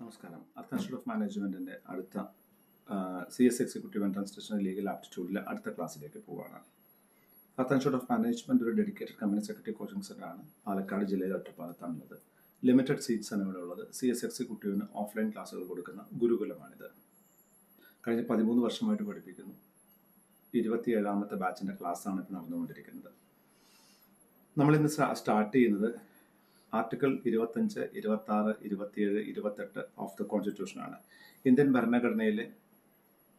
നമസ്കാരം. അർത്ത് institute of മാനേജ്മെൻറ്റിൻ്റെ അടുത്ത CS എക്സിക്യൂട്ടീവ് എൻട്രൻസ് ടെസ്റ്റിന് ലീഗൽ ആപ്റ്റിറ്റ്യൂഡിലെ അടുത്ത ക്ലാസ്സിലേക്ക് പോവുകയാണ്. അർത്ത് ഇൻസ്റ്റിറ്റ്യൂട്ട് ഓഫ് മാനേജ്മെൻറ്റ് ഒരു ഡെഡിക്കേറ്റഡ് കമ്പനി സെക്രട്ടറി കോച്ചിങ് സെൻ്ററാണ്. പാലക്കാട് ജില്ലയിലെ ഒറ്റപ്പാലത്താണുള്ളത്. ലിമിറ്റഡ് സീറ്റ്സ് ആണ് ഇവിടെ ഉള്ളത്. CS എക്സിക്യൂട്ടീവിന് ഓഫ്ലൈൻ ക്ലാസ്സുകൾ കൊടുക്കുന്ന ഗുരുകുലമാണിത്. കഴിഞ്ഞ 13 വർഷമായിട്ട് പഠിപ്പിക്കുന്നു. 27ാമത്തെ ബാച്ചിൻ്റെ ക്ലാസ്സാണ് ഇപ്പോൾ നടന്നുകൊണ്ടിരിക്കുന്നത്. നമ്മളിന്ന് സ്റ്റാർട്ട് ചെയ്യുന്നത് ആർട്ടിക്കിൾ 25, 26, 27, 28 ഓഫ് ദ കോൺസ്റ്റിറ്റ്യൂഷനാണ്. ഇന്ത്യൻ ഭരണഘടനയിലെ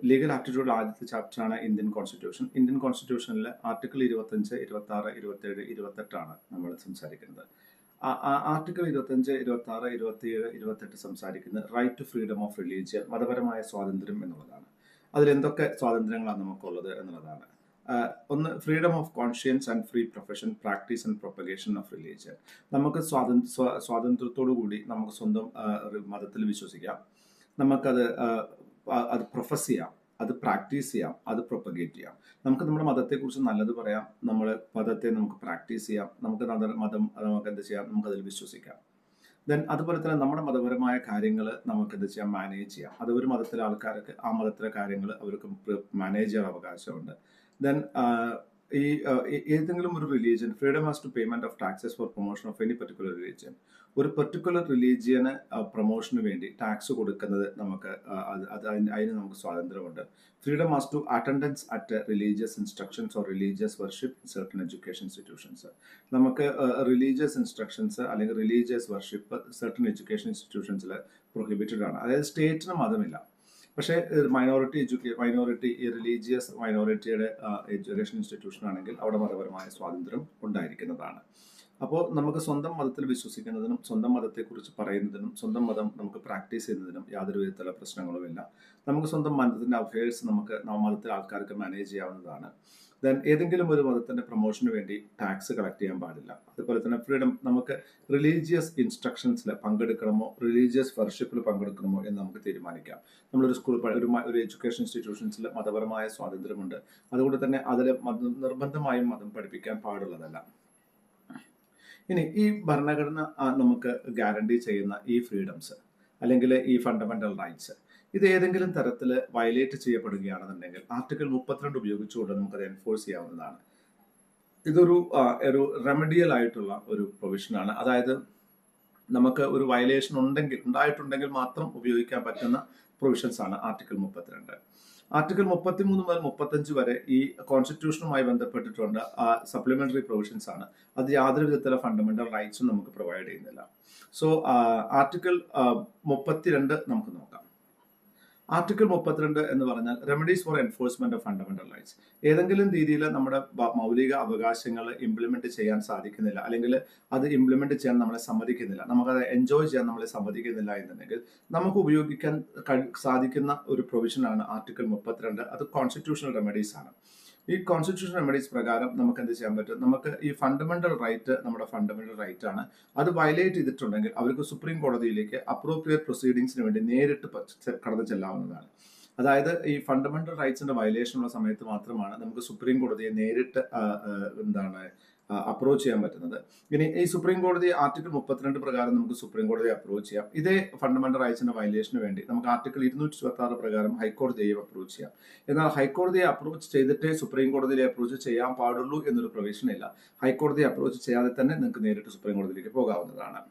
ലീഗൽ ആപ്റ്റിറ്റ്യൂഡ് ആദ്യത്തെ ചാപ്റ്ററാണ് ഇന്ത്യൻ കോൺസ്റ്റിറ്റ്യൂഷൻ. ഇന്ത്യൻ കോൺസ്റ്റിറ്റ്യൂഷനിൽ ആർട്ടിക്കിൾ 25, 26, 27, 28 നമ്മൾ സംസാരിക്കുന്നത്. ആർട്ടിക്കിൾ 25, 26, 27, 28 സംസാരിക്കുന്നത് right to freedom of religion, മതപരമായ സ്വാതന്ത്ര്യം എന്നുള്ളതാണ്. അതിലെന്തൊക്കെ സ്വാതന്ത്ര്യങ്ങളാണ് നമുക്കുള്ളത് എന്നുള്ളതാണ്. ഒന്ന്, freedom of conscience and free profession, practice and propagation of religion. നമുക്ക് സ്വാതന്ത്ര്യത്തോടു കൂടി നമുക്ക് സ്വന്തം മതത്തിൽ വിശ്വസിക്കാം, നമുക്കത് പ്രൊഫസ് ചെയ്യാം, അത് പ്രാക്ടീസ് ചെയ്യാം, അത് പ്രൊപ്പഗേറ്റ് ചെയ്യാം. നമുക്ക് നമ്മുടെ മതത്തെക്കുറിച്ച് നല്ലത് പറയാം, നമ്മുടെ മതത്തെ നമുക്ക് പ്രാക്ടീസ് ചെയ്യാം, നമുക്ക് മതം നമുക്ക് എന്ത് ചെയ്യാം, നമുക്കതിൽ വിശ്വസിക്കാം. ദെൻ അതുപോലെ തന്നെ നമ്മുടെ മതപരമായ കാര്യങ്ങൾ നമുക്ക് എന്ത് ചെയ്യാം, മാനേജ് ചെയ്യാം. അത് ഒരു മതത്തിലെ ആൾക്കാർക്ക് ആ മതത്തിലെ കാര്യങ്ങൾ അവർക്ക് മാനേജ് ചെയ്യാൻ അവകാശമുണ്ട്. ദെൻ ഏതെങ്കിലും ഒരു religion, freedom has to payment of taxes for promotion of any particular religion. ഒരു പെർട്ടിക്കുലർ റിലീജിയന് പ്രൊമോഷന് വേണ്ടി ടാക്സ് കൊടുക്കുന്നത് നമുക്ക് അതിന് നമുക്ക് സ്വാതന്ത്ര്യമുണ്ട്. Freedom has to attendance at religious instructions or religious worship in certain education institutions. നമുക്ക് റിലീജിയസ് ഇൻസ്ട്രക്ഷൻസ് അല്ലെങ്കിൽ റിലീജിയസ് വർഷിപ്പ് സർട്ടൻ എഡ്യൂക്കേഷൻ ഇൻസ്റ്റിറ്റ്യൂഷൻസിൽ പ്രൊഹിബിറ്റഡ് ആണ്. അതായത് സ്റ്റേറ്റിന് മതമില്ല, പക്ഷേ മൈനോറിറ്റി ഈ റിലീജിയസ് മൈനോറിറ്റിയുടെ എഡ്യൂക്കേഷൻ ഇൻസ്റ്റിറ്റ്യൂഷൻ ആണെങ്കിൽ അവിടെ മതപരമായ സ്വാതന്ത്ര്യം ഉണ്ടായിരിക്കുന്നതാണ്. അപ്പോൾ നമുക്ക് സ്വന്തം മതത്തിൽ വിശ്വസിക്കുന്നതിനും സ്വന്തം മതത്തെക്കുറിച്ച് പറയുന്നതിനും സ്വന്തം മതം നമുക്ക് പ്രാക്ടീസ് ചെയ്യുന്നതിനും യാതൊരു വിധത്തിലുള്ള പ്രശ്നങ്ങളുമില്ല. നമുക്ക് സ്വന്തം മതത്തിൻ്റെ അഫയേഴ്സ് നമുക്ക് മതത്തിലെ ആൾക്കാർക്ക് മാനേജ് ചെയ്യാവുന്നതാണ്. ദെൻ ഏതെങ്കിലും ഒരു മതത്തിൻ്റെ പ്രൊമോഷന് വേണ്ടി ടാക്സ് കളക്ട് ചെയ്യാൻ പാടില്ല. അതുപോലെ തന്നെ ഫ്രീഡം, നമുക്ക് റിലീജിയസ് ഇൻസ്ട്രക്ഷൻസിൽ പങ്കെടുക്കണമോ റിലീജിയസ് വർഷിപ്പിൽ പങ്കെടുക്കണമോ എന്ന് നമുക്ക് തീരുമാനിക്കാം. നമ്മളൊരു സ്കൂൾ ഒരു എഡ്യൂക്കേഷൻ ഇൻസ്റ്റിറ്റ്യൂഷൻസിൽ മതപരമായ സ്വാതന്ത്ര്യമുണ്ട്. അതുകൊണ്ട് തന്നെ അതിൽ നിർബന്ധമായും മതം പഠിപ്പിക്കാൻ പാടുള്ളതല്ല. ഇനി ഈ ഭരണഘടന നമുക്ക് ഗ്യാരണ്ടി ചെയ്യുന്ന ഈ ഫ്രീഡംസ് അല്ലെങ്കിൽ ഈ ഫണ്ടമെന്റൽ റൈറ്റ്സ് ഇത് ഏതെങ്കിലും തരത്തിൽ വയലേറ്റ് ചെയ്യപ്പെടുകയാണെന്നുണ്ടെങ്കിൽ ആർട്ടിക്കിൾ 32 ഉപയോഗിച്ചുകൊണ്ട് നമുക്കത് എൻഫോഴ്സ് ചെയ്യാവുന്നതാണ്. ഇതൊരു റെമഡിയൽ ആയിട്ടുള്ള ഒരു പ്രൊവിഷനാണ്. അതായത് നമുക്ക് ഒരു വയലേഷൻ ഉണ്ടായിട്ടുണ്ടെങ്കിൽ മാത്രം ഉപയോഗിക്കാൻ പറ്റുന്ന പ്രൊവിഷൻസ് ആണ് ആർട്ടിക്കിൾ 32. ആർട്ടിക്കിൾ 33 മുതൽ 35 വരെ ഈ കോൺസ്റ്റിറ്റ്യൂഷനുമായി ബന്ധപ്പെട്ടിട്ടുണ്ട് സപ്ലിമെന്ററി പ്രൊവിഷൻസ് ആണ്. അത് യാതൊരു വിധത്തിലുള്ള ഫണ്ടമെന്റൽ റൈറ്റ്സും നമുക്ക് പ്രൊവൈഡ് ചെയ്യുന്നില്ല. സോ ആർട്ടിക്കിൾ 32 നമുക്ക് നോക്കാം. ആർട്ടിക്കിൾ 32 എന്ന് പറഞ്ഞാൽ remedies four enforcement of fundamental rights. ഏതെങ്കിലും രീതിയിൽ നമ്മുടെ മൗലിക അവകാശങ്ങൾ ഇംപ്ലിമെന്റ് ചെയ്യാൻ സാധിക്കുന്നില്ല, അല്ലെങ്കിൽ അത് ഇംപ്ലിമെന്റ് ചെയ്യാൻ നമ്മളെ സമ്മതിക്കുന്നില്ല, നമുക്കത് എൻജോയ് ചെയ്യാൻ നമ്മളെ സമ്മതിക്കുന്നില്ല എന്നുണ്ടെങ്കിൽ നമുക്ക് ഉപയോഗിക്കാൻ സാധിക്കുന്ന ഒരു പ്രൊവിഷനാണ് ആർട്ടിക്കിൾ 32. അത് കോൺസ്റ്റിറ്റ്യൂഷണൽ റെമഡീസ് ആണ്. ഈ കോൺസ്റ്റിറ്റ്യൂഷൻ റെമഡീസ് പ്രകാരം നമുക്ക് എന്ത് ചെയ്യാൻ പറ്റും, നമുക്ക് ഈ ഫണ്ടമെന്റൽ റൈറ്റ് നമ്മുടെ ഫണ്ടമെന്റൽ റൈറ്റ് ആണ്. അത് വയലേറ്റ് ചെയ്തിട്ടുണ്ടെങ്കിൽ അവർക്ക് സുപ്രീം കോടതിയിലേക്ക് അപ്രോപ്രിയേറ്റ് പ്രൊസീഡിങ്സിന് വേണ്ടി നേരിട്ട് കടന്നു ചെല്ലാവുന്നതാണ്. അതായത് ഈ ഫണ്ടമെന്റൽ റൈറ്റ്സിന്റെ വയലേഷൻ ഉള്ള സമയത്ത് മാത്രമാണ് നമുക്ക് സുപ്രീം കോടതിയെ നേരിട്ട് അപ്രോച്ച് ചെയ്യാൻ പറ്റുന്നത്. ഇനി ഈ സുപ്രീം കോടതി ആർട്ടിക്കിൾ 32 പ്രകാരം നമുക്ക് സുപ്രീം കോടതിയെ അപ്രോച്ച് ചെയ്യാം. ഇതേ ഫണ്ടമെന്റൽ റൈറ്റ്സിന്റെ വയലേഷന് വേണ്ടി നമുക്ക് ആർട്ടിക്കിൾ 226 പ്രകാരം ഹൈക്കോടതിയെ അപ്രോച്ച് ചെയ്യാം. എന്നാൽ ഹൈക്കോടതിയെ അപ്രോച്ച് ചെയ്തിട്ടേ സുപ്രീം കോടതിയെ അപ്രോച്ച് ചെയ്യാൻ പാടുള്ളൂ എന്നൊരു പ്രൊവിഷൻ ഇല്ല. ഹൈക്കോടതിയെ അപ്രോച്ച് ചെയ്യാതെ തന്നെ നിങ്ങൾക്ക് നേരിട്ട് സുപ്രീം കോടതിയിലേക്ക് പോകാവുന്നതാണ്.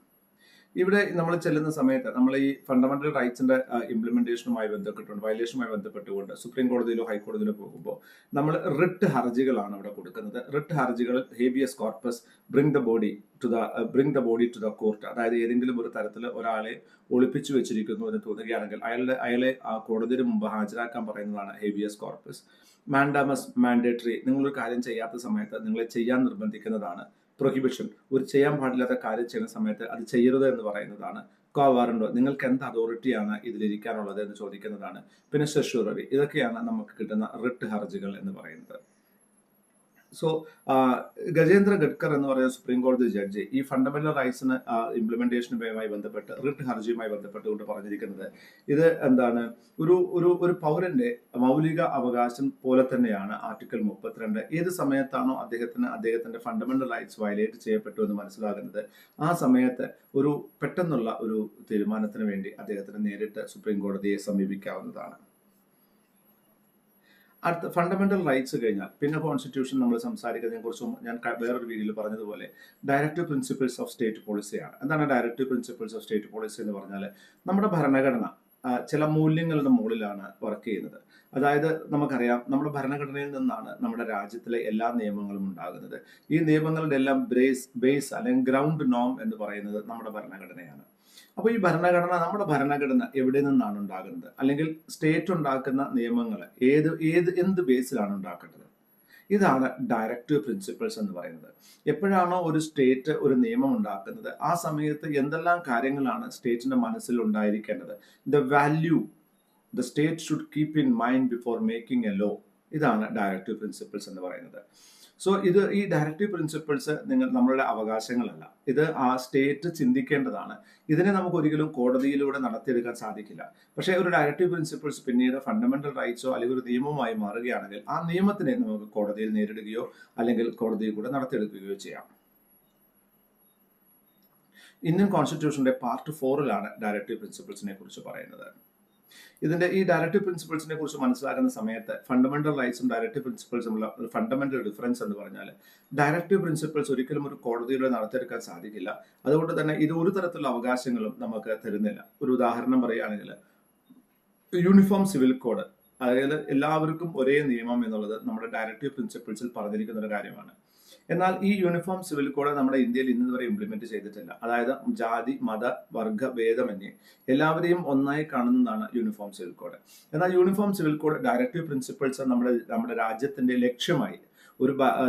ഇവിടെ നമ്മൾ ചെല്ലുന്ന സമയത്ത് നമ്മൾ ഈ ഫണ്ടമെന്റൽ റൈറ്റ്സിന്റെ ഇംപ്ലിമെന്റേഷനുമായി ബന്ധപ്പെട്ടുകൊണ്ട് വയലേഷനുമായി ബന്ധപ്പെട്ടുകൊണ്ട് സുപ്രീം കോടതിയിലോ ഹൈക്കോടതിയിലോ പോകുമ്പോൾ നമ്മൾ റിട്ട് ഹർജികളാണ് അവിടെ കൊടുക്കുന്നത്. റിട്ട് ഹർജികൾ habeas corpus bring the body to the court. അതായത് ഏതെങ്കിലും ഒരു തരത്തിൽ ഒരാളെ ഒളിപ്പിച്ചു വെച്ചിരിക്കുന്നു എന്ന് തോന്നുകയാണെങ്കിൽ അയാളെ ആ കോടതിയുടെ മുമ്പ് ഹാജരാക്കാൻ പറയുന്നതാണ് ഹേബിയസ് കോർപ്പസ്. മാൻഡാമസ് മാൻഡേറ്ററി, നിങ്ങളൊരു കാര്യം ചെയ്യാത്ത സമയത്ത് നിങ്ങളെ ചെയ്യാൻ നിർബന്ധിക്കുന്നതാണ്. പ്രൊഹിബിഷൻ, ഒരു ചെയ്യാൻ പാടില്ലാത്ത കാര്യം ചെയ്യുന്ന സമയത്ത് അത് ചെയ്യരുത് എന്ന് പറയുന്നതാണ്. കോവാറണ്ടോ, നിങ്ങൾക്ക് എന്ത് അതോറിറ്റിയാണ് ഇതിലിരിക്കാനുള്ളത് എന്ന് ചോദിക്കുന്നതാണ്. പിന്നെ സെഷ്യൂററി, ഇതൊക്കെയാണ് നമുക്ക് കിട്ടുന്ന റിട്ട് ഹർജികൾ എന്ന് പറയുന്നത്. സോ ഗജേന്ദ്ര ഗഡ്കർ എന്ന് പറയുന്ന സുപ്രീം കോടതി ജഡ്ജി ഈ ഫണ്ടമെന്റൽ റൈറ്റ്സിന് ഇംപ്ലിമെന്റേഷനുമായി ബന്ധപ്പെട്ട് റിട്ട് ഹർജിയുമായി ബന്ധപ്പെട്ടുകൊണ്ട് പറഞ്ഞിരിക്കുന്നത് ഇത് എന്താണ്, ഒരു പൗരന്റെ മൗലിക അവകാശം പോലെ തന്നെയാണ് ആർട്ടിക്കിൾ 32. ഏത് സമയത്താണോ അദ്ദേഹത്തിന്റെ ഫണ്ടമെന്റൽ റൈറ്റ്സ് വയലേറ്റ് ചെയ്യപ്പെട്ടു എന്ന് മനസ്സിലാകുന്നത്, ആ സമയത്ത് ഒരു പെട്ടെന്നുള്ള ഒരു തീരുമാനത്തിന് വേണ്ടി അദ്ദേഹത്തിന് നേരിട്ട് സുപ്രീം കോടതിയെ സമീപിക്കാവുന്നതാണ്. അടുത്ത ഫണ്ടമെന്റൽ റൈറ്റ്സ് കഴിഞ്ഞാൽ പിന്നെ കോൺസ്റ്റിറ്റ്യൂഷൻ നമ്മൾ സംസാരിക്കുന്നതിനെ കുറിച്ചും ഞാൻ വേറൊരു വീഡിയോയിൽ പറഞ്ഞതുപോലെ ഡയറക്റ്റീവ് പ്രിൻസിപ്പിൾസ് ഓഫ് സ്റ്റേറ്റ് പോളിസിയാണ്. എന്താണ് directive principles of state policy എന്ന് പറഞ്ഞാൽ, നമ്മുടെ ഭരണഘടന ചില മൂല്യങ്ങളുടെ മുകളിലാണ് വർക്ക് ചെയ്യുന്നത്. അതായത് നമുക്കറിയാം, നമ്മുടെ ഭരണഘടനയിൽ നിന്നാണ് നമ്മുടെ രാജ്യത്തിലെ എല്ലാ നിയമങ്ങളും ഉണ്ടാകുന്നത്. ഈ നിയമങ്ങളുടെ എല്ലാം ബേസ് അല്ലെങ്കിൽ ഗ്രൗണ്ട് നോം എന്ന് പറയുന്നത് നമ്മുടെ ഭരണഘടനയാണ്. അപ്പോൾ ഈ നമ്മുടെ ഭരണഘടന എവിടെ നിന്നാണ് ഉണ്ടാകുന്നത്, അല്ലെങ്കിൽ സ്റ്റേറ്റ് ഉണ്ടാക്കുന്ന നിയമങ്ങൾ എന്ത് ബേസിലാണ് ഉണ്ടാക്കേണ്ടത്? ഇതാണ് ഡയറക്റ്റീവ് പ്രിൻസിപ്പിൾസ് എന്ന് പറയുന്നത്. എപ്പോഴാണോ ഒരു സ്റ്റേറ്റ് ഒരു നിയമം ഉണ്ടാക്കുന്നത്, ആ സമയത്ത് എന്തെല്ലാം കാര്യങ്ങളാണ് സ്റ്റേറ്റിന്റെ മനസ്സിൽ ഉണ്ടായിരിക്കേണ്ടത്? The value the state should keep in mind before making a law. ഇതാണ് ഡയറക്റ്റീവ് പ്രിൻസിപ്പിൾസ് എന്ന് പറയുന്നത്. സോ ഈ ഡയറക്റ്റീവ് പ്രിൻസിപ്പിൾസ് നമ്മളുടെ അവകാശങ്ങളല്ല, ഇത് ആ സ്റ്റേറ്റ് ചിന്തിക്കേണ്ടതാണ്. ഇതിനെ നമുക്ക് ഒരിക്കലും കോടതിയിലൂടെ നടത്തിയെടുക്കാൻ സാധിക്കില്ല. പക്ഷേ ഒരു ഡയറക്റ്റീവ് പ്രിൻസിപ്പിൾസ് പിന്നീട് ഫണ്ടമെന്റൽ റൈറ്റ്സോ അല്ലെങ്കിൽ ഒരു നിയമമായി മാറുകയാണെങ്കിൽ ആ നിയമത്തിനെ നമുക്ക് കോടതിയിൽ നേരിടുകയോ അല്ലെങ്കിൽ കോടതിയിൽ കൂടെ നടത്തിയെടുക്കുകയോ ചെയ്യാം. ഇന്ത്യൻ കോൺസ്റ്റിറ്റ്യൂഷന്റെ പാർട്ട് 4 ഡയറക്റ്റീവ് പ്രിൻസിപ്പിൾസിനെ കുറിച്ച് പറയുന്നത്. ഇതിന്റെ ഈ ഡയറക്റ്റീവ് പ്രിൻസിപ്പിൾസിനെ കുറിച്ച് മനസ്സിലാക്കുന്ന സമയത്ത് ഫണ്ടമെന്റൽ റൈറ്റ്സും ഡയറക്റ്റീവ് പ്രിൻസിപ്പിൾസുമുള്ള ഒരു ഫണ്ടമെന്റൽ ഡിഫറൻസ് എന്ന് പറഞ്ഞാൽ, ഡയറക്റ്റീവ് പ്രിൻസിപ്പിൾസ് ഒരിക്കലും ഒരു കോടതിയിലൂടെ നടത്തിയെടുക്കാൻ സാധിക്കില്ല. അതുകൊണ്ട് തന്നെ ഇത് ഒരു തരത്തിലുള്ള അവകാശങ്ങളും നമുക്ക് തരുന്നില്ല. ഒരു ഉദാഹരണം പറയുകയാണെങ്കിൽ, യൂണിഫോം സിവിൽ കോഡ്, അതായത് എല്ലാവർക്കും ഒരേ നിയമം എന്നുള്ളത് നമ്മുടെ ഡയറക്റ്റീവ് പ്രിൻസിപ്പിൾസിൽ പറഞ്ഞിരിക്കുന്ന ഒരു കാര്യമാണ്. എന്നാൽ ഈ യൂണിഫോം സിവിൽ കോഡ് നമ്മുടെ ഇന്ത്യയിൽ ഇന്നുവരെ ഇംപ്ലിമെന്റ് ചെയ്തിട്ടില്ല. അതായത് ജാതി, മത, വർഗ ഭേദമന്യേ എല്ലാവരെയും ഒന്നായി കാണുന്നതാണ് യൂണിഫോം സിവിൽ കോഡ്. എന്നാൽ uniform civil code directive principles നമ്മുടെ രാജ്യത്തിന്റെ ലക്ഷ്യമായി,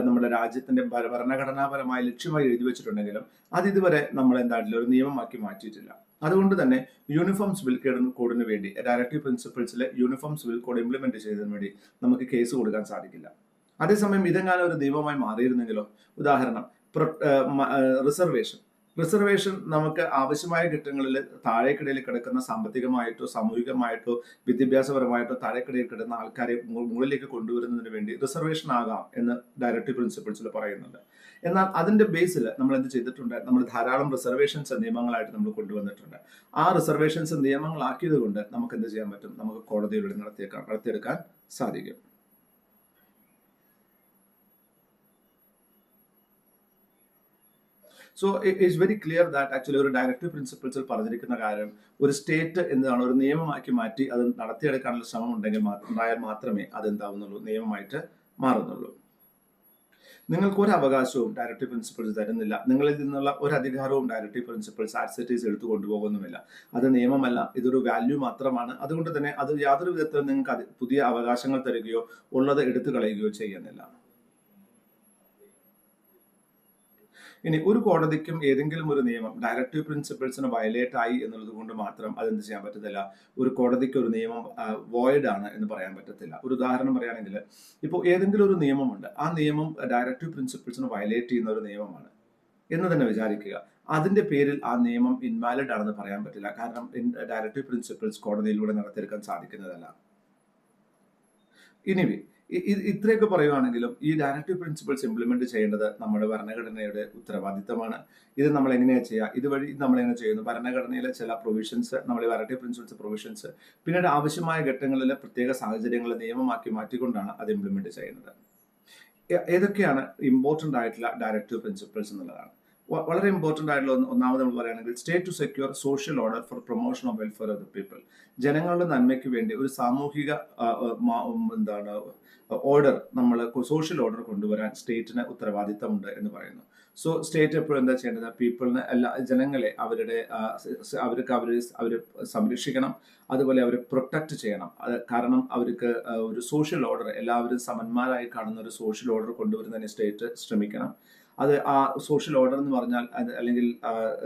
നമ്മുടെ രാജ്യത്തിന്റെ ഭരണഘടനാപരമായ ലക്ഷ്യമായി എഴുതി വെച്ചിട്ടുണ്ടെങ്കിലും അത് ഇതുവരെ നമ്മൾ എന്തായിട്ടില്ല, ഒരു നിയമമാക്കി മാറ്റിയിട്ടില്ല. അതുകൊണ്ട് തന്നെ യൂണിഫോം സിവിൽ കോഡിന് വേണ്ടി ഡയറക്റ്റീവ് പ്രിൻസിപ്പിൾസിലെ യൂണിഫോം സിവിൽ കോഡ് ഇംപ്ലിമെന്റ് ചെയ്തതിന് വേണ്ടി നമുക്ക് കേസ് കൊടുക്കാൻ സാധിക്കില്ല. അതേസമയം ഇതെങ്ങാനും ഒരു നിയമമായി മാറിയിരുന്നെങ്കിലോ, ഉദാഹരണം റിസർവേഷൻ നമുക്ക് ആവശ്യമായ ഘട്ടങ്ങളിൽ താഴേക്കിടയിൽ കിടക്കുന്ന സാമ്പത്തികമായിട്ടോ സാമൂഹികമായിട്ടോ വിദ്യാഭ്യാസപരമായിട്ടോ താഴേക്കിടയിൽ കിടന്ന ആൾക്കാരെ മുകളിലേക്ക് കൊണ്ടുവരുന്നതിന് വേണ്ടി റിസർവേഷൻ ആകാം എന്ന് ഡയറക്റ്റീവ് പ്രിൻസിപ്പിൾസിൽ പറയുന്നുണ്ട്. എന്നാൽ അതിന്റെ ബേസിൽ നമ്മൾ എന്ത് ചെയ്തിട്ടുണ്ട്, നമ്മൾ ധാരാളം റിസർവേഷൻസ് നിയമങ്ങളായിട്ട് നമ്മൾ കൊണ്ടുവന്നിട്ടുണ്ട്. ആ റിസർവേഷൻസ് നിയമങ്ങളാക്കിയത് കൊണ്ട് നമുക്ക് എന്ത് ചെയ്യാൻ പറ്റും, നമുക്ക് കോടതിയിലൂടെ നടത്തിയെടുക്കാൻ സാധിക്കും. So it's very clear that actually ഒരു ഡയറക്റ്റീവ് പ്രിൻസിപ്പിൾസിൽ പറഞ്ഞിരിക്കുന്ന കാര്യം, ഒരു സ്റ്റേറ്റ് എന്താണ് ഒരു നിയമമാക്കി മാറ്റി അത് നടത്തിയെടുക്കാനുള്ള ശ്രമം ഉണ്ടായാൽ മാത്രമേ അതെന്താവുന്നുള്ളൂ, നിയമമായിട്ട് മാറുന്നുള്ളൂ. നിങ്ങൾക്ക് ഒരു അവകാശവും ഡയറക്റ്റീവ് പ്രിൻസിപ്പിൾസ് തരുന്നില്ല. നിങ്ങളിൽ നിന്നുള്ള ഒരു അധികാരവും ഡയറക്റ്റീവ് പ്രിൻസിപ്പിൾസ് ആക്സിറ്റീസ് എടുത്തു കൊണ്ടുപോകുന്നുമില്ല. അത് നിയമമല്ല, ഇതൊരു വാല്യൂ മാത്രമാണ്. അതുകൊണ്ട് തന്നെ അത് യാതൊരു വിധത്തിലും നിങ്ങൾക്ക് പുതിയ അവകാശങ്ങൾ തരികയോ ഉള്ളത് എടുത്തു കളയുകയോ ചെയ്യുന്നില്ല. ഇനി ഒരു കോടതിക്കും ഏതെങ്കിലും ഒരു നിയമം ഡയറക്റ്റീവ് പ്രിൻസിപ്പിൾസിന് വയലേറ്റ് ആയി എന്നുള്ളത് കൊണ്ട് മാത്രം അതെന്ത് ചെയ്യാൻ പറ്റത്തില്ല, ഒരു കോടതിക്ക് ഒരു നിയമം വോയിഡ് ആണ് എന്ന് പറയാൻ പറ്റത്തില്ല. ഒരു ഉദാഹരണം പറയുകയാണെങ്കിൽ, ഇപ്പോൾ ഏതെങ്കിലും ഒരു നിയമമുണ്ട്, ആ നിയമം ഡയറക്റ്റീവ് പ്രിൻസിപ്പിൾസിന് വയലേറ്റ് ചെയ്യുന്ന ഒരു നിയമമാണ് എന്ന് തന്നെ വിചാരിക്കുക. അതിന്റെ പേരിൽ ആ നിയമം ഇൻവാലിഡ് ആണെന്ന് പറയാൻ പറ്റില്ല. കാരണം ഡയറക്റ്റീവ് പ്രിൻസിപ്പിൾസ് കോടതിയിലൂടെ നടത്തിയെടുക്കാൻ സാധിക്കുന്നതല്ല. ഇനിവേ ഇത്രയൊക്കെ പറയുവാണെങ്കിലും ഈ ഡയറക്റ്റീവ് പ്രിൻസിപ്പിൾസ് ഇംപ്ലിമെന്റ് ചെയ്യേണ്ടത് നമ്മുടെ ഭരണഘടനയുടെ ഉത്തരവാദിത്തമാണ്. ഇത് നമ്മൾ എങ്ങനെയാണ് ചെയ്യുക, ഇതുവഴി നമ്മൾ എങ്ങനെ ചെയ്യുന്നു, ഭരണഘടനയിലെ ചില പ്രൊവിഷൻസ്, നമ്മൾ ഡയറക്റ്റീവ് പ്രിൻസിപ്പിൾസ് പ്രൊവിഷൻസ് പിന്നീട് ആവശ്യമായ ഘട്ടങ്ങളിൽ പ്രത്യേക സാഹചര്യങ്ങളിൽ നിയമമാക്കി മാറ്റിക്കൊണ്ടാണ് അത് ഇംപ്ലിമെന്റ് ചെയ്യുന്നത്. ഏതൊക്കെയാണ് ഇമ്പോർട്ടൻ്റ് ആയിട്ടുള്ള ഡയറക്റ്റീവ് പ്രിൻസിപ്പിൾസ് എന്നുള്ളതാണ്. വളരെ ഇമ്പോർട്ടൻ്റ് ആയിട്ടുള്ള ഒന്നാമത് നമ്മൾ പറയുകയാണെങ്കിൽ, state to secure social order for promotion of welfare of the people. ജനങ്ങളുടെ നന്മയ്ക്ക് വേണ്ടി ഒരു സാമൂഹിക ഓർഡർ, നമ്മൾ സോഷ്യൽ ഓർഡർ കൊണ്ടുവരാൻ സ്റ്റേറ്റിന് ഉത്തരവാദിത്തമുണ്ട് എന്ന് പറയുന്നു. സോ സ്റ്റേറ്റ് എപ്പോഴും എന്താ ചെയ്യേണ്ടത്, പീപ്പിളിന് ജനങ്ങളെ അവരെ സംരക്ഷിക്കണം, അതുപോലെ അവരെ പ്രൊട്ടക്ട് ചെയ്യണം. കാരണം അവർക്ക് ഒരു സോഷ്യൽ ഓർഡർ, എല്ലാവരും സമന്മാരായി കാണുന്ന ഒരു സോഷ്യൽ ഓർഡർ കൊണ്ടുവരുന്നതിന് സ്റ്റേറ്റ് ശ്രമിക്കണം. അത് ആ സോഷ്യൽ ഓർഡർ എന്ന് പറഞ്ഞാൽ അല്ലെങ്കിൽ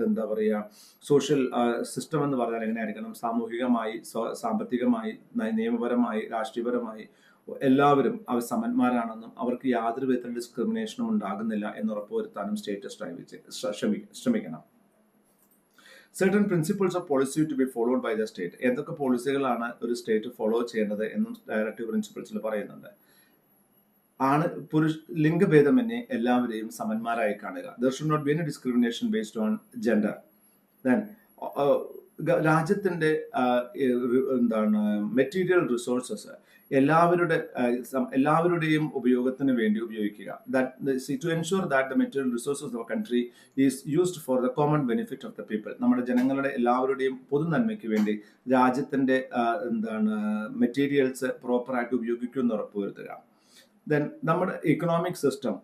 എന്താ പറയുക, സോഷ്യൽ സിസ്റ്റം എന്ന് പറഞ്ഞാൽ എങ്ങനെയായിരിക്കണം, സാമൂഹികമായി, സാമ്പത്തികമായി, നിയമപരമായി, രാഷ്ട്രീയപരമായി എല്ലാവരും അവർ സമന്മാരാണെന്നും അവർക്ക് യാതൊരു വിധത്തിലുള്ള ഡിസ്ക്രിമിനേഷനും ഉണ്ടാകുന്നില്ല എന്ന് ഉറപ്പുവരുത്താനും സ്റ്റേറ്റ് ശ്രമിക്കണം. certain principles of policy to be followed by the state. എന്തൊക്കെ പോളിസികളാണ് ഒരു സ്റ്റേറ്റ് ഫോളോ ചെയ്യേണ്ടത് എന്നും ഡയറക്റ്റീവ് പ്രിൻസിപ്പിൾസിൽ പറയുന്നുണ്ട്. ലിംഗഭേദമന്യേ എല്ലാവരെയും സമന്മാരായി കാണുക. There should not be any discrimination based on gender. Then രാജ്യത്തിന്റെ എന്താണ് മെറ്റീരിയൽ റിസോഴ്സസ് എല്ലാവരുടെയും ഉപയോഗത്തിന് വേണ്ടി ഉപയോഗിക്കുക. To ensure that the material resources of our country is used for the common benefit of the people. നമ്മുടെ ജനങ്ങളുടെ എല്ലാവരുടെയും പൊതു നന്മയ്ക്ക് വേണ്ടി രാജ്യത്തിന്റെ മെറ്റീരിയൽസ് പ്രോപ്പറായിട്ട് ഉപയോഗിക്കുമെന്ന് ഉറപ്പുവരുത്തുക. ദെൻ നമ്മുടെ ഇക്കണോമിക് സിസ്റ്റം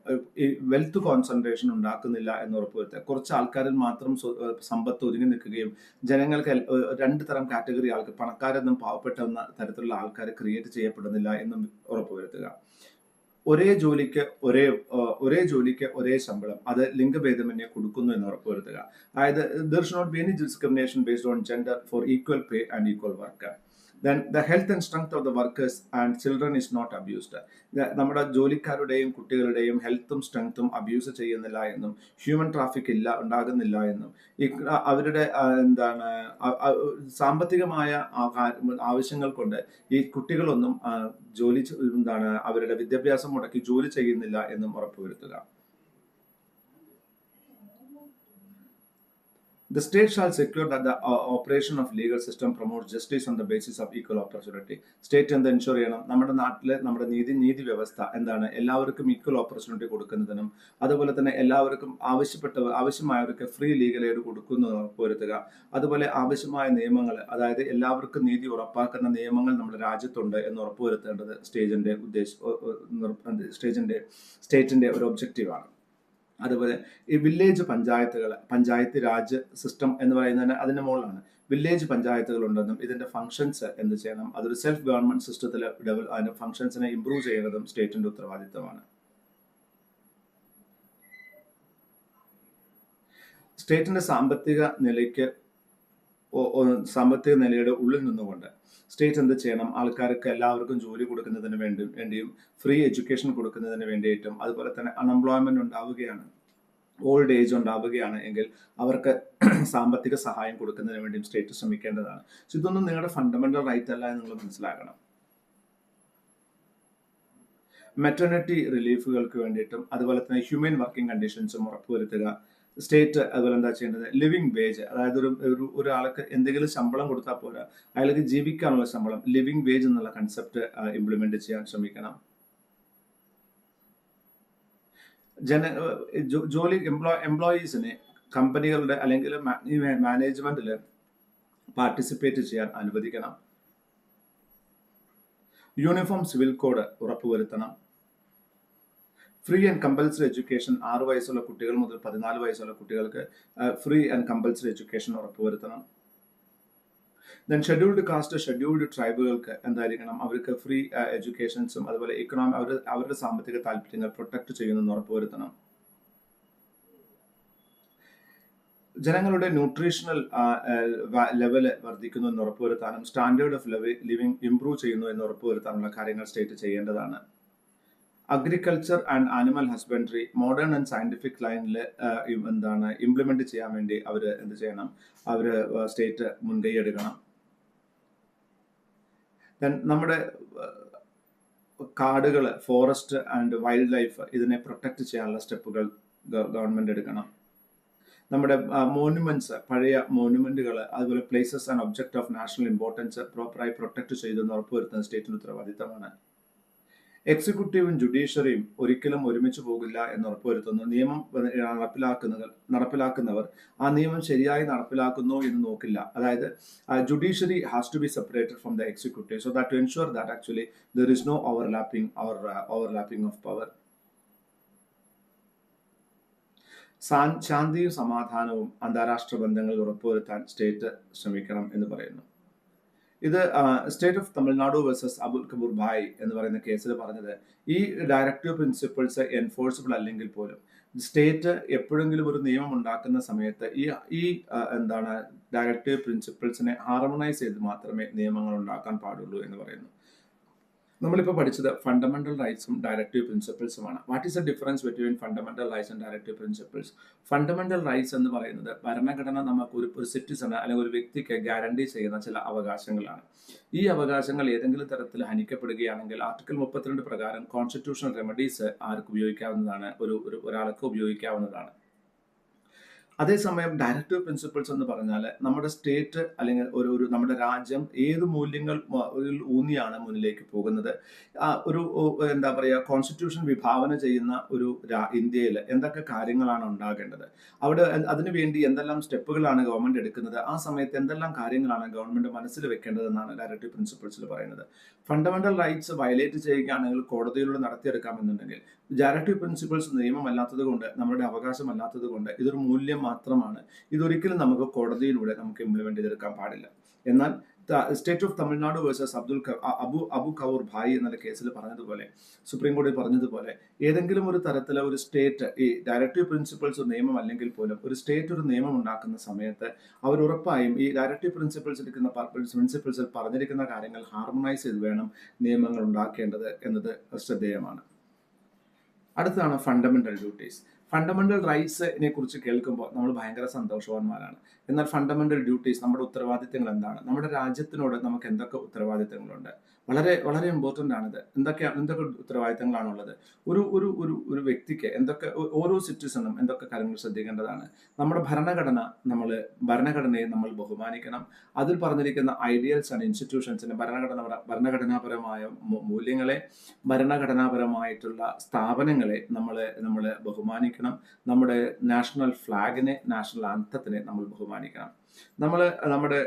വെൽത്ത് കോൺസെൻട്രേഷൻ ഉണ്ടാക്കുന്നില്ല എന്ന് ഉറപ്പുവരുത്തുക. കുറച്ച് ആൾക്കാരിൽ മാത്രം സമ്പത്ത് ഒതുങ്ങി നിൽക്കുകയും ജനങ്ങൾക്ക് രണ്ട് തരം കാറ്റഗറി ആൾക്ക് പണക്കാരെന്നും പാവപ്പെട്ടെന്ന തരത്തിലുള്ള ആൾക്കാർ ക്രിയേറ്റ് ചെയ്യപ്പെടുന്നില്ല എന്നും ഉറപ്പുവരുത്തുക. ഒരേ ജോലിക്ക് ഒരേ ശമ്പളം അത് ലിംഗഭേദമന്യേ കൊടുക്കുന്നു എന്ന് ഉറപ്പുവരുത്തുക. അതായത് there should not be any discrimination based on gender for equal pay and equal work. Then the health and strength of the workers and children is not abused. നമ്മുടെ ജോലിക്കാരുടെയും കുട്ടികളുടെയും ഹെൽത്തും സ്ട്രെങ്ത്തും അബ്യൂസ് ചെയ്യുന്നില്ല എന്നും ഹ്യൂമൻ ട്രാഫിക് ഉണ്ടാകുന്നില്ല എന്നും അവരുടെ സാമ്പത്തികമായ ആവശ്യങ്ങൾ കൊണ്ട് ഈ കുട്ടികളൊന്നും അവരുടെ വിദ്യാഭ്യാസം മുടക്കി ജോലി ചെയ്യുന്നില്ല എന്നും ഉറപ്പുവരുത്തുക. The state shall secure that the operation of legal system promotes justice on the basis of equal opportunity. State എന്ത് എൻഷുർ ചെയ്യണം? നമ്മുടെ നാട്ടിലെ നമ്മുടെ നീതി വ്യവസ്ഥ എല്ലാവർക്കും ഈക്വൽ ഓപ്പർച്യൂണിറ്റി കൊടുക്കുന്നതിനും അതുപോലെ തന്നെ എല്ലാവർക്കും ആവശ്യമായവർക്ക് ഫ്രീ ലീഗൽ എയ്ഡ് കൊടുക്കുന്നത് ഉറപ്പുവരുത്തുക. അതുപോലെ ആവശ്യമായ നിയമങ്ങൾ, അതായത് എല്ലാവർക്കും നീതി ഉറപ്പാക്കുന്ന നിയമങ്ങൾ നമ്മുടെ രാജ്യത്തുണ്ട് എന്ന് ഉറപ്പുവരുത്തേണ്ടത് സ്റ്റേറ്റിന്റെ ഒരു ഒബ്ജക്റ്റീവാണ്. അതുപോലെ ഈ വില്ലേജ് പഞ്ചായത്ത് രാജ് സിസ്റ്റം എന്ന് പറയുന്നതിന് അതിന്റെ മുകളിലാണ് വില്ലേജ് പഞ്ചായത്തുകൾ ഉണ്ടെന്നും ഇതിന്റെ ഫംഗ്ഷൻസ് എന്ത് ചെയ്യണം, അതൊരു സെൽഫ് ഗവൺമെന്റ് സിസ്റ്റത്തിൽ അതിന്റെ ഫംഗ്ഷൻസിനെ ഇംപ്രൂവ് ചെയ്യുന്നതും സ്റ്റേറ്റിന്റെ ഉത്തരവാദിത്തമാണ്. സ്റ്റേറ്റിന്റെ സാമ്പത്തിക നിലയുടെ ഉള്ളിൽ നിന്നുകൊണ്ട് സ്റ്റേറ്റ് എന്ത് ചെയ്യണം? ആൾക്കാർക്ക് എല്ലാവർക്കും ജോലി കൊടുക്കുന്നതിന് വേണ്ടിയും ഫ്രീ എഡ്യൂക്കേഷൻ കൊടുക്കുന്നതിന് വേണ്ടിയിട്ടും അതുപോലെ തന്നെ അൺഎംപ്ലോയ്മെന്റ് ഉണ്ടാവുകയാണ്, ഓൾഡ് ഏജ് ഉണ്ടാവുകയാണ് എങ്കിൽ അവർക്ക് സാമ്പത്തിക സഹായം കൊടുക്കുന്നതിന് വേണ്ടിയും സ്റ്റേറ്റ് ശ്രമിക്കേണ്ടതാണ്. ഇതൊന്നും നിങ്ങളുടെ ഫണ്ടമെന്റൽ റൈറ്റ് അല്ല എന്ന് നിങ്ങൾ മനസ്സിലാക്കണം. മെറ്റർണിറ്റി റിലീഫുകൾക്ക് വേണ്ടിയിട്ടും അതുപോലെ തന്നെ ഹ്യൂമൻ വർക്കിംഗ് കണ്ടീഷൻസും ഉറപ്പുവരുത്തുക. സ്റ്റേറ്റ് അതുപോലെ എന്താ ചെയ്യേണ്ടത്? ലിവിങ് വേജ്, അതായത് ഒരാൾക്ക് എന്തെങ്കിലും ശമ്പളം കൊടുത്താൽ പോരാ, അയാൾക്ക് ജീവിക്കാനുള്ള ശമ്പളം, ലിവിങ് വേജ് എന്നുള്ള കൺസെപ്റ്റ് ഇംപ്ലിമെന്റ് ചെയ്യാൻ ശ്രമിക്കണം. എംപ്ലോയീസിനെ കമ്പനികളുടെ അല്ലെങ്കിൽ മാനേജ്മെന്റിൽ പാർട്ടിസിപ്പേറ്റ് ചെയ്യാൻ അനുവദിക്കണം. യൂണിഫോം സിവിൽ കോഡ് ഉറപ്പുവരുത്തണം. ഫ്രീ ആൻഡ് കമ്പൽസറി എഡ്യൂക്കേഷൻ 6 വയസ്സുള്ള കുട്ടികൾ മുതൽ 14 വയസ്സുള്ള കുട്ടികൾക്ക് ഫ്രീ ആൻഡ് കമ്പൽസറി എഡ്യൂക്കേഷൻ ഉറപ്പുവരുത്തണം. ദെൻ ഷെഡ്യൂൾഡ് കാസ്റ്റ് ഷെഡ്യൂൾഡ് ട്രൈബുകൾക്ക് എന്തായിരിക്കണം? അവർക്ക് ഫ്രീ എഡ്യൂക്കേഷൻസും അതുപോലെ അവരുടെ സാമ്പത്തിക താല്പര്യങ്ങൾ പ്രൊട്ടക്ട് ചെയ്യുന്നെന്ന് ഉറപ്പുവരുത്തണം. ജനങ്ങളുടെ ന്യൂട്രീഷണൽ ലെവല് വർദ്ധിക്കുന്നു എന്ന് ഉറപ്പുവരുത്താനും സ്റ്റാൻഡേർഡ് ഓഫ് ലിവിംഗ് ഇംപ്രൂവ് ചെയ്യുന്നു എന്ന് ഉറപ്പുവരുത്താനുള്ള കാര്യങ്ങൾ സ്റ്റേറ്റ് ചെയ്യേണ്ടതാണ്. Agriculture and animal husbandry modern and scientific ലൈനിൽ ഇംപ്ലിമെന്റ് ചെയ്യാൻ വേണ്ടി അവർ എന്ത് ചെയ്യണം? സ്റ്റേറ്റ് മുൻകൈ എടുക്കണം. നമ്മുടെ കാടുകൾ, ഫോറസ്റ്റ് ആൻഡ് വൈൽഡ് ലൈഫ് ഇതിനെ പ്രൊട്ടക്ട് ചെയ്യാനുള്ള സ്റ്റെപ്പുകൾ ഗവൺമെന്റ് എടുക്കണം. നമ്മുടെ മോണ്യുമെന്റ്സ്, പഴയ മോണ്യുമെന്റുകൾ, അതുപോലെ places and object of national importance പ്രോപ്പറായി പ്രൊട്ടക്ട് ചെയ്തെന്ന് ഉറപ്പുവരുത്തുന്ന സ്റ്റേറ്റിന്റെ ഉത്തരവാദിത്തമാണ്. എക്സിക്യൂട്ടീവും ജുഡീഷ്യറിയും ഒരിക്കലും ഒരുമിച്ച് പോകില്ല എന്ന് ഉറപ്പുവരുത്തുന്നു. നിയമം നടപ്പിലാക്കുന്നവർ ആ നിയമം ശരിയായി നടപ്പിലാക്കുന്നു എന്ന് നോക്കില്ല. അതായത് judiciary has to be separated from the executive so that to ensure that actually there is no overlapping of power. ശാന്തിയും സമാധാനവും അന്താരാഷ്ട്ര ബന്ധങ്ങളിൽ ഉറപ്പുവരുത്താൻ സ്റ്റേറ്റ് ശ്രമിക്കണം എന്ന് പറയുന്നു. ഇത് state of Tamil Nadu versus Abul Kapoor bhai എന്ന് പറയുന്ന കേസിൽ പറഞ്ഞത് ഈ ഡയറക്റ്റീവ് പ്രിൻസിപ്പിൾസ് എൻഫോഴ്സിബിൾ അല്ലെങ്കിൽ പോലും സ്റ്റേറ്റ് എപ്പോഴെങ്കിലും ഒരു നിയമം ഉണ്ടാക്കുന്ന സമയത്ത് ഈ ഡയറക്റ്റീവ് പ്രിൻസിപ്പിൾസിനെ ഹാർമണൈസ് ചെയ്ത് മാത്രമേ നിയമങ്ങൾ ഉണ്ടാക്കാൻ പാടുള്ളൂ എന്ന് പറയുന്നു. നമ്മളിപ്പോൾ പഠിച്ചത് ഫണ്ടമെന്റൽ റൈറ്റ്സും ഡയറക്റ്റീവ് പ്രിൻസിപ്പിൾസുമാണ്. What is the difference between fundamental rights and directive principles? Fundamental rights എന്ന് പറയുന്നത് ഭരണഘടന നമുക്ക് ഒരു സിറ്റിസണ് അല്ലെങ്കിൽ ഒരു വ്യക്തിക്ക് ഗ്യാരണ്ടി ചെയ്യുന്ന ചില അവകാശങ്ങളാണ്. ഈ അവകാശങ്ങൾ ഏതെങ്കിലും തരത്തിൽ ഹനിക്കപ്പെടുകയാണെങ്കിൽ ആർട്ടിക്കിൾ 32 പ്രകാരം കോൺസ്റ്റിറ്റ്യൂഷണൽ റെമഡീസ് ആർക്ക് ഉപയോഗിക്കാവുന്നതാണ്, ഒരാൾക്ക് ഉപയോഗിക്കാവുന്നതാണ്. അതേസമയം ഡയറക്റ്റീവ് പ്രിൻസിപ്പിൾസ് എന്ന് പറഞ്ഞാൽ നമ്മുടെ സ്റ്റേറ്റ് അല്ലെങ്കിൽ നമ്മുടെ രാജ്യം ഏത് മൂല്യങ്ങൾ ഊന്നിയാണ് മുന്നിലേക്ക് പോകുന്നത്, എന്താ പറയുക, കോൺസ്റ്റിറ്റ്യൂഷൻ വിഭാവന ചെയ്യുന്ന ഇന്ത്യയിൽ എന്തൊക്കെ കാര്യങ്ങളാണ് ഉണ്ടാകേണ്ടത്, അവിടെ അതിനുവേണ്ടി എന്തെല്ലാം സ്റ്റെപ്പുകളാണ് ഗവൺമെന്റ് എടുക്കുന്നത്, ആ സമയത്ത് എന്തെല്ലാം കാര്യങ്ങളാണ് ഗവൺമെന്റ് മനസ്സിൽ വെക്കേണ്ടതെന്നാണ് ഡയറക്റ്റീവ് പ്രിൻസിപ്പിൾസിൽ പറയുന്നത്. ഫണ്ടമെന്റൽ റൈറ്റ്സ് വയലേറ്റ് ചെയ്യുകയാണെങ്കിൽ കോടതിയിലൂടെ നടത്തിയെടുക്കാമെന്നുണ്ടെങ്കിൽ ഡയറക്റ്റീവ് പ്രിൻസിപ്പിൾസ് നിയമമല്ലാത്തത് കൊണ്ട്, നമ്മുടെ അവകാശമല്ലാത്തത് കൊണ്ട് ഇതൊരു മൂല്യം മാത്രമാണ്. ഇതൊരിക്കലും നമുക്ക് കോടതിയിലൂടെ നമുക്ക് ഇംപ്ലിമെന്റ് ചെയ്തെടുക്കാൻ പാടില്ല. എന്നാൽ state of Tamil Nadu versus Abu Kaur bhai എന്ന കേസിൽ പറഞ്ഞതുപോലെ, സുപ്രീം കോടതി പറഞ്ഞതുപോലെ, ഏതെങ്കിലും ഒരു തരത്തിലെ ഒരു സ്റ്റേറ്റ് ഈ ഡയറക്റ്റീവ് പ്രിൻസിപ്പിൾസ് നിയമം അല്ലെങ്കിൽ പോലും ഒരു സ്റ്റേറ്റ് ഒരു നിയമം ഉണ്ടാക്കുന്ന സമയത്ത് അവർ ഉറപ്പായും ഈ ഡയറക്റ്റീവ് പ്രിൻസിപ്പിൾസിൽ പറഞ്ഞിരിക്കുന്ന കാര്യങ്ങൾ ഹാർമണൈസ് ചെയ്ത് വേണം നിയമങ്ങൾ ഉണ്ടാക്കേണ്ടത് എന്നത് ശ്രദ്ധേയമാണ്. അടുത്താണ് ഫണ്ടമെന്റൽ ഡ്യൂട്ടീസ്. ഫണ്ടമെന്റൽ റൈറ്റ്സിനെ കുറിച്ച് കേൾക്കുമ്പോൾ നമ്മൾ ഭയങ്കര സന്തോഷവാന്മാരാണ്. എന്നാൽ ഫണ്ടമെന്റൽ ഡ്യൂട്ടീസ്, നമ്മുടെ ഉത്തരവാദിത്തങ്ങൾ എന്താണ്, നമ്മുടെ രാജ്യത്തിനോട് നമുക്ക് എന്തൊക്കെ ഉത്തരവാദിത്തങ്ങളുണ്ട്, വളരെ വളരെ ഇമ്പോർട്ടൻ്റ് ആണിത്. എന്തൊക്കെ ഉത്തരവാദിത്തങ്ങളാണുള്ളത്, ഒരു വ്യക്തിക്ക് ഓരോ സിറ്റിസണും എന്തൊക്കെ കാര്യങ്ങൾ ശ്രദ്ധിക്കേണ്ടതാണ്. നമ്മുടെ ഭരണഘടനയെ നമ്മൾ ബഹുമാനിക്കണം. അതിൽ പറഞ്ഞിരിക്കുന്ന ഐഡിയൽസ് ആൻഡ് ഇൻസ്റ്റിറ്റ്യൂഷൻസിന്, ഭരണഘടനാപരമായ മൂല്യങ്ങളെ, ഭരണഘടനാപരമായിട്ടുള്ള സ്ഥാപനങ്ങളെ നമ്മൾ ബഹുമാനിക്കണം. നമ്മുടെ നാഷണൽ ഫ്ലാഗിനെ, നാഷണൽ ആന്തത്തിനെ നമ്മൾ ബഹുമാനിക്കണം. നമ്മുടെ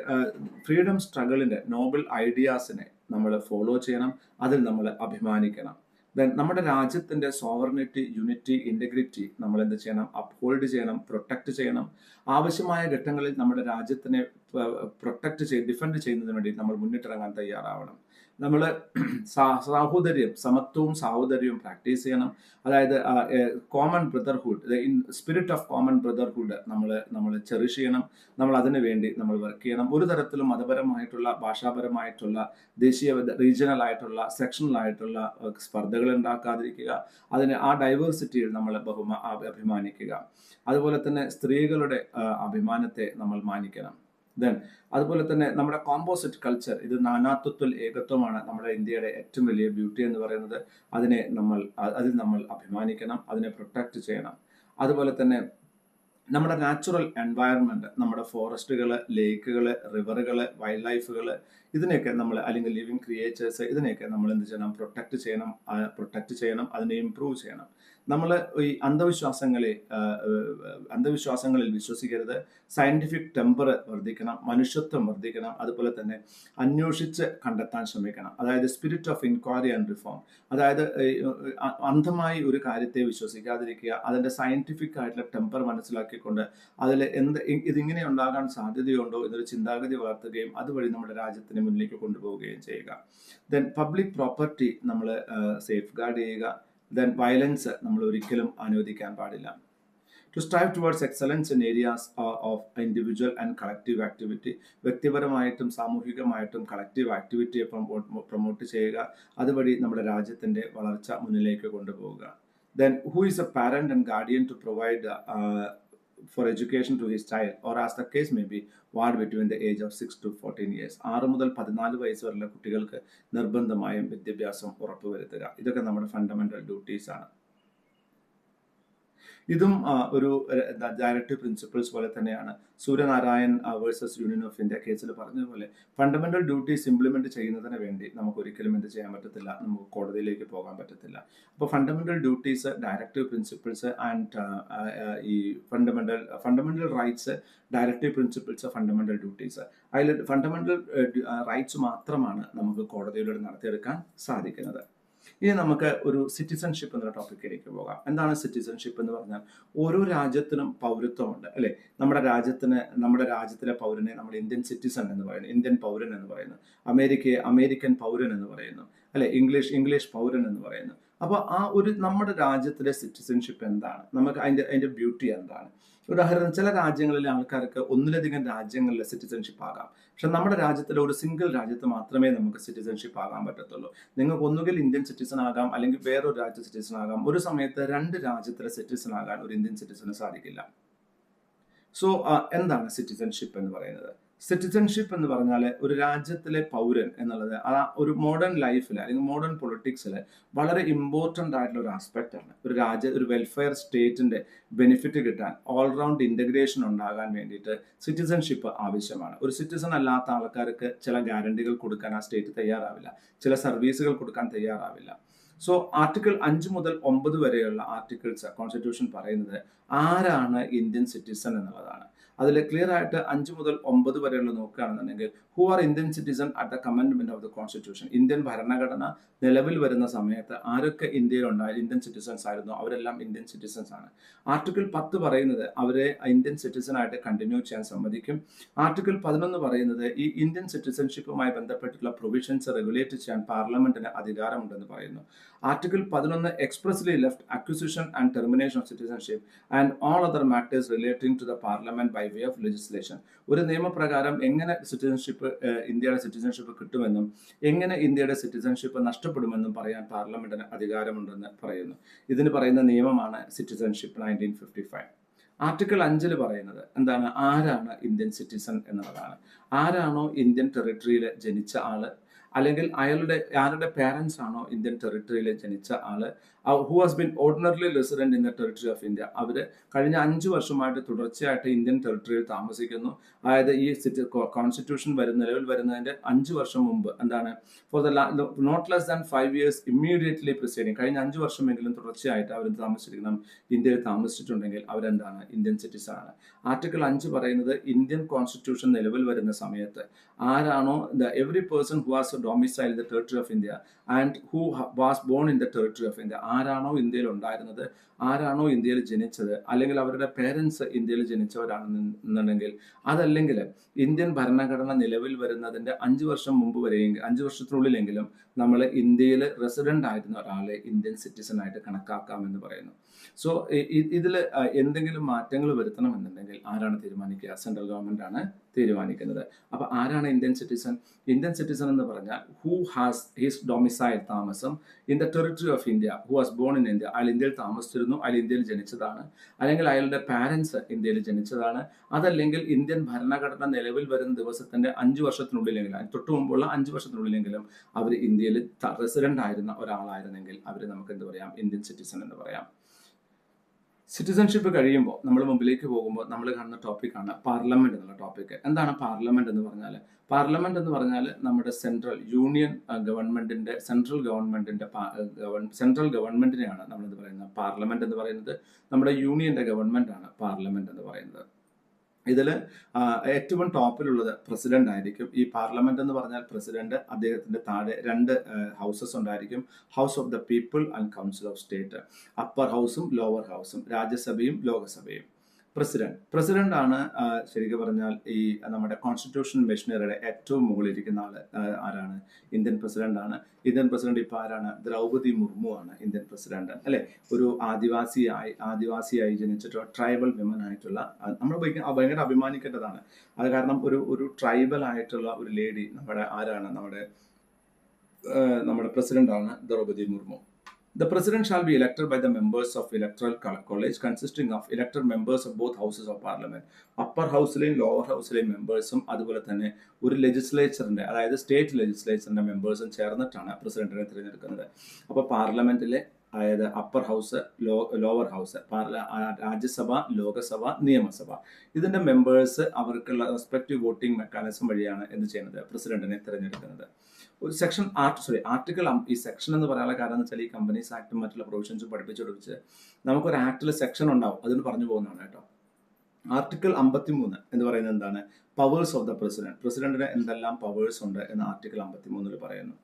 ഫ്രീഡം സ്ട്രഗിളിന്റെ നോബൽ ഐഡിയാസിനെ നമ്മൾ ഫോളോ ചെയ്യണം, അതിൽ നമ്മൾ അഭിമാനിക്കണം. ദെൻ നമ്മുടെ രാജ്യത്തിന്റെ സോവറിനിറ്റി, യൂണിറ്റി, ഇന്റഗ്രിറ്റി നമ്മൾ എന്ത് ചെയ്യണം, അപ്ഹോൾഡ് ചെയ്യണം, പ്രൊട്ടക്ട് ചെയ്യണം. ആവശ്യമായ ഘട്ടങ്ങളിൽ നമ്മുടെ രാജ്യത്തിനെ ഡിഫെൻഡ് ചെയ്യുന്നതിന് വേണ്ടി നമ്മൾ മുന്നിട്ടിറങ്ങാൻ തയ്യാറാവണം. നമ്മൾ സമത്വവും സാഹോദര്യവും പ്രാക്ടീസ് ചെയ്യണം. അതായത് common brotherhood, spirit of common brotherhood നമ്മൾ ചെറിഷ് ചെയ്യണം. നമ്മൾ അതിനു വേണ്ടി നമ്മൾ വർക്ക് ചെയ്യണം. ഒരു തരത്തിലും മതപരമായിട്ടുള്ള, ഭാഷാപരമായിട്ടുള്ള, റീജിയണൽ ആയിട്ടുള്ള, സെക്ഷണൽ ആയിട്ടുള്ള സ്പർദ്ധകൾ ഉണ്ടാക്കാതിരിക്കുക. ആ ഡൈവേഴ്സിറ്റിയിൽ നമ്മൾ അഭിമാനിക്കുക. അതുപോലെ തന്നെ സ്ത്രീകളുടെ അഭിമാനത്തെ നമ്മൾ മാനിക്കണം. അതുപോലെ തന്നെ നമ്മുടെ കോമ്പോസിറ്റ് കൾച്ചർ, ഇത് നാനാത്വത്തിൽ ഏകത്വമാണ് നമ്മുടെ ഇന്ത്യയുടെ ഏറ്റവും വലിയ ബ്യൂട്ടി എന്ന് പറയുന്നത്. അതിൽ നമ്മൾ അഭിമാനിക്കണം, അതിനെ പ്രൊട്ടക്ട് ചെയ്യണം. അതുപോലെ തന്നെ നമ്മുടെ നാച്ചുറൽ എൻവയറൺമെന്റ്, നമ്മുടെ ഫോറസ്റ്റുകൾ, ലേക്കുകൾ, റിവറുകൾ, വൈൽഡ് ലൈഫുകൾ, ഇതിനെയൊക്കെ നമ്മൾ, അല്ലെങ്കിൽ ലിവിങ് ക്രിയേച്ചേഴ്സ്, ഇതിനെയൊക്കെ നമ്മൾ എന്ത് ചെയ്യണം, പ്രൊട്ടക്ട് ചെയ്യണം, അതിനെ ഇംപ്രൂവ് ചെയ്യണം. നമ്മൾ ഈ അന്ധവിശ്വാസങ്ങളിൽ വിശ്വസിക്കരുത്. സയന്റിഫിക് ടെമ്പർ വർദ്ധിക്കണം, മനുഷ്യത്വം വർദ്ധിക്കണം. അതുപോലെ തന്നെ അന്വേഷിച്ച് കണ്ടെത്താൻ ശ്രമിക്കണം. അതായത് spirit of inquiry and reform. അതായത് അന്ധമായി ഒരു കാര്യത്തെ വിശ്വസിക്കാതിരിക്കുക, അതിന്റെ സയന്റിഫിക് ആയിട്ടുള്ള ടെമ്പർ മനസ്സിലാക്കിക്കൊണ്ട് അതിൽ ഇതിങ്ങനെ ഉണ്ടാകാൻ സാധ്യതയുണ്ടോ എന്നൊരു ചിന്താഗതി വളർത്തുകയും അതുവഴി നമ്മുടെ രാജ്യത്തിന് മുന്നിലേക്ക് കൊണ്ടുപോവുകയും ചെയ്യുക. ദെൻ പബ്ലിക് പ്രോപ്പർട്ടി നമ്മൾ സേഫ് ഗാർഡ് ചെയ്യുക. ദെൻ വയലൻസ് നമ്മൾ ഒരിക്കലും അനുവദിക്കാൻ പാടില്ല. To strive towards excellence in areas of individual and collective activity. വ്യക്തിപരമായിട്ടും സാമൂഹികമായിട്ടും കളക്റ്റീവ് ആക്ടിവിറ്റിയെ പ്രൊമോട്ട് ചെയ്യുക. അതുവഴി നമ്മുടെ രാജ്യത്തിന്റെ വളർച്ച മുന്നിലേക്ക് കൊണ്ടുപോവുക. Then who is a parent and guardian to provide for education to his child, or as the case may be, ward between the age of 6 to 14 years. 6 മുതൽ 14 വയസ്സ് വരെയുള്ള കുട്ടികൾക്ക് നിർബന്ധമായും വിദ്യാഭ്യാസം ഉറപ്പുവരുത്തുക. ഇതൊക്കെ നമ്മുടെ ഫണ്ടമെന്റൽ ഡ്യൂട്ടീസ് ആണ്. ഇതും ഒരു ഡയറക്റ്റീവ് പ്രിൻസിപ്പിൾസ് പോലെ തന്നെയാണ്. Suryanarayan versus union of India കേസിൽ പറഞ്ഞതുപോലെ ഫണ്ടമെന്റൽ ഡ്യൂട്ടീസ് ഇംപ്ലിമെന്റ് ചെയ്യുന്നതിന് വേണ്ടി നമുക്ക് ഒരിക്കലും എന്ത് ചെയ്യാൻ പറ്റത്തില്ല, നമുക്ക് കോടതിയിലേക്ക് പോകാൻ പറ്റത്തില്ല. അപ്പോൾ fundamental duties, directive principles and ഈ fundamental rights, directive principles, fundamental duties, അതിൽ ഫണ്ടമെന്റൽ റൈറ്റ്സ് മാത്രമാണ് നമുക്ക് കോടതിയിലൂടെ നടത്തിയെടുക്കാൻ സാധിക്കുന്നത്. ഇനി നമുക്ക് ഒരു സിറ്റിസൺഷിപ്പ് എന്ന ടോപ്പിക്കിലേക്ക് പോകാം. എന്താണ് സിറ്റിസൺഷിപ്പ് എന്ന് പറഞ്ഞാൽ? ഓരോ രാജ്യത്തിനും പൗരത്വമുണ്ട്, അല്ലെ? നമ്മുടെ രാജ്യത്തിലെ പൗരനെ നമ്മൾ ഇന്ത്യൻ സിറ്റിസൺ എന്ന് പറയുന്നു, ഇന്ത്യൻ പൗരൻ എന്ന് പറയുന്നു. അമേരിക്കൻ പൗരൻ എന്ന് പറയുന്നു, അല്ലെ? ഇംഗ്ലീഷ് പൗരൻ എന്ന് പറയുന്നു. അപ്പോൾ നമ്മുടെ രാജ്യത്തിലെ സിറ്റിസൺഷിപ്പ് എന്താണ്, നമുക്ക് അതിന്റെ ബ്യൂട്ടി എന്താണ്? ഉദാഹരണം, ചില രാജ്യങ്ങളിലെ ആൾക്കാർക്ക് ഒന്നിലധികം രാജ്യങ്ങളിലെ സിറ്റിസൺഷിപ്പ് ആകാം. പക്ഷെ നമ്മുടെ രാജ്യത്തിലെ ഒരു സിംഗിൾ രാജ്യത്ത് മാത്രമേ നമുക്ക് സിറ്റിസൺഷിപ്പ് ആകാൻ പറ്റത്തുള്ളൂ. നിങ്ങൾക്ക് ഒന്നുകിൽ ഇന്ത്യൻ സിറ്റിസൺ ആകാം, അല്ലെങ്കിൽ വേറൊരു രാജ്യ സിറ്റിസൺ ആകാം. ഒരു സമയത്ത് രണ്ട് രാജ്യത്തിലെ സിറ്റിസൺ ആകാൻ ഒരു ഇന്ത്യൻ സിറ്റിസന് സാധിക്കില്ല. സോ എന്താണ് സിറ്റിസൺഷിപ്പ് എന്ന് പറയുന്നത്? സിറ്റിസൺഷിപ്പ് എന്ന് പറഞ്ഞാൽ ഒരു രാജ്യത്തിലെ പൗരൻ എന്നുള്ളത് ആ ഒരു മോഡേൺ ലൈഫിൽ അല്ലെങ്കിൽ മോഡേൺ പൊളിറ്റിക്സിൽ വളരെ ഇമ്പോർട്ടൻ്റ് ആയിട്ടുള്ള ഒരു ആസ്പെക്റ്റ് ആണ്. ഒരു വെൽഫെയർ സ്റ്റേറ്റിന്റെ ബെനിഫിറ്റ് കിട്ടാൻ, ഓൾറൗണ്ട് ഇന്റഗ്രേഷൻ ഉണ്ടാകാൻ വേണ്ടിയിട്ട് സിറ്റിസൺഷിപ്പ് ആവശ്യമാണ്. ഒരു സിറ്റിസൺ അല്ലാത്ത ആൾക്കാർക്ക് ചില ഗ്യാരണ്ടികൾ കൊടുക്കാൻ ആ സ്റ്റേറ്റ് തയ്യാറാവില്ല, ചില സർവീസുകൾ കൊടുക്കാൻ തയ്യാറാവില്ല. സോ ആർട്ടിക്കിൾ 5 മുതൽ 9 വരെയുള്ള ആർട്ടിക്കിൾസ് കോൺസ്റ്റിറ്റ്യൂഷൻ പറയുന്നത് ആരാണ് ഇന്ത്യൻ സിറ്റിസൺ എന്നുള്ളതാണ്. അതിൽ ക്ലിയർ ആയിട്ട് 5 മുതൽ 9 വരെയുള്ള നോക്കുകയാണെന്നുണ്ടെങ്കിൽ, who are Indian citizen at the commencement of the constitution. ഇന്ത്യൻ ഭരണഘടന നിലവിൽ വരുന്ന സമയത്ത് ആരൊക്കെ ഇന്ത്യയിലുണ്ടായ ഇന്ത്യൻ സിറ്റിസൺസ് ആയിരുന്നു, അവരെല്ലാം ഇന്ത്യൻ സിറ്റിസൺസ് ആണ്. ആർട്ടിക്കിൾ 10 പറയുന്നത് അവരെ ഇന്ത്യൻ സിറ്റിസൺ ആയിട്ട് കണ്ടിന്യൂ ചെയ്യാൻ സമ്മതിക്കും. ആർട്ടിക്കിൾ 11 പറയുന്നത് ഈ ഇന്ത്യൻ സിറ്റിസൺഷിപ്പുമായി ബന്ധപ്പെട്ടുള്ള പ്രൊവിഷൻസ് റെഗുലേറ്റ് ചെയ്യാൻ പാർലമെന്റിന് അധികാരമുണ്ടെന്ന് പറയുന്നു. Article 11 expressly left acquisition and termination of citizenship and all other matters relating to the parliament by way of legislation. ഒരു നിയമപ്രകാരം എങ്ങനെ ഇന്ത്യയുടെ സിറ്റിസൺഷിപ്പ് കിട്ടുമെന്നും എങ്ങനെ ഇന്ത്യയുടെ സിറ്റിസൺഷിപ്പ് നഷ്ടപ്പെടുമെന്നും പറയാൻ പാർലമെന്റിന് അധികാരമുണ്ടെന്ന് പറയുന്നു. ഇതിന് പറയുന്ന നിയമമാണ് സിറ്റിസൺഷിപ്പ് 1955. ആർട്ടിക്കിൾ 5 പറയുന്നത് എന്താണ്? ആരാണ് ഇന്ത്യൻ സിറ്റിസൺ എന്നുള്ളതാണ്. ആരാണോ ഇന്ത്യൻ ടെറിട്ടറിയിൽ ജനിച്ച ആള്, അല്ലെങ്കിൽ ആരുടെ പാരൻസ് ആണോ ഇന്ത്യൻ ടെറിട്ടറിയിൽ ജനിച്ച ആള്, who has been ordinarily resident in the territory of India, അവര് കഴിഞ്ഞ 5 വർഷമായിട്ട് തുടർച്ചയായിട്ട് ഇന്ത്യൻ ടെറിട്ടറിയിൽ താമസിക്കുന്നു. അതായത് ഈ കോൺസ്റ്റിറ്റ്യൂഷൻ നിലവിൽ വരുന്നതിന്റെ 5 വർഷം മുമ്പ് എന്താണ്, for the not less than 5 years immediately presiding, കഴിഞ്ഞ 5 വർഷമെങ്കിലും തുടർച്ചയായിട്ട് അവർ ഇന്ത്യയിൽ താമസിച്ചിട്ടുണ്ടെങ്കിൽ അവരെന്താണ്, ഇന്ത്യൻ സിറ്റിസൺ ആണ്. ആർട്ടിക്കിൾ 5 പറയുന്നത് ഇന്ത്യൻ കോൺസ്റ്റിറ്റ്യൂഷൻ നിലവിൽ വരുന്ന സമയത്ത് ആരാണോ every person who has domicile in the territory of India and who was born in the territory of India, ആരാണോ ഇന്ത്യയിൽ ഉണ്ടായിരുന്നത്, ആരാണോ ഇന്ത്യയിൽ ജനിച്ചത്, അല്ലെങ്കിൽ അവരുടെ പേരൻസ് ഇന്ത്യയിൽ ജനിച്ചവരാണെന്നുണ്ടെങ്കിൽ, അതല്ലെങ്കിൽ ഇന്ത്യൻ ഭരണഘടന നിലവിൽ വരുന്നതിന്റെ 5 വർഷം മുമ്പ് വരെയെങ്കിൽ 5 വർഷത്തിനുള്ളിലെങ്കിലും നമ്മൾ ഇന്ത്യയിൽ റെസിഡന്റ് ആയിരുന്ന ഒരാളെ ഇന്ത്യൻ സിറ്റിസൺ ആയിട്ട് കണക്കാക്കാമെന്ന് പറയുന്നു. സോ ഇതിൽ എന്തെങ്കിലും മാറ്റങ്ങൾ വരുത്തണമെന്നുണ്ടെങ്കിൽ ആരാണ് തീരുമാനിക്കുക? സെൻട്രൽ ഗവൺമെന്റ് ആണ് തീരുമാനിക്കുന്നത്. അപ്പൊ ആരാണ് ഇന്ത്യൻ സിറ്റിസൺ? ഇന്ത്യൻ സിറ്റിസൺ എന്ന് പറഞ്ഞാൽ ഹു ഹാസ് ഹിസ് ഡൊമിസൈൽ, താമസം, in the territory of India, who has born in India, അയാൾ ഇന്ത്യയിൽ താമസിച്ചിരുന്നു, അയാൾ ഇന്ത്യയിൽ ജനിച്ചതാണ്, അല്ലെങ്കിൽ അയാളുടെ പാരൻസ് ഇന്ത്യയിൽ ജനിച്ചതാണ്, അതല്ലെങ്കിൽ ഇന്ത്യൻ ഭരണഘടന നിലവിൽ വരുന്ന ദിവസത്തിന്റെ 5 വർഷത്തിനുള്ളിലെങ്കിലും, തൊട്ടു മുമ്പുള്ള 5 വർഷത്തിനുള്ളിലെങ്കിലും അവർ ഇന്ത്യയിൽ റെസിഡന്റ് ആയിരുന്ന ഒരാളായിരുന്നെങ്കിൽ അവര് നമുക്ക് എന്ത് പറയാം? ഇന്ത്യൻ സിറ്റിസൺ എന്ന് പറയാം. സിറ്റിസൺഷിപ്പ് കഴിയുമ്പോൾ നമ്മൾ മുമ്പിലേക്ക് പോകുമ്പോൾ നമ്മൾ കാണുന്ന ടോപ്പിക്കാണ് പാർലമെന്റ് എന്നുള്ള ടോപ്പിക്ക്. എന്താണ് പാർലമെന്റ് എന്ന് പറഞ്ഞാൽ? പാർലമെന്റ് എന്ന് പറഞ്ഞാൽ നമ്മുടെ യൂണിയൻ ഗവൺമെന്റിന്റെ സെൻട്രൽ ഗവൺമെന്റിനെയാണ് നമ്മൾ എന്ത് പറയുന്നത്? പാർലമെന്റ് എന്ന് പറയുന്നത്. നമ്മുടെ യൂണിയന്റെ ഗവൺമെന്റ് ആണ് പാർലമെന്റ് എന്ന് പറയുന്നത്. ഇതിൽ ഏറ്റവും ടോപ്പിലുള്ളത് പ്രസിഡന്റ് ആയിരിക്കും. ഈ പാർലമെന്റ് എന്ന് പറഞ്ഞാൽ പ്രസിഡന്റ്, അദ്ദേഹത്തിന്റെ താഴെ 2 ഹൗസസ് ഉണ്ടായിരിക്കും. House of the people and council of state. Upper ഹൗസും ലോവർ ഹൗസും, രാജ്യസഭയും ലോകസഭയും. പ്രസിഡന്റ് ആണ് ശരിക്കും പറഞ്ഞാൽ ഈ നമ്മുടെ കോൺസ്റ്റിറ്റ്യൂഷൻ മെഷീനറിയുടെ ഏറ്റവും മുകളിലിരിക്കുന്ന ആള്. ആരാണ്? ഇന്ത്യൻ പ്രസിഡന്റ് ആണ്. ഇന്ത്യൻ പ്രസിഡന്റ് ഇപ്പൊ ആരാണ്? ദ്രൗപദി മുർമു ആണ് ഇന്ത്യൻ പ്രസിഡന്റ്, അല്ലെ? ഒരു ആദിവാസിയായി ജനിച്ചിട്ടുള്ള ട്രൈബൽ വിമൻ ആയിട്ടുള്ള, നമ്മൾ ഭയങ്കര അഭിമാനിക്കേണ്ടതാണ്. അത് കാരണം ഒരു ട്രൈബൽ ആയിട്ടുള്ള ഒരു ലേഡി ആരാണ്? നമ്മുടെ പ്രസിഡന്റ് ആണ് Draupadi Murmu. The president shall be elected by the members of electoral college consisting of elected members of both houses of parliament. Upper ഹൗസിലെയും ലോവർ ഹൗസിലെയും മെമ്പേഴ്സും അതുപോലെ തന്നെ ഒരു ലെജിസ്ലേച്ചറിന്റെ, അതായത് സ്റ്റേറ്റ് ലെജിസ്ലേച്ചറിന്റെ മെമ്പേഴ്സും ചേർന്നിട്ടാണ് പ്രസിഡന്റിനെ തിരഞ്ഞെടുക്കുന്നത്. അപ്പോൾ പാർലമെന്റിലെ, അതായത് upper house, lower house, Rajya Sabha, Lok Sabha, നിയമസഭ, ഇതിന്റെ മെമ്പേഴ്സ് അവർക്കുള്ള റെസ്പെക്റ്റീവ് വോട്ടിംഗ് മെക്കാനിസം വഴിയാണ് എന്ത് ചെയ്യുന്നത്? പ്രസിഡന്റിനെ തിരഞ്ഞെടുക്കുന്നത്. ഒരു ആർട്ടിക്കിൾ, ഈ സെക്ഷൻ എന്ന് പറയാനുള്ള കാരണം എന്ന് വെച്ചാൽ ഈ കമ്പനീസ് ആക്ടും മറ്റുള്ള പ്രൊവിഷൻസും പഠിപ്പിച്ച് നമുക്കൊരു ആക്ടിൽ സെക്ഷൻ ഉണ്ടാവും, അതിന് പറഞ്ഞു പോകുന്നതാണ് കേട്ടോ. ആർട്ടിക്കിൾ 53 എന്ന് പറയുന്നത് എന്താണ്? Powers of the president. പ്രസിഡന്റിന് എന്തെല്ലാം പവേഴ്സ് ഉണ്ട് എന്ന് ആർട്ടിക്കിൾ 53 പറയുന്നു.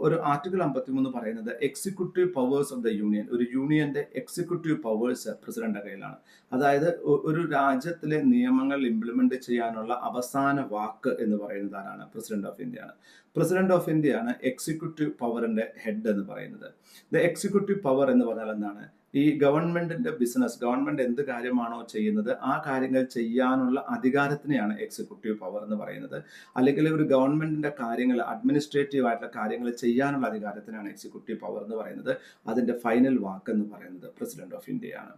ഒരു ആർട്ടിക്കിൾ 53 പറയുന്നത് executive powers of the union. ഒരു യൂണിയന്റെ എക്സിക്യൂട്ടീവ് പവേഴ്സ് പ്രസിഡന്റിന്റെ കയ്യിലാണ്. അതായത് ഒരു രാജ്യത്തിലെ നിയമങ്ങൾ ഇംപ്ലിമെന്റ് ചെയ്യാനുള്ള അവസാന വാക്ക് എന്ന് പറയുന്നത് ആരാണ്? പ്രസിഡന്റ് ഓഫ് ഇന്ത്യ ആണ്. പ്രസിഡന്റ് ഓഫ് ഇന്ത്യ ആണ് എക്സിക്യൂട്ടീവ് പവറിന്റെ ഹെഡ് എന്ന് പറയുന്നത്. ദ എക്സിക്യൂട്ടീവ് പവർ എന്ന് പറഞ്ഞാൽ എന്താണ്? ഈ ഗവൺമെന്റിന്റെ ബിസിനസ്, ഗവൺമെന്റ് എന്ത് കാര്യമാണോ ചെയ്യുന്നത് ആ കാര്യങ്ങൾ ചെയ്യാനുള്ള അധികാരത്തിനെയാണ് എക്സിക്യൂട്ടീവ് പവർ എന്ന് പറയുന്നത്. അല്ലെങ്കിൽ ഒരു ഗവൺമെന്റിന്റെ കാര്യങ്ങൾ, അഡ്മിനിസ്ട്രേറ്റീവ് ആയിട്ടുള്ള കാര്യങ്ങൾ ചെയ്യാനുള്ള അധികാരത്തിനാണ് എക്സിക്യൂട്ടീവ് പവർ എന്ന് പറയുന്നത്. അതിന്റെ ഫൈനൽ വാക്ക് എന്ന് പറയുന്നത് പ്രസിഡന്റ് ഓഫ് ഇന്ത്യയാണ്.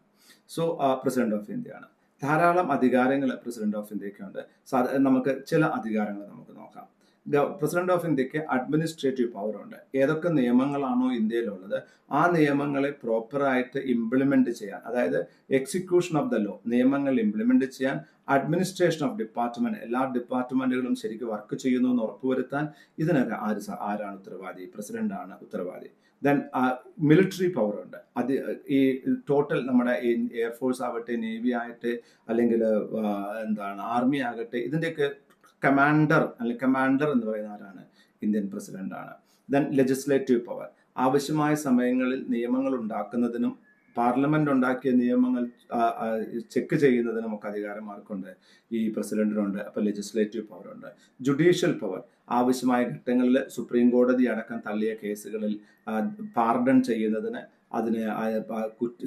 സോ പ്രസിഡന്റ് ഓഫ് ഇന്ത്യയാണ്. ധാരാളം അധികാരങ്ങൾ പ്രസിഡന്റ് ഓഫ് ഇന്ത്യക്കുണ്ട്. നമുക്ക് ചില അധികാരങ്ങൾ നമുക്ക് നോക്കാം. പ്രസിഡന്റ് ഓഫ് ഇന്ത്യക്ക് അഡ്മിനിസ്ട്രേറ്റീവ് പവർ ഉണ്ട്. ഏതൊക്കെ നിയമങ്ങളാണോ ഇന്ത്യയിലുള്ളത് ആ നിയമങ്ങളെ പ്രോപ്പറായിട്ട് ഇംപ്ലിമെന്റ് ചെയ്യാൻ, അതായത് എക്സിക്യൂഷൻ ഓഫ് ദ ലോ, നിയമങ്ങൾ ഇംപ്ലിമെന്റ് ചെയ്യാൻ, അഡ്മിനിസ്ട്രേഷൻ ഓഫ് ഡിപ്പാർട്ട്മെന്റ്, എല്ലാ ഡിപ്പാർട്ട്മെന്റുകളും ശരിക്കും വർക്ക് ചെയ്യുന്നു എന്ന് ഉറപ്പുവരുത്താൻ ഇതിനൊക്കെ ആരാണ് ഉത്തരവാദി? പ്രസിഡന്റ് ആണ് ഉത്തരവാദി. ദെൻ മിലിറ്ററി പവർ ഉണ്ട്. അത് ഈ ടോട്ടൽ നമ്മുടെ എയർഫോഴ്സ് ആവട്ടെ, നേവി ആകട്ടെ, അല്ലെങ്കിൽ ആർമി ആകട്ടെ, ഇതിന്റെയൊക്കെ കമാൻഡർ എന്ന് പറയുന്ന ആരാണ്? ഇന്ത്യൻ പ്രസിഡന്റ് ആണ്. ദെൻ ലെജിസ്ലേറ്റീവ് പവർ, ആവശ്യമായ സമയങ്ങളിൽ നിയമങ്ങൾ ഉണ്ടാക്കുന്നതിനും പാർലമെന്റ് ഉണ്ടാക്കിയ നിയമങ്ങൾ ചെക്ക് ചെയ്യുന്നതിനും ഒക്കെ അധികാരം ആർക്കുണ്ട്? ഈ പ്രസിഡന്റിനുണ്ട്. അപ്പൊ ലെജിസ്ലേറ്റീവ് പവർ ഉണ്ട്. ജുഡീഷ്യൽ പവർ, ആവശ്യമായ ഘട്ടങ്ങളിൽ സുപ്രീം കോടതി അടക്കം തള്ളിയ കേസുകളിൽ പാർഡൺ ചെയ്യുന്നതിന്, അതിന്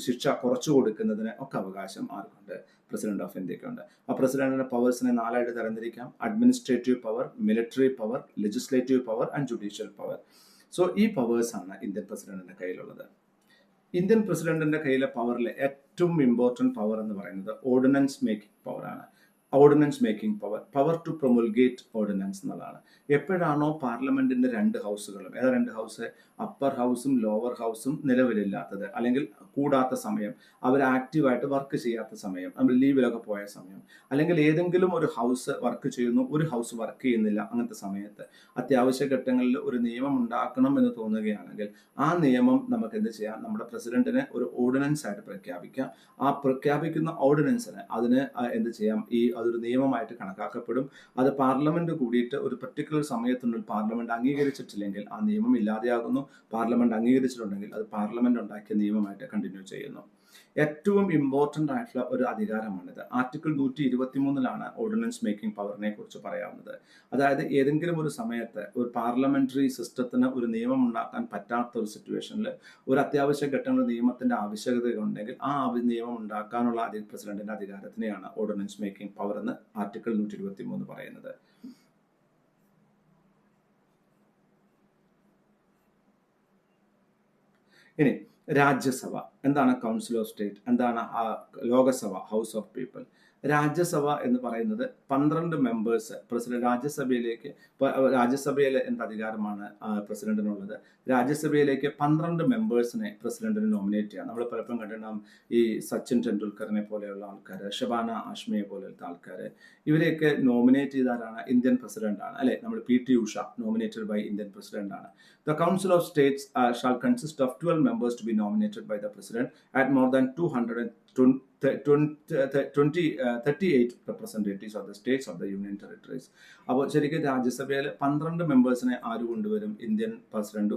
ശിക്ഷ കുറച്ചു കൊടുക്കുന്നതിന് ഒക്കെ അവകാശം ആർക്കുണ്ട്? President of ഇന്ത്യക്കുണ്ട്. ആ പ്രസിഡന്റിന്റെ പവേഴ്സിനെ 4 ആയിട്ട് തരംതിരിക്കാം: administrative power, military power, legislative power and judicial power. So ഈ പവേഴ്സ് ആണ് ഇന്ത്യൻ പ്രസിഡന്റിന്റെ കയ്യിലുള്ളത്. ഇന്ത്യൻ പ്രസിഡന്റിന്റെ കയ്യിലെ പവറിലെ ഏറ്റവും ഇമ്പോർട്ടൻറ്റ് പവർ എന്ന് പറയുന്നത് ഓർഡിനൻസ് മേക്കിംഗ് പവർ ആണ്. Ordinance making power to promulgate ordinance എന്നുള്ളതാണ്. എപ്പോഴാണോ പാർലമെന്റിന്റെ 2 ഹൗസുകളും, ഏതാ 2 ഹൗസ്? അപ്പർ ഹൗസും ലോവർ ഹൗസും നിലവിലില്ലാത്തത്, അല്ലെങ്കിൽ കൂടാത്ത സമയം, അവർ ആക്റ്റീവായിട്ട് വർക്ക് ചെയ്യാത്ത സമയം, നമ്മൾ ലീവിലൊക്കെ പോയ സമയം, അല്ലെങ്കിൽ ഏതെങ്കിലും ഒരു ഹൗസ് വർക്ക് ചെയ്യുന്നു, ഒരു ഹൗസ് വർക്ക് ചെയ്യുന്നില്ല, അങ്ങനത്തെ സമയത്ത് അത്യാവശ്യ ഘട്ടങ്ങളിൽ ഒരു നിയമം ഉണ്ടാക്കണം എന്ന് തോന്നുകയാണെങ്കിൽ ആ നിയമം നമുക്ക് എന്ത് ചെയ്യാം? നമ്മുടെ പ്രസിഡന്റിന് ഒരു ഓർഡിനൻസ് ആയിട്ട് പ്രഖ്യാപിക്കാം. ആ പ്രഖ്യാപിക്കുന്ന ഓർഡിനൻസിന് അതിന് എന്ത് ചെയ്യാം? അതൊരു നിയമമായിട്ട് കണക്കാക്കപ്പെടും. അത് പാർലമെന്റ് കൂടിയിട്ട് ഒരു പർട്ടിക്കുലർ സമയത്തിനുള്ളിൽ പാർലമെന്റ് അംഗീകരിച്ചിട്ടില്ലെങ്കിൽ ആ നിയമം ഇല്ലാതെയാകുന്നു. പാർലമെന്റ് അംഗീകരിച്ചിട്ടുണ്ടെങ്കിൽ അത് പാർലമെന്റ് ഉണ്ടാക്കിയ നിയമമായിട്ട് കണ്ടിന്യൂ ചെയ്യുന്നു. ഏറ്റവും ഇമ്പോർട്ടൻ്റ് ആയിട്ടുള്ള ഒരു അധികാരമാണിത്. ആർട്ടിക്കിൾ 123 ഓർഡിനൻസ് മേക്കിംഗ് പവറിനെ കുറിച്ച് പറയാവുന്നത്. അതായത് ഏതെങ്കിലും ഒരു സമയത്ത് ഒരു പാർലമെന്ററി സിസ്റ്റത്തിന് ഒരു നിയമം ഉണ്ടാക്കാൻ പറ്റാത്ത ഒരു സിറ്റുവേഷനിൽ, ഒരു അത്യാവശ്യ ഘട്ടങ്ങളിൽ നിയമത്തിന്റെ ആവശ്യകത ഉണ്ടെങ്കിൽ ആ നിയമം ഉണ്ടാക്കാനുള്ള പ്രസിഡന്റിന്റെ അധികാരത്തിനെയാണ് ഓർഡിനൻസ് മേക്കിംഗ് പവർ എന്ന് ആർട്ടിക്കിൾ 123 പറയുന്നത്. ഇനി രാജ്യസഭ എന്താണ്? Council of state. എന്താണ് Lok Sabha? House of people. Rajya Sabha എന്ന് പറയുന്നത് 12 മെമ്പേഴ്സ് രാജ്യസഭയിലെ എന്ത് അധികാരമാണ് പ്രസിഡന്റിനുള്ളത്? രാജ്യസഭയിലേക്ക് 12 മെമ്പേഴ്സിനെ പ്രസിഡന്റിന് നോമിനേറ്റ് ചെയ്യാം. നമ്മൾ പലപ്പോഴും കണ്ടിട്ടുണ്ടാകും ഈ സച്ചിൻ ടെണ്ടുൽക്കറിനെ പോലെയുള്ള ആൾക്കാർ, ഷബാന ആഷ്മിയെ പോലെയുള്ള ആൾക്കാർ, ഇവരെയൊക്കെ നോമിനേറ്റ് ചെയ്താലാണ് ഇന്ത്യൻ പ്രസിഡന്റ് ആണ്, അല്ലെ? നമ്മൾ PT Usha nominated by Indian president ആണ്. The Council of States shall consist of 12 members to be nominated by the President at more than 238 representatives of the states of the Union Territories. അപ്പോൾ ശരിക്കും രാജ്യസഭയിൽ 12 മെമ്പേഴ്സിനെ ആര് കൊണ്ടുവരും? Indian president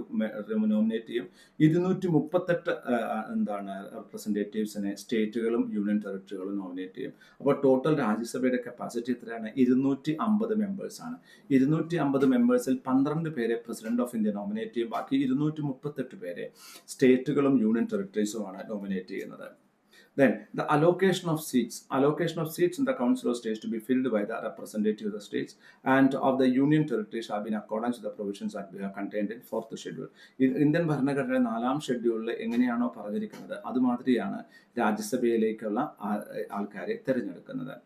nominate ചെയ്യും. 238 റെപ്രസെന്റേറ്റീവ്സിനെ സ്റ്റേറ്റുകളും union ടെറിട്ടറികളും nominate ചെയ്യും. അപ്പോൾ total രാജ്യസഭയുടെ capacity എത്രയാണ്? 250 members ആണ്. 250 മെമ്പേഴ്സിൽ 12 പേരെ പ്രസിഡന്റ് ഓഫ് ഇന്ത്യ നോമിനേറ്റ് ചെയ്യും. ബാക്കി 238 പേരെ സ്റ്റേറ്റുകളും യൂണിയൻ ടെറിട്ടറീസുമാണ് നോമിനേറ്റ് ചെയ്യുന്നത്. Then the allocation of seats in the Council of States to be filled by the representative of the states and of the Union Territories have been accordance with the provisions that we have contained in 4th schedule. Indian ഭരണഘടനയുടെ 4ാം ഷെഡ്യൂളിൽ എങ്ങനെയാണോ പറഞ്ഞിരിക്കുന്നത് അതുമാതിരിയാണ് രാജ്യസഭയിലേക്കുള്ള ആൾക്കാരെ തിരഞ്ഞെടുക്കുന്നത്.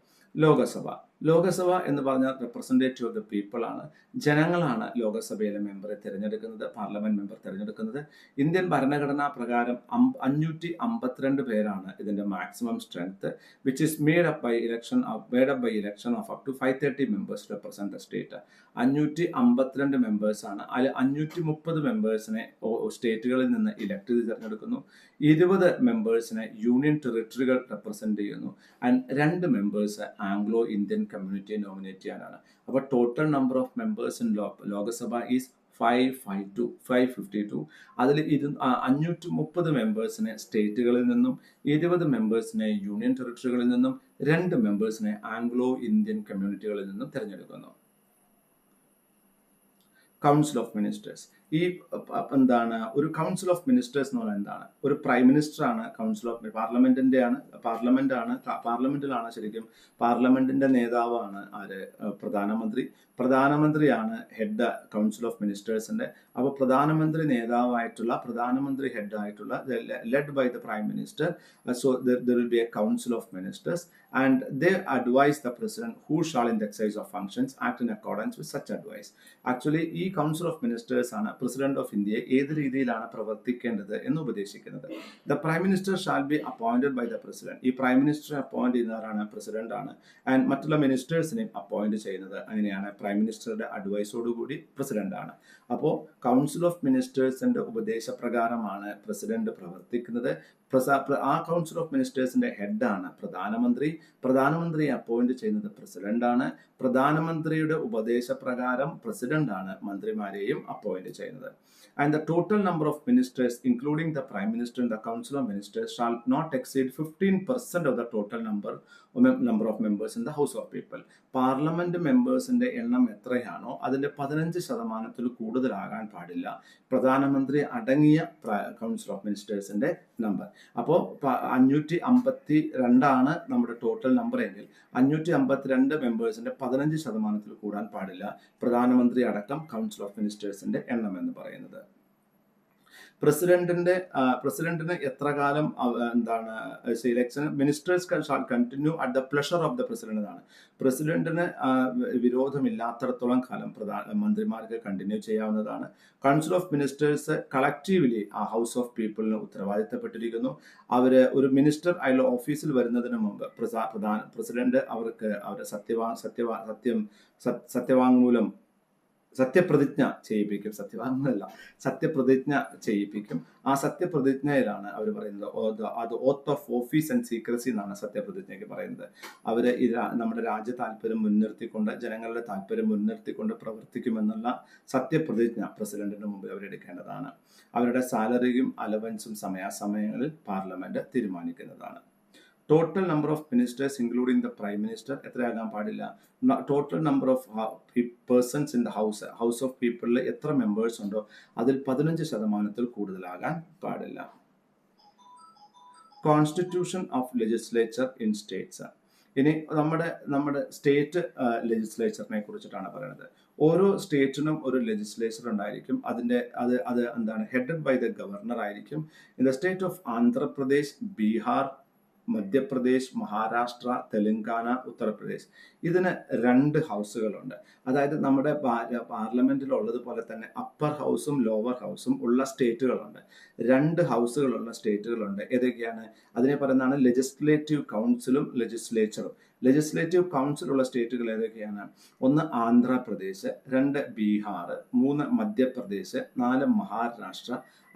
ലോകസഭ എന്ന് പറഞ്ഞാൽ representative of the people ആണ്. ജനങ്ങളാണ് ലോകസഭയിലെ മെമ്പറെ തിരഞ്ഞെടുക്കുന്നത്, പാർലമെന്റ് മെമ്പർ തിരഞ്ഞെടുക്കുന്നത്. ഇന്ത്യൻ ഭരണഘടനാ പ്രകാരം 552 പേരാണ് ഇതിന്റെ maximum strength, which is made up by election of up to 530 members represent the state. 552 members ആണ്. അതിൽ 530 മെമ്പേഴ്സിനെ സ്റ്റേറ്റുകളിൽ നിന്ന് ഇലക്ട് ചെയ്ത് തിരഞ്ഞെടുക്കുന്നു. 20 മെമ്പേഴ്സിനെ യൂണിയൻ ടെറിട്ടറികൾ റെപ്രസെന്റ് ചെയ്യുന്നു. ആൻഡ് 2 മെമ്പേഴ്സ് ആംഗ്ലോ ഇന്ത്യൻ കമ്മ്യൂണിറ്റിയെ നോമിനേറ്റ് ചെയ്യാനാണ്. അപ്പോൾ total number of members in Lok Sabha is 552. അതിൽ 530 മെമ്പേഴ്സിനെ സ്റ്റേറ്റുകളിൽ നിന്നും, 20 മെമ്പേഴ്സിനെ യൂണിയൻ ടെറിട്ടറികളിൽ നിന്നും, 2 മെമ്പേഴ്സിനെ ആംഗ്ലോ ഇന്ത്യൻ കമ്മ്യൂണിറ്റികളിൽ നിന്നും തിരഞ്ഞെടുക്കുന്നു. Council of ministers. ഈ എന്താണ് ഒരു കൗൺസിൽ ഓഫ് മിനിസ്റ്റേഴ്സ് എന്ന് പറയുന്നത് എന്താണ്? ഒരു പ്രൈം മിനിസ്റ്റർ ആണ് കൗൺസിൽ ഓഫ് പാർലമെന്റിലാണ് ശരിക്കും പാർലമെന്റിന്റെ നേതാവാണ് ആര്? പ്രധാനമന്ത്രി. പ്രധാനമന്ത്രിയാണ് ഹെഡ് കൗൺസിൽ ഓഫ് മിനിസ്റ്റേഴ്സിന്റെ. അപ്പോൾ പ്രധാനമന്ത്രി നേതാവായിട്ടുള്ള പ്രധാനമന്ത്രി ഹെഡ് ആയിട്ടുള്ള led by the prime minister. So there will be a council of ministers and they advise the president who shall in the exercise of functions act in accordance with such advice. Actually ഈ council of ministers ആണ് president of ഇന്ത്യയെ ഏത് രീതിയിലാണ് പ്രവർത്തിക്കേണ്ടത് എന്ന് ഉപദേശിക്കുന്നത്. The prime minister shall be appointed by the president. ഈ prime മിനിസ്റ്ററെ അപ്പോയിന്റ് ചെയ്യുന്നവരാണ് പ്രസിഡന്റ് ആണ്. ആൻഡ് മറ്റുള്ള മിനിസ്റ്റേഴ്സിനെയും അപ്പോയിന്റ് ചെയ്യുന്നത് അങ്ങനെയാണ്. പ്രൈം മിനിസ്റ്ററുടെ അഡ്വൈസോടുകൂടി പ്രസിഡന്റ് ആണ്. അപ്പോൾ കൗൺസിൽ ഓഫ് മിനിസ്റ്റേഴ്സിന്റെ ഉപദേശപ്രകാരമാണ് പ്രസിഡന്റ് പ്രവർത്തിക്കുന്നത്. ആ കൗൺസിൽ ഓഫ് മിനിസ്റ്റേഴ്സിന്റെ ഹെഡാണ് പ്രധാനമന്ത്രി. പ്രധാനമന്ത്രിയെ അപ്പോയിന്റ് ചെയ്യുന്നത് പ്രസിഡന്റ് ആണ്. പ്രധാനമന്ത്രിയുടെ ഉപദേശപ്രകാരം പ്രസിഡന്റ് ആണ് മന്ത്രിമാരെയും അപ്പോയിന്റ് ചെയ്യുന്നത്. And the total number of ministers, including the prime minister and the council of ministers, shall not exceed 15% of the total number of members in the house of people. Parliament മെമ്പേഴ്സിന്റെ എണ്ണം എത്രയാണോ അതിന്റെ 15% കൂടുതലാകാൻ പാടില്ല പ്രധാനമന്ത്രി അടങ്ങിയ council of മിനിസ്റ്റേഴ്സിന്റെ number. അപ്പോൾ 552 നമ്മുടെ ടോട്ടൽ നമ്പർ എങ്കിൽ 552 മെമ്പേഴ്സിന്റെ 15% കൂടാൻ പാടില്ല പ്രധാനമന്ത്രി അടക്കം കൗൺസിൽ ഓഫ് മിനിസ്റ്റേഴ്സിന്റെ എണ്ണം എന്ന് പറയുന്നത്. പ്രസിഡന്റിന് എത്ര കാലം എന്താണ് election ministers shall continue at the pleasure of the president എന്നാണ്. പ്രസിഡന്റിന് വിരോധമില്ലാത്തടത്തോളം കാലം മന്ത്രിമാർക്ക് കണ്ടിന്യൂ ചെയ്യാവുന്നതാണ്. കൗൺസിൽ ഓഫ് മിനിസ്റ്റേഴ്സ് കളക്റ്റീവ്ലി ആ ഹൗസ് ഓഫ് പീപ്പിളിന് ഉത്തരവാദിത്തപ്പെട്ടിരിക്കുന്നു. അവര് ഒരു മിനിസ്റ്റർ അയാൾ ഓഫീസിൽ വരുന്നതിന് മുമ്പ് പ്രസിഡന്റ് അവർക്ക് അവരുടെ സത്യപ്രതിജ്ഞ ചെയ്യിപ്പിക്കും. സത്യപ്രതിജ്ഞ ചെയ്യിപ്പിക്കും. ആ സത്യപ്രതിജ്ഞയിലാണ് അവർ പറയുന്നത് അത് oath of office and secrecy എന്നാണ് സത്യപ്രതിജ്ഞയ്ക്ക് പറയുന്നത്. അവര് നമ്മുടെ രാജ്യ താല്പര്യം മുൻനിർത്തിക്കൊണ്ട് ജനങ്ങളുടെ താല്പര്യം മുൻനിർത്തിക്കൊണ്ട് പ്രവർത്തിക്കുമെന്നുള്ള സത്യപ്രതിജ്ഞ പ്രസിഡന്റിന് മുമ്പിൽ അവരെടുക്കേണ്ടതാണ്. അവരുടെ സാലറിയും അലവൻസും സമയാസമയങ്ങളിൽ പാർലമെന്റ് തീരുമാനിക്കുന്നതാണ്. Total number of ministers including the prime minister എത്രയാകാൻ പാടില്ല? Total number of persons in the house of പീപ്പിളിൽ എത്ര മെമ്പേഴ്സ് ഉണ്ടോ അതിൽ 15% കൂടുതലാകാൻ പാടില്ല. Constitution of legislature in states. ഇനി നമ്മുടെ സ്റ്റേറ്റ് ലെജിസ്ലേച്ചറിനെ കുറിച്ചിട്ടാണ് പറയുന്നത്. ഓരോ സ്റ്റേറ്റിനും ഒരു ലെജിസ്ലേച്ചർ ഉണ്ടായിരിക്കും. അത് എന്താണ് ഹെഡഡ് ബൈ ദ ഗവർണർ ആയിരിക്കും. In the state of Andhra Pradesh, Bihar, Madhya Pradesh, Maharashtra, Telangana, Uttar Pradesh ഇതിന് 2 ഹൗസുകളുണ്ട്. അതായത് നമ്മുടെ പാർലമെന്റിൽ ഉള്ളതുപോലെ തന്നെ അപ്പർ ഹൗസും ലോവർ ഹൗസും ഉള്ള സ്റ്റേറ്റുകളുണ്ട്. 2 ഹൗസുകളുള്ള സ്റ്റേറ്റുകളുണ്ട്. ഏതൊക്കെയാണ്? അതിനെ പറയുന്നതാണ് ലെജിസ്ലേറ്റീവ് കൗൺസിലും ലെജിസ്ലേച്ചറും. ലെജിസ്ലേറ്റീവ് കൗൺസിൽ ഉള്ള സ്റ്റേറ്റുകൾ ഏതൊക്കെയാണ്? 1 ആന്ധ്രാപ്രദേശ്, 2 ബീഹാർ, 3 മധ്യപ്രദേശ്, 4 മഹാരാഷ്ട്ര,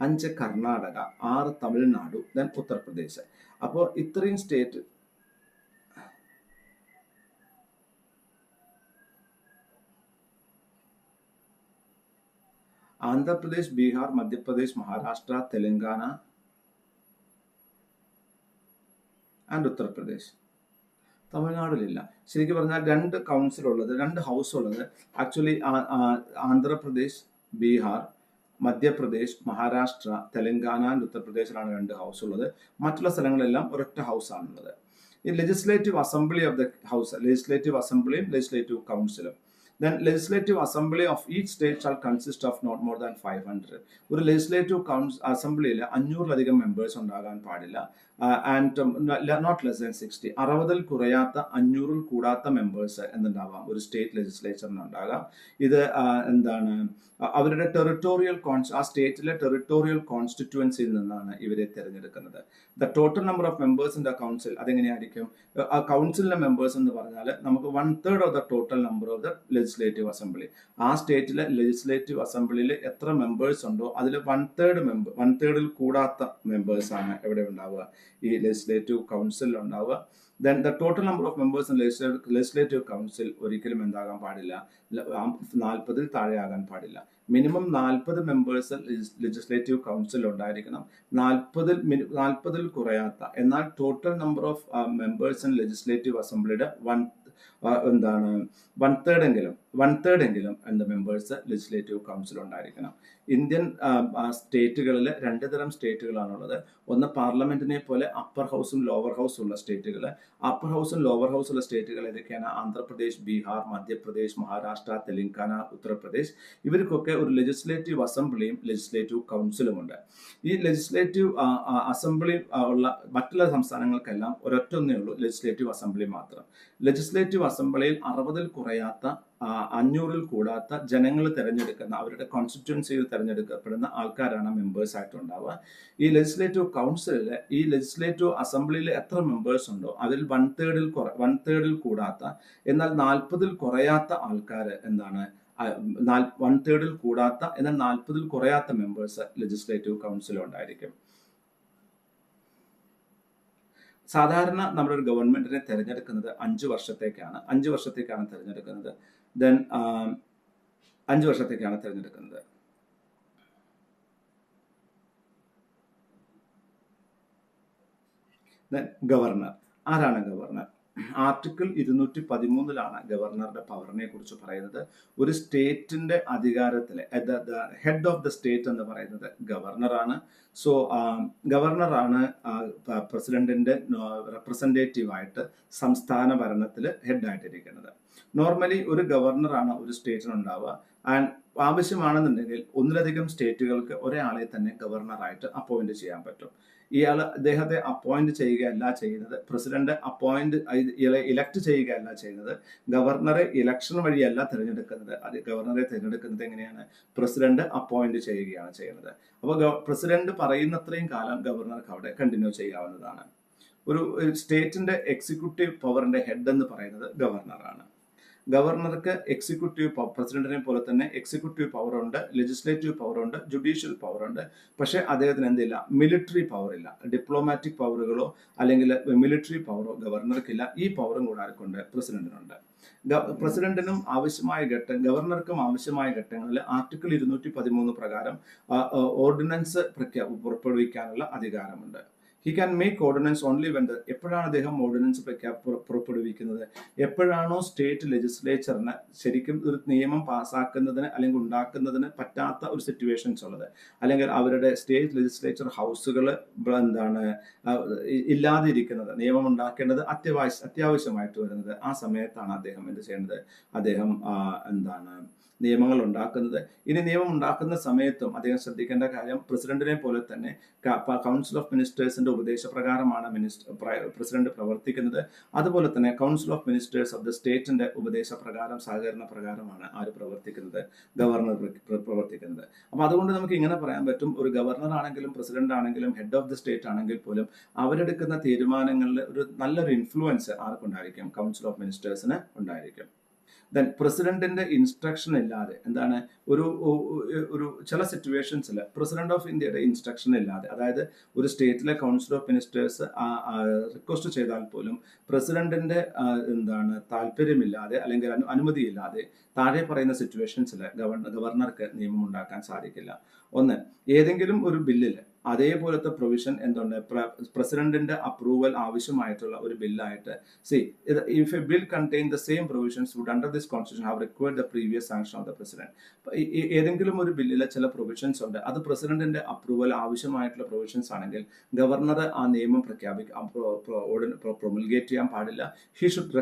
5 കർണാടക, 6 തമിഴ്നാടു, ദെൻ ഉത്തർപ്രദേശ്. അപ്പോൾ ഇത്രയും സ്റ്റേറ്റ് ആന്ധ്രാപ്രദേശ്, ബീഹാർ, മധ്യപ്രദേശ്, മഹാരാഷ്ട്ര, തെലങ്കാന ആൻഡ് ഉത്തർപ്രദേശ്. തമിഴ്നാടിലില്ല. ശരിക്കും പറഞ്ഞാൽ 2 കൗൺസിൽ ഉള്ളത്, 2 ഹൗസ് ഉള്ളത് ആക്ച്വലി ആന്ധ്രാപ്രദേശ്, ബീഹാർ, മധ്യപ്രദേശ്, മഹാരാഷ്ട്ര, തെലങ്കാന ആൻഡ് ഉത്തർപ്രദേശിലാണ് 2 ഹൗസ് ഉള്ളത്. മറ്റുള്ള സ്ഥലങ്ങളെല്ലാം ഒരൊറ്റ ഹൗസ് ആണുള്ളത്. ഈ legislative assembly of the house, legislative അസംബ്ലിയും legislative കൗൺസിലും. Then legislative assembly of each state shall consist of not more than 500. ഒരു ലെജിസ്ലേറ്റീവ് അസംബ്ലിയിൽ 500-ലധികം മെമ്പേഴ്സ് ഉണ്ടാകാൻ പാടില്ല. And not less than 60. 60-ൽ കുറയാത്ത 500-ൽ കൂടാത്ത മെമ്പേഴ്സ് എന്നുണ്ടാവാം ഒരു സ്റ്റേറ്റ് ലെജിസ്ലേച്ചറിന് ഉണ്ടാകാം. ഇത് എന്താണ് അവരുടെ ആ സ്റ്റേറ്റിലെ ടെറിട്ടോറിയൽ കോൺസ്റ്റിറ്റ്യുവൻസിയിൽ നിന്നാണ് ഇവരെ തിരഞ്ഞെടുക്കുന്നത്. The total number of members in the council അതെങ്ങനെയായിരിക്കും? ആ കൗൺസിലിലെ മെമ്പേഴ്സ് എന്ന് പറഞ്ഞാൽ നമുക്ക് 1/3 of the total number of the legislative assembly. ആ സ്റ്റേറ്റിലെ ലെജിസ്ലേറ്റീവ് അസംബ്ലിയിൽ എത്ര മെമ്പേഴ്സ് ഉണ്ടോ അതിൽ 1/3 കൂടാത്ത മെമ്പേഴ്സ് ആണ് എവിടെ ഉണ്ടാവുക? ഈ ലെജിസ്ലേറ്റീവ് കൗൺസിലിൽ ഉണ്ടാവുക. Then the total number of members in legislative council ഒരിക്കലും എന്താകാൻ പാടില്ല? 40-ൽ താഴെയാകാൻ പാടില്ല. മിനിമം 40 മെമ്പേഴ്സ് ലെജിസ്ലേറ്റീവ് കൗൺസിൽ ഉണ്ടായിരിക്കണം. 40-ൽ കുറയാത്ത എന്നാൽ total number of members in legislative അസംബ്ലിയുടെ എന്താണ് 1/3 എങ്കിലും എന്താ മെമ്പേഴ്സ് ലെജിസ്ലേറ്റീവ് കൗൺസിൽ ഉണ്ടായിരിക്കണം. ഇന്ത്യൻ സ്റ്റേറ്റുകളിൽ 2 തരം സ്റ്റേറ്റുകളാണുള്ളത്. ഒന്ന് പാർലമെന്റിനെ പോലെ അപ്പർ ഹൗസും ലോവർ ഹൗസും ഉള്ള സ്റ്റേറ്റുകൾ. അപ്പർ ഹൗസും ലോവർ ഹൗസും ഉള്ള സ്റ്റേറ്റുകൾ ഏതൊക്കെയാണ്? ആന്ധ്രാപ്രദേശ്, ബീഹാർ, മധ്യപ്രദേശ്, മഹാരാഷ്ട്ര, തെലങ്കാന, ഉത്തർപ്രദേശ്. ഇവർക്കൊക്കെ ഒരു ലെജിസ്ലേറ്റീവ് അസംബ്ലിയും ലെജിസ്ലേറ്റീവ് കൗൺസിലും ഉണ്ട്. ഈ ലെജിസ്ലേറ്റീവ് അസംബ്ലി ഉള്ള മറ്റുള്ള സംസ്ഥാനങ്ങൾക്കെല്ലാം ഒരൊറ്റൊന്നേ ഉള്ളൂ, ലെജിസ്ലേറ്റീവ് അസംബ്ലി മാത്രം. ലെജിസ്ലേറ്റീവ് അസംബ്ലിയിൽ 60-ൽ കുറയാത്ത 500-ൽ കൂടാത്ത ജനങ്ങൾ തിരഞ്ഞെടുക്കുന്ന, അവരുടെ കോൺസ്റ്റിറ്റ്യുവൻസിയിൽ തിരഞ്ഞെടുക്കപ്പെടുന്ന ആൾക്കാരാണ് മെമ്പേഴ്സ് ആയിട്ട് ഉണ്ടാവുക. ഈ ലെജിസ്ലേറ്റീവ് കൗൺസിലിൽ, ഈ ലെജിസ്ലേറ്റീവ് അസംബ്ലിയിൽ എത്ര മെമ്പേഴ്സ് ഉണ്ടോ അതിൽ 1/3-ൽ കൂടാത്ത, എന്നാൽ 40-ൽ കുറയാത്ത ആൾക്കാർ എന്താണ് 1/3-ൽ കൂടാത്ത എന്നാൽ 40-ൽ കുറയാത്ത മെമ്പേഴ്സ് ലെജിസ്ലേറ്റീവ് കൗൺസിൽ ഉണ്ടായിരിക്കും. സാധാരണ നമ്മുടെ ഒരു ഗവൺമെന്റിനെ തിരഞ്ഞെടുക്കുന്നത് 5 വർഷത്തേക്കാണ്. 5 വർഷത്തേക്കാണ് തിരഞ്ഞെടുക്കുന്നത്. ദെൻ 5 വർഷത്തേക്കാണ് തിരഞ്ഞെടുക്കുന്നത്. Then governor. ആരാണ് ഗവർണർ? ആർട്ടിക്കിൾ 213-ലാണ് ഗവർണറുടെ പവറിനെ കുറിച്ച് പറയുന്നത്. ഒരു സ്റ്റേറ്റിന്റെ അധികാരത്തിലെ ഹെഡ് ഓഫ് ദ സ്റ്റേറ്റ് എന്ന് പറയുന്നത് ഗവർണറാണ്. സോ ഗവർണറാണ് പ്രസിഡന്റിന്റെ റെപ്രസെന്റേറ്റീവ് ആയിട്ട് സംസ്ഥാന ഭരണത്തിൽ ഹെഡായിട്ടിരിക്കുന്നത്. നോർമലി ഒരു ഗവർണറാണ് ഒരു സ്റ്റേറ്റിനുണ്ടാവുക. ആൻഡ് ആവശ്യമാണെന്നുണ്ടെങ്കിൽ ഒന്നിലധികം സ്റ്റേറ്റുകൾക്ക് ഒരാളെ തന്നെ ഗവർണറായിട്ട് അപ്പോയിന്റ് ചെയ്യാൻ പറ്റും. അദ്ദേഹത്തെ അപ്പോയിന്റ് ചെയ്യുകയല്ല ചെയ്യുന്നത്, പ്രസിഡന്റ് ഇലക്ട് ചെയ്യുകയല്ല ചെയ്യുന്നത്. ഗവർണറെ ഇലക്ഷൻ വഴിയല്ല തിരഞ്ഞെടുക്കുന്നത്. ഗവർണറെ തിരഞ്ഞെടുക്കുന്നത് എങ്ങനെയാണ്? പ്രസിഡന്റ് അപ്പോയിന്റ് ചെയ്യുകയാണ് ചെയ്യുന്നത്. അപ്പോൾ പ്രസിഡന്റ് പറയുന്നത്രയും കാലം ഗവർണർക്ക് അവിടെ കണ്ടിന്യൂ ചെയ്യാവുന്നതാണ്. ഒരു സ്റ്റേറ്റിന്റെ എക്സിക്യൂട്ടീവ് പവറിന്റെ ഹെഡ് എന്ന് പറയുന്നത് ഗവർണറാണ്. ഗവർണർക്ക് എക്സിക്യൂട്ടീവ് പ്രസിഡന്റിനെ പോലെ തന്നെ എക്സിക്യൂട്ടീവ് പവർ ഉണ്ട്, ലെജിസ്ലേറ്റീവ് പവർ ഉണ്ട്, ജുഡീഷ്യൽ പവർ ഉണ്ട്. പക്ഷെ അദ്ദേഹത്തിന് എന്തില്ല? മിലിറ്ററി പവർ ഇല്ല. ഡിപ്ലോമാറ്റിക് പവറുകളോ അല്ലെങ്കിൽ മിലിറ്ററി പവറോ ഗവർണർക്കില്ല. ഈ പവറും കൂടെ ആർക്കുണ്ട്? പ്രസിഡന്റിനുണ്ട്. പ്രസിഡന്റിനും ഗവർണർക്കും ആവശ്യമായ ഘട്ടങ്ങളിൽ ആർട്ടിക്കിൾ 213 പ്രകാരം ഓർഡിനൻസ് പുറപ്പെടുവിക്കാനുള്ള അധികാരമുണ്ട്. He can make ordinance only when എപ്പോഴാണ് അദ്ദേഹം ഓർഡിനൻസ് പുറപ്പെടുവിക്കുന്നത്? എപ്പോഴാണോ സ്റ്റേറ്റ് ലെജിസ്ലേച്ചറിന് ശരിക്കും ഒരു നിയമം പാസ്സാക്കുന്നതിന് അല്ലെങ്കിൽ ഉണ്ടാക്കുന്നതിന് പറ്റാത്ത ഒരു സിറ്റുവേഷൻസ് ഉള്ളത്, അല്ലെങ്കിൽ അവരുടെ സ്റ്റേറ്റ് ലെജിസ്ലേച്ചർ ഹൗസുകൾ ഇല്ലാതെ ഇരിക്കുന്നത്, നിയമം ഉണ്ടാക്കേണ്ടത് അത്യാവശ്യമായിട്ട് വരുന്നത്, ആ സമയത്താണ് അദ്ദേഹം എന്ത് ചെയ്യുന്നത്? അദ്ദേഹം നിയമങ്ങൾ ഉണ്ടാക്കുന്നത്. ഇനി നിയമം ഉണ്ടാക്കുന്ന സമയത്തും അദ്ദേഹം ശ്രദ്ധിക്കേണ്ട കാര്യം, പ്രസിഡന്റിനെ പോലെ തന്നെ കൗൺസിൽ ഓഫ് മിനിസ്റ്റേഴ്സിന്റെ ഉപദേശപ്രകാരമാണ് പ്രസിഡന്റ് പ്രവർത്തിക്കുന്നത്. അതുപോലെ തന്നെ council of ministers of the സ്റ്റേറ്റിന്റെ ഉപദേശപ്രകാരം, സഹകരണ പ്രകാരമാണ് ആര് പ്രവർത്തിക്കുന്നത്? ഗവർണർ പ്രവർത്തിക്കുന്നത്. അപ്പൊ അതുകൊണ്ട് നമുക്ക് ഇങ്ങനെ പറയാൻ പറ്റും, ഒരു ഗവർണർ ആണെങ്കിലും പ്രസിഡന്റ് ആണെങ്കിലും ഹെഡ് ഓഫ് ദി സ്റ്റേറ്റ് ആണെങ്കിൽ പോലും അവരെടുക്കുന്ന തീരുമാനങ്ങളിൽ ഒരു നല്ലൊരു ഇൻഫ്ലുവൻസ് ആർക്കുണ്ടായിരിക്കും? കൗൺസിൽ ഓഫ് മിനിസ്റ്റേഴ്സിന് ഉണ്ടായിരിക്കും. ദെൻ പ്രസിഡന്റിന്റെ ഇൻസ്ട്രക്ഷൻ ഇല്ലാതെ ഒരു ചില സിറ്റുവേഷൻസിൽ പ്രസിഡന്റ് ഓഫ് ഇന്ത്യയുടെ ഇൻസ്ട്രക്ഷൻ ഇല്ലാതെ, അതായത് ഒരു സ്റ്റേറ്റിലെ കൗൺസിൽ ഓഫ് മിനിസ്റ്റേഴ്സ് റിക്വസ്റ്റ് ചെയ്താൽ പോലും പ്രസിഡന്റിന്റെ താല്പര്യമില്ലാതെ അല്ലെങ്കിൽ അനുമതിയില്ലാതെ താഴെ പറയുന്ന സിറ്റുവേഷൻസിൽ ഗവർണർക്ക് നിയമം ഉണ്ടാക്കാൻ സാധിക്കില്ല. ഒന്ന്, ഏതെങ്കിലും ഒരു ബില്ലിൽ അതേപോലത്തെ പ്രൊവിഷൻ എന്തുണ്ട്? പ്രസിഡന്റിന്റെ അപ്രൂവൽ ആവശ്യമായിട്ടുള്ള ഒരു ബില്ലായിട്ട്, if a bill contains the same provisions would under this constitution have required the previous sanction of the president. ഏതെങ്കിലും ഒരു ബില്ലിലെ ചില പ്രൊവിഷൻസ് ഉണ്ട്, അത് പ്രസിഡന്റിന്റെ അപ്രൂവൽ ആവശ്യമായിട്ടുള്ള പ്രൊവിഷൻസ് ആണെങ്കിൽ ഗവർണർ ആ നിയമം പ്രൊമൾഗേറ്റ് ചെയ്യാൻ പാടില്ല. He should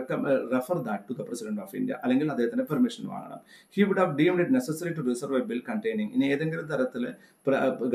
refer that to the president of India, അല്ലെങ്കിൽ അദ്ദേഹത്തിന്റെ പെർമിഷൻ വാങ്ങണം. He would have deemed it necessary to reserve a bill containing. ഇനി ഏതെങ്കിലും തരത്തിൽ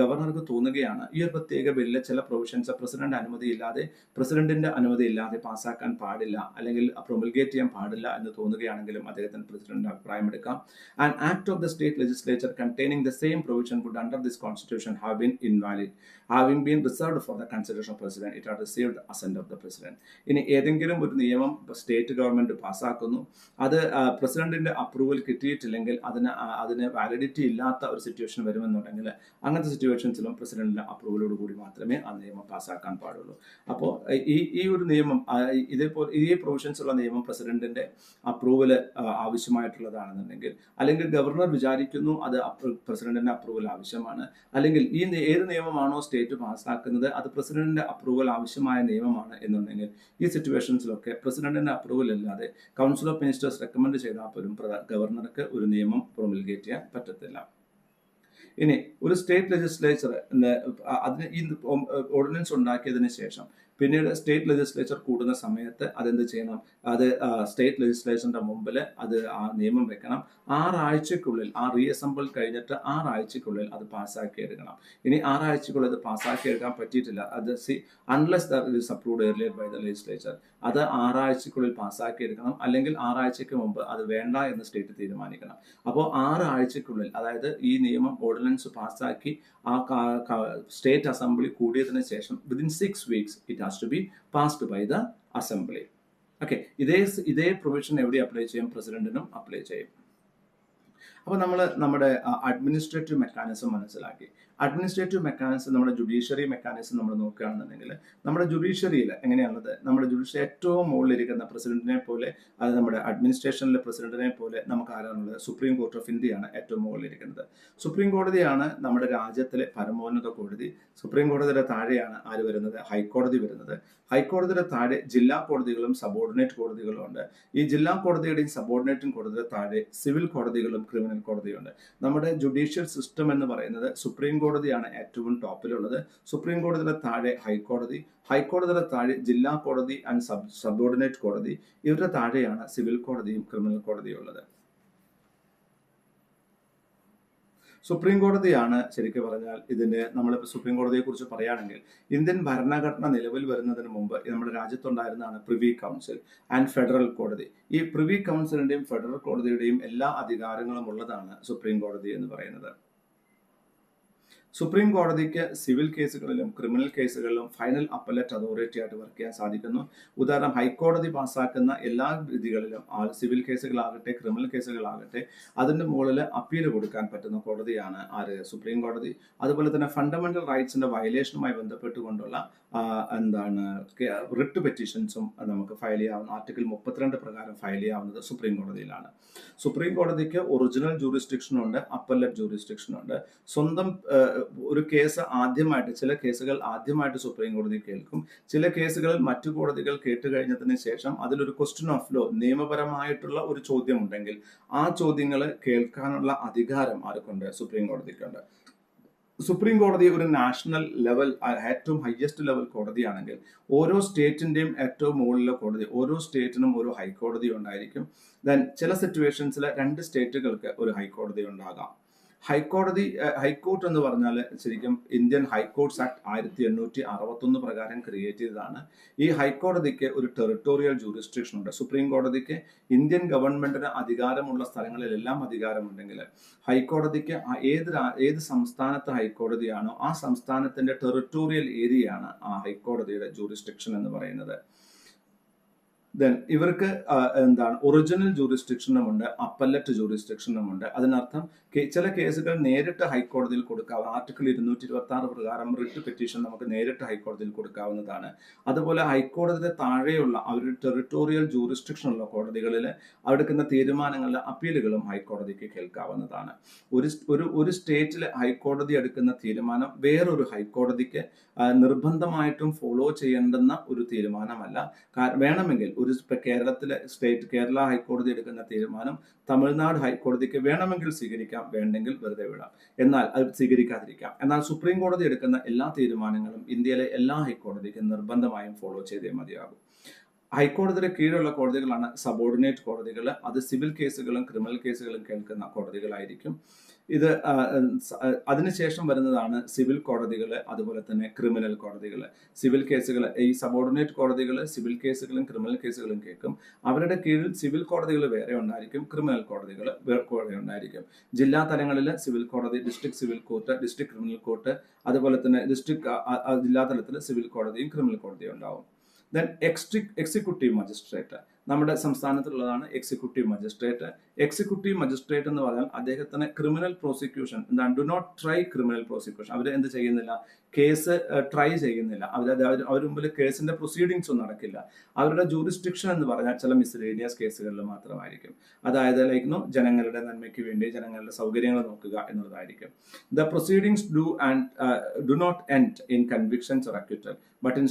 ഗവർണർക്ക് തോന്നുകയാണ് ഈ ഒരു പ്രത്യേക ബില്ലിലെ ചില പ്രൊവിഷൻസ് പ്രസിഡന്റിന്റെ അനുമതി ഇല്ലാതെ പാസ്സാക്കാൻ പാടില്ല, അല്ലെങ്കിൽ പ്രൊമൾഗേറ്റ് ചെയ്യാൻ പാടില്ല എന്ന് തോന്നുകയാണെങ്കിലും അദ്ദേഹത്തിന് പ്രസിഡന്റിന്റെ അഭിപ്രായം എടുക്കാം. An act of the state legislature containing the same provision would under this constitution have been invalid, having been reserved for the consideration of president. It had received the assent of the president. ഇനി ഏതെങ്കിലും ഒരു നിയമം state government പാസ്സാക്കുന്നു, അത് പ്രസിഡന്റിന്റെ approval കിട്ടിയിട്ടില്ലെങ്കിൽ അതിന് validity ഇല്ലാത്ത ഒരു situation വരുമെന്നുണ്ടെങ്കിൽ അങ്ങനത്തെ സിറ്റുവേഷൻസിലും പ്രസിഡന്റിന് അപ്രൂവലോട് കൂടി മാത്രമേ ആ നിയമം പാസ്സാക്കാൻ പാടുള്ളൂ. അപ്പോൾ ഈ ഒരു നിയമം ഇതേപോലെ ഈ പ്രൊവിഷൻസ് ഉള്ള നിയമം പ്രസിഡന്റിന്റെ അപ്രൂവൽ ആവശ്യമായിട്ടുള്ളതാണെന്നുണ്ടെങ്കിൽ, അല്ലെങ്കിൽ ഗവർണർ വിചാരിക്കുന്നു അത് പ്രസിഡന്റിന്റെ അപ്രൂവൽ ആവശ്യമാണ്, അല്ലെങ്കിൽ ഏത് നിയമമാണോ സ്റ്റേറ്റ് പാസ്സാക്കുന്നത് അത് പ്രസിഡന്റിന്റെ അപ്രൂവൽ ആവശ്യമായ നിയമമാണ് എന്നുണ്ടെങ്കിൽ, ഈ സിറ്റുവേഷൻസിലൊക്കെ പ്രസിഡന്റിന്റെ അപ്രൂവൽ അല്ലാതെ കൗൺസിൽ ഓഫ് മിനിസ്റ്റേഴ്സ് റെക്കമെൻഡ് ചെയ്താൽ പോലും ഗവർണർക്ക് ഒരു നിയമം പ്രൊമൽഗേറ്റ് ചെയ്യാൻ പറ്റത്തില്ല. ഇനി ഒരു സ്റ്റേറ്റ് ലെജിസ്ലേച്ചർ അതിന് ഈ ഓർഡിനൻസ് ഉണ്ടാക്കിയതിന് ശേഷം പിന്നീട് സ്റ്റേറ്റ് ലെജിസ്ലേച്ചർ കൂടുന്ന സമയത്ത് അതെന്ത് ചെയ്യണം, അത് സ്റ്റേറ്റ് ലെജിസ്ലേച്ചറിന്റെ മുമ്പിൽ അത് ആ നിയമം വെക്കണം. 6 ആഴ്ചക്കുള്ളിൽ ആ റീഅസംബിൾ കഴിഞ്ഞിട്ട് 6 ആഴ്ചക്കുള്ളിൽ അത് പാസ്സാക്കി എടുക്കണം. ഇനി 6 ആഴ്ചക്കുള്ളിൽ അത് പാസ്സാക്കി എടുക്കാൻ പറ്റിയിട്ടില്ല, അത് unless that it is approved earlier by the legislature, അത് 6 ആഴ്ചക്കുള്ളിൽ പാസ്സാക്കി എടുക്കണം, അല്ലെങ്കിൽ 6 ആഴ്ചയ്ക്ക് മുമ്പ് അത് വേണ്ട എന്ന് സ്റ്റേറ്റ് തീരുമാനിക്കണം. അപ്പോൾ 6 ആഴ്ചക്കുള്ളിൽ, അതായത് ഈ നിയമം ഓർഡിനൻസ് പാസ്സാക്കി ആ സ്റ്റേറ്റ് അസംബ്ലി കൂടിയതിനു ശേഷം within 6 weeks it has to be passed by the assembly. Okay, ഇതേ പ്രൊവിഷൻ എവിടെ അപ്ലൈ ചെയ്യും? പ്രസിഡന്റിനും അപ്ലൈ ചെയ്യും. അപ്പോൾ നമ്മൾ നമ്മുടെ അഡ്മിനിസ്ട്രേറ്റീവ് മെക്കാനിസം മനസ്സിലാക്കി. അഡ്മിനിസ്ട്രേറ്റീവ് മെക്കാനിസം, നമ്മുടെ ജുഡീഷ്യറി മെക്കാനിസം നമ്മൾ നോക്കുകയാണെന്നുണ്ടെങ്കിൽ, നമ്മുടെ ജുഡീഷ്യറിയിൽ എങ്ങനെയാണുള്ളത്? നമ്മുടെ ജുഡീഷ്യറി ഏറ്റവും മുകളിലിരിക്കുന്ന പ്രസിഡന്റിനെ പോലെ, അത് നമ്മുടെ അഡ്മിനിസ്ട്രേഷനിലെ പ്രസിഡന്റിനെ പോലെ നമുക്ക് ആരാണുള്ളത്? സുപ്രീം കോർട്ട് ഓഫ് ഇന്ത്യയാണ് ഏറ്റവും മുകളിലിരിക്കുന്നത്. സുപ്രീം കോടതിയാണ് നമ്മുടെ രാജ്യത്തിലെ പരമോന്നത കോടതി. സുപ്രീം കോടതിയുടെ താഴെയാണ് ആര് വരുന്നത്? ഹൈക്കോടതി വരുന്നത്. ഹൈക്കോടതിയുടെ താഴെ ജില്ലാ കോടതികളും സബോർഡിനേറ്റ് കോടതികളും ഉണ്ട്. ഈ ജില്ലാ കോടതിയുടെയും സബോർഡിനേറ്റ് കോടതിയുടെ താഴെ സിവിൽ കോടതികളും ക്രിമിനൽ കോടതിയുണ്ട്. നമ്മുടെ ജുഡീഷ്യൽ സിസ്റ്റം എന്ന് പറയുന്നത് സുപ്രീം കോടതിയാണ് ഏറ്റവും ടോപ്പിലുള്ളത്. സുപ്രീം കോടതിയുടെ താഴെ ഹൈക്കോടതി, ഹൈക്കോടതിയുടെ താഴെ ജില്ലാ കോടതി ആൻഡ് സബോർഡിനേറ്റ് കോടതി, ഇവരുടെ താഴെയാണ് സിവിൽ കോടതിയും ക്രിമിനൽ കോടതിയും ഉള്ളത്. സുപ്രീം കോടതിയാണ് ശരിക്കും പറഞ്ഞാൽ ഇതിന്റെ, നമ്മളിപ്പോൾ സുപ്രീം കോടതിയെ കുറിച്ച് പറയുകയാണെങ്കിൽ, ഇന്ത്യൻ ഭരണഘടന നിലവിൽ വരുന്നതിന് മുമ്പ് നമ്മുടെ രാജ്യത്തുണ്ടായിരുന്നതാണ് പ്രിവി കൗൺസിൽ ആൻഡ് ഫെഡറൽ കോടതി. ഈ പ്രിവി കൗൺസിലിന്റെയും ഫെഡറൽ കോടതിയുടെയും എല്ലാ അധികാരങ്ങളും ഉള്ളതാണ് സുപ്രീം കോടതി എന്ന് പറയുന്നത്. സുപ്രീം കോടതിക്ക് സിവിൽ കേസുകളിലും ക്രിമിനൽ കേസുകളിലും ഫൈനൽ അപ്പലേറ്റ് അതോറിറ്റി ആയിട്ട് വർക്ക് ചെയ്യാൻ സാധിക്കുന്നു. ഉദാഹരണം, ഹൈക്കോടതി പാസ്സാക്കുന്ന എല്ലാ വിധികളിലും സിവിൽ കേസുകളാകട്ടെ ക്രിമിനൽ കേസുകളാകട്ടെ അതിന്റെ മുകളിൽ അപ്പീൽ കൊടുക്കാൻ പറ്റുന്ന കോടതിയാണ് ആര്? സുപ്രീം കോടതി. അതുപോലെ തന്നെ ഫണ്ടമെന്റൽ റൈറ്റ്സിന്റെ വയലേഷനുമായി ബന്ധപ്പെട്ടുകൊണ്ടുള്ള റിട്ട് പെറ്റീഷൻസും നമുക്ക് ഫയൽ ചെയ്യാവുന്ന ആർട്ടിക്കിൾ 32 പ്രകാരം ഫയൽ ചെയ്യാവുന്നത് സുപ്രീം കോടതിയിലാണ്. സുപ്രീം കോടതിക്ക് ഒറിജിനൽ ജൂറിസ്ഡിക്ഷനുണ്ട്, അപ്പലേറ്റ് ജൂറിസ്ഡിക്ഷനുണ്ട്. സ്വന്തം ഒരു കേസ് ആദ്യമായിട്ട്, ചില കേസുകൾ ആദ്യമായിട്ട് സുപ്രീം കോടതി കേൾക്കും. ചില കേസുകളിൽ മറ്റു കോടതികൾ കേട്ടുകഴിഞ്ഞതിന് ശേഷം അതിലൊരു ക്വസ്റ്റ്യൻ ഓഫ് ലോ, നിയമപരമായിട്ടുള്ള ഒരു ചോദ്യം ഉണ്ടെങ്കിൽ ആ ചോദ്യങ്ങൾ കേൾക്കാനുള്ള അധികാരം ആർക്കുണ്ട്? സുപ്രീം കോടതിക്കുണ്ട്. സുപ്രീം കോടതി ഒരു നാഷണൽ ലെവൽ, ഏറ്റവും ഹയസ്റ്റ് ലെവൽ കോടതിയാണെങ്കിൽ, ഓരോ സ്റ്റേറ്റിന്റെയും ഏറ്റവും മുകളിലെ കോടതി, ഓരോ സ്റ്റേറ്റിനും ഒരു ഹൈക്കോടതി ഉണ്ടായിരിക്കും. ദെൻ ചില സിറ്റുവേഷൻസിൽ 2 സ്റ്റേറ്റുകൾക്ക് ഒരു ഹൈക്കോടതി ഉണ്ടാകാം. ഹൈക്കോർട്ട് എന്ന് പറഞ്ഞാൽ ശരിക്കും ഇന്ത്യൻ ഹൈക്കോർട്ട്സ് ആക്ട് 1861 പ്രകാരം ക്രിയേറ്റ് ചെയ്തതാണ്. ഈ ഹൈക്കോടതിക്ക് ഒരു ടെറിട്ടോറിയൽ ജൂറിസ്ഡിക്ഷൻ ഉണ്ട്. സുപ്രീം കോടതിക്ക് ഇന്ത്യൻ ഗവൺമെന്റിന് അധികാരമുള്ള സ്ഥലങ്ങളിലെല്ലാം അധികാരമുണ്ടെങ്കിൽ, ഹൈക്കോടതിക്ക് ഏത് സംസ്ഥാനത്തെ ഹൈക്കോടതിയാണോ ആ സംസ്ഥാനത്തിന്റെ ടെറിട്ടോറിയൽ ഏരിയയാണ് ആ ഹൈക്കോടതിയുടെ ജൂറിസ്ഡിക്ഷൻ എന്ന് പറയുന്നത്. ദെൻ ഇവർക്ക് ഒറിജിനൽ ജൂറിസ്ഡിക്ഷനുമുണ്ട്, അപ്പല്ലറ്റ് ജൂറിസ്ഡിക്ഷനുമുണ്ട്. അതിനർത്ഥം ചില കേസുകൾ നേരിട്ട് ഹൈക്കോടതിയിൽ കൊടുക്കാവുന്ന, ആർട്ടിക്കിൾ 226 പ്രകാരം റിട്ട് പെറ്റീഷൻ നമുക്ക് നേരിട്ട് ഹൈക്കോടതിയിൽ കൊടുക്കാവുന്നതാണ്. അതുപോലെ ഹൈക്കോടതിയുടെ താഴെയുള്ള അവരുടെ ടെറിട്ടോറിയൽ ജൂറിസ്ഡിക്ഷൻ ഉള്ള കോടതികളിൽ എടുക്കുന്ന തീരുമാനങ്ങളുടെ അപ്പീലുകളും ഹൈക്കോടതിക്ക് കേൾക്കാവുന്നതാണ്. ഒരു സ്റ്റേറ്റിൽ ഹൈക്കോടതി എടുക്കുന്ന തീരുമാനം വേറൊരു ഹൈക്കോടതിക്ക് നിർബന്ധമായിട്ടും ഫോളോ ചെയ്യേണ്ടുന്ന ഒരു തീരുമാനമല്ല. വേണമെങ്കിൽ കേരള ഹൈക്കോടതി എടുക്കുന്ന തീരുമാനം തമിഴ്നാട് ഹൈക്കോടതിക്ക് വേണമെങ്കിൽ സ്വീകരിക്കാം, വേണ്ടെങ്കിൽ വെറുതെ വിടാം, എന്നാൽ അത് സ്വീകരിക്കാതിരിക്കാം. എന്നാൽ സുപ്രീം കോടതി എടുക്കുന്ന എല്ലാ തീരുമാനങ്ങളും ഇന്ത്യയിലെ എല്ലാ ഹൈക്കോടതിക്കും നിർബന്ധമായും ഫോളോ ചെയ്തേ മതിയാകും. ഹൈക്കോടതിയുടെ കീഴിലുള്ള കോടതികളാണ് സബോർഡിനേറ്റ് കോടതികൾ. അത് സിവിൽ കേസുകളും ക്രിമിനൽ കേസുകളും കേൾക്കുന്ന കോടതികളായിരിക്കും. ഇത് അതിനുശേഷം വരുന്നതാണ് സിവിൽ കോടതികൾ, അതുപോലെ തന്നെ ക്രിമിനൽ കോടതികൾ. സിവിൽ കേസുകൾ, ഈ സബോർഡിനേറ്റ് കോടതികൾ സിവിൽ കേസുകളും ക്രിമിനൽ കേസുകളും കേൾക്കും. അവരുടെ കീഴിൽ സിവിൽ കോടതികൾ വേറെ ഉണ്ടായിരിക്കും, ക്രിമിനൽ കോടതികൾ വേറെ ഉണ്ടായിരിക്കും. ജില്ലാ തലങ്ങളിൽ സിവിൽ കോടതി, district civil court, district criminal court, അതുപോലെ തന്നെ ജില്ലാ തലത്തിൽ സിവിൽ കോടതിയും ക്രിമിനൽ കോടതിയും ഉണ്ടാവും. ദെൻ എക്സിക്യൂട്ടീവ് മജിസ്ട്രേറ്റ്, നമ്മുടെ സംസ്ഥാനത്തുള്ളതാണ് എക്സിക്യൂട്ടീവ് മജിസ്ട്രേറ്റ്. എക്സിക്യൂട്ടീവ് മജിസ്ട്രേറ്റ് എന്ന് പറഞ്ഞാൽ അദ്ദേഹത്തിന് ക്രിമിനൽ പ്രോസിക്യൂഷൻ എന്താണ്, do not try criminal prosecution, അവർ എന്ത് ചെയ്യുന്നില്ല, കേസ് ട്രൈ ചെയ്യുന്നില്ല, അവർ മുമ്പിൽ കേസിന്റെ പ്രൊസീഡിങ്സ് ഒന്നും നടക്കില്ല. അവരുടെ ജൂറിസ്ഡിക്ഷൻ എന്ന് പറഞ്ഞാൽ ചില മിസ്ലേനിയസ് കേസുകളിൽ മാത്രമായിരിക്കും. അതായത് ജനങ്ങളുടെ നന്മയ്ക്ക് വേണ്ടി ജനങ്ങളുടെ സൗകര്യങ്ങൾ നോക്കുക എന്നുള്ളതായിരിക്കും. The proceedings do not end in convictions or acquittal but in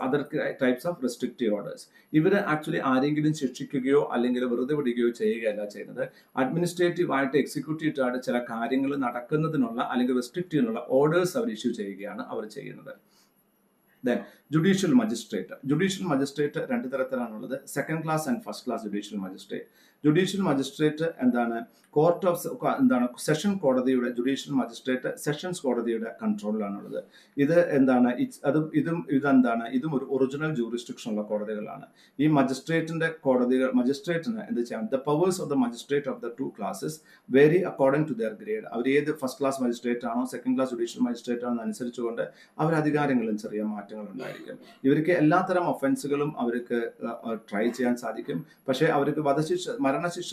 other types of restrictive orders. ഇവർ ആക്ച്വലി ആരെങ്കിലും ശിക്ഷിക്കുകയോ അല്ലെങ്കിൽ വെറുതെ വിടുകയോ ചെയ്യുകയല്ല ചെയ്യുന്നത്. അഡ്മിനിസ്ട്രേറ്റീവ് ആയിട്ട് എക്സിക്യൂട്ടീവ് ആയിട്ട് ചില കാര്യങ്ങൾ നടക്കുന്നതിനുള്ള അല്ലെങ്കിൽ റെസ്ട്രിക്റ്റ് ചെയ്യുന്നുള്ള ഓർഡേഴ്സ് അവർ ഇഷ്യൂ ചെയ്യുകയാണ് അവർ ചെയ്യുന്നത്. Then judicial magistrate. Judicial magistrate രണ്ട് തരത്തിലാണുള്ളത്, second class and first class judicial magistrate. Judicial magistrate court of session കോടതിയുടെ ജുഡീഷ്യൽ മജിസ്ട്രേറ്റ് സെഷൻസ് കോടതിയുടെ കൺട്രോളിലാണുള്ളത്. ഇത് ഇതും ഒരു ഒറിജിനൽ ജൂറിസ്ഡിക്ഷൻ ഉള്ള കോടതികളാണ്. ഈ മജിസ്ട്രേറ്റിന് എന്ത് ചെയ്യാം, the powers of the magistrate of the two classes vary according to their grade. അവർ ഏത് ഫസ്റ്റ് ക്ലാസ് മജിസ്ട്രേറ്റ് ആണോ സെക്കൻഡ് ക്ലാസ് ജുഡീഷ്യൽ മജിസ്ട്രേറ്റ് ആണോ അനുസരിച്ചുകൊണ്ട് അവർ അധികാരങ്ങളും ചെറിയ മാറ്റങ്ങൾ ഉണ്ടായിരിക്കും. ഇവർക്ക് എല്ലാത്തരം ഒഫൻസുകളും അവർക്ക് ട്രൈ ചെയ്യാൻ സാധിക്കും. പക്ഷേ അവർക്ക് മരണശിക്ഷ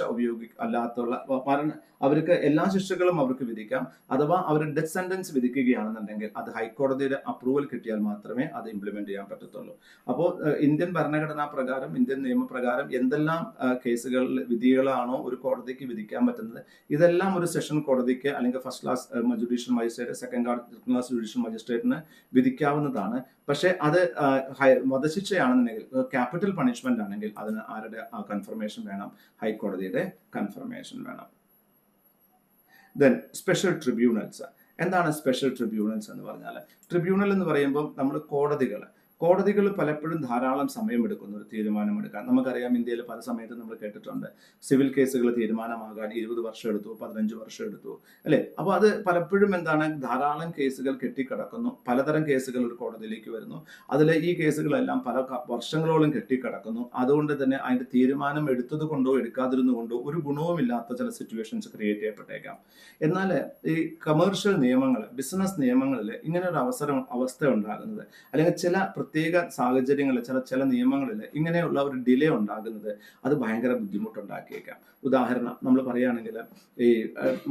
അവർക്ക് എല്ലാ ശിക്ഷകളും അവർക്ക് വിധിക്കാം. അഥവാ അവർ ഡെത്ത് സെന്റൻസ് വിധിക്കുകയാണെന്നുണ്ടെങ്കിൽ അത് ഹൈക്കോടതിയുടെ അപ്രൂവൽ കിട്ടിയാൽ മാത്രമേ അത് ഇംപ്ലിമെന്റ് ചെയ്യാൻ പറ്റത്തുള്ളൂ. അപ്പോൾ ഇന്ത്യൻ ഭരണഘടനാ പ്രകാരം, ഇന്ത്യൻ നിയമപ്രകാരം എന്തെല്ലാം കേസുകളിൽ വിധികളാണോ ഒരു കോടതിക്ക് വിധിക്കാൻ പറ്റുന്നത്, ഇതെല്ലാം ഒരു സെഷൻ കോടതിക്ക് അല്ലെങ്കിൽ first class judicial magistrate, second class judicial മജിസ്ട്രേറ്റിന് വിധിക്കാവുന്നതാണ്. പക്ഷേ അത് വധശിക്ഷയാണെന്നുണ്ടെങ്കിൽ, ക്യാപിറ്റൽ പണിഷ്മെന്റ് ആണെങ്കിൽ അതിന് ആരുടെ കൺഫർമേഷൻ വേണം? ഹൈക്കോടതിയുടെ കൺഫർമേഷൻ വേണം. Then special tribunals. എന്താണ് സ്പെഷ്യൽ ട്രിബ്യൂണൽസ് എന്ന് പറഞ്ഞാൽ? ട്രിബ്യൂണൽ എന്ന് പറയുമ്പോൾ നമ്മൾ കോടതികൾ പലപ്പോഴും ധാരാളം സമയമെടുക്കുന്ന ഒരു തീരുമാനമെടുക്കാൻ. നമുക്കറിയാം, ഇന്ത്യയിൽ പല സമയത്തും നമ്മൾ കേട്ടിട്ടുണ്ട് സിവിൽ കേസുകൾ തീരുമാനമാകാൻ 20 വർഷം എടുത്തു, 15 വർഷം എടുത്തു, അല്ലെ? അപ്പോൾ അത് പലപ്പോഴും ധാരാളം കേസുകൾ കെട്ടിക്കിടക്കുന്നു, പലതരം കേസുകൾ ഒരു കോടതിയിലേക്ക് വരുന്നു. അതിൽ ഈ കേസുകളെല്ലാം പല വർഷങ്ങളോളം കെട്ടിക്കിടക്കുന്നു. അതുകൊണ്ട് തന്നെ അതിന്റെ തീരുമാനം എടുത്തത് കൊണ്ടോ എടുക്കാതിരുന്നുകൊണ്ടോ ഒരു ഗുണവുമില്ലാത്ത ചില സിറ്റുവേഷൻസ് ക്രിയേറ്റ് ചെയ്യപ്പെട്ടേക്കാം. എന്നാൽ ഈ കമേഴ്ഷ്യൽ നിയമങ്ങൾ, ബിസിനസ് നിയമങ്ങളിൽ ഇങ്ങനെ ഒരു അവസ്ഥ ഉണ്ടാകുന്നത്, അല്ലെങ്കിൽ ചില പ്രത്യേക സാഹചര്യങ്ങളിൽ ചില നിയമങ്ങളിൽ ഇങ്ങനെയുള്ള ഒരു ഡിലേ ഉണ്ടാകുന്നത് അത് ഭയങ്കര ബുദ്ധിമുട്ടുണ്ടാക്കിയേക്കാം. ഉദാഹരണം നമ്മൾ പറയുകയാണെങ്കിൽ ഈ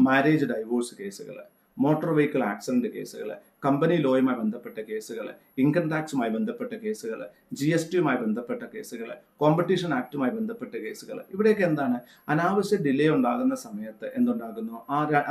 മാരേജ് ഡൈവോഴ്സ് കേസുകൾ, മോട്ടോർ വെഹിക്കിൾ ആക്സിഡന്റ് കേസുകൾ, കമ്പനി ലോയുമായി ബന്ധപ്പെട്ട കേസുകൾ, ഇൻകം ടാക്സുമായി ബന്ധപ്പെട്ട കേസുകൾ, GSTയുമായി ബന്ധപ്പെട്ട കേസുകൾ, കോമ്പറ്റീഷൻ ആക്ടുമായി ബന്ധപ്പെട്ട കേസുകൾ, ഇവിടെയൊക്കെ അനാവശ്യ ഡിലേ ഉണ്ടാകുന്ന സമയത്ത് എന്തുണ്ടാകുന്നു,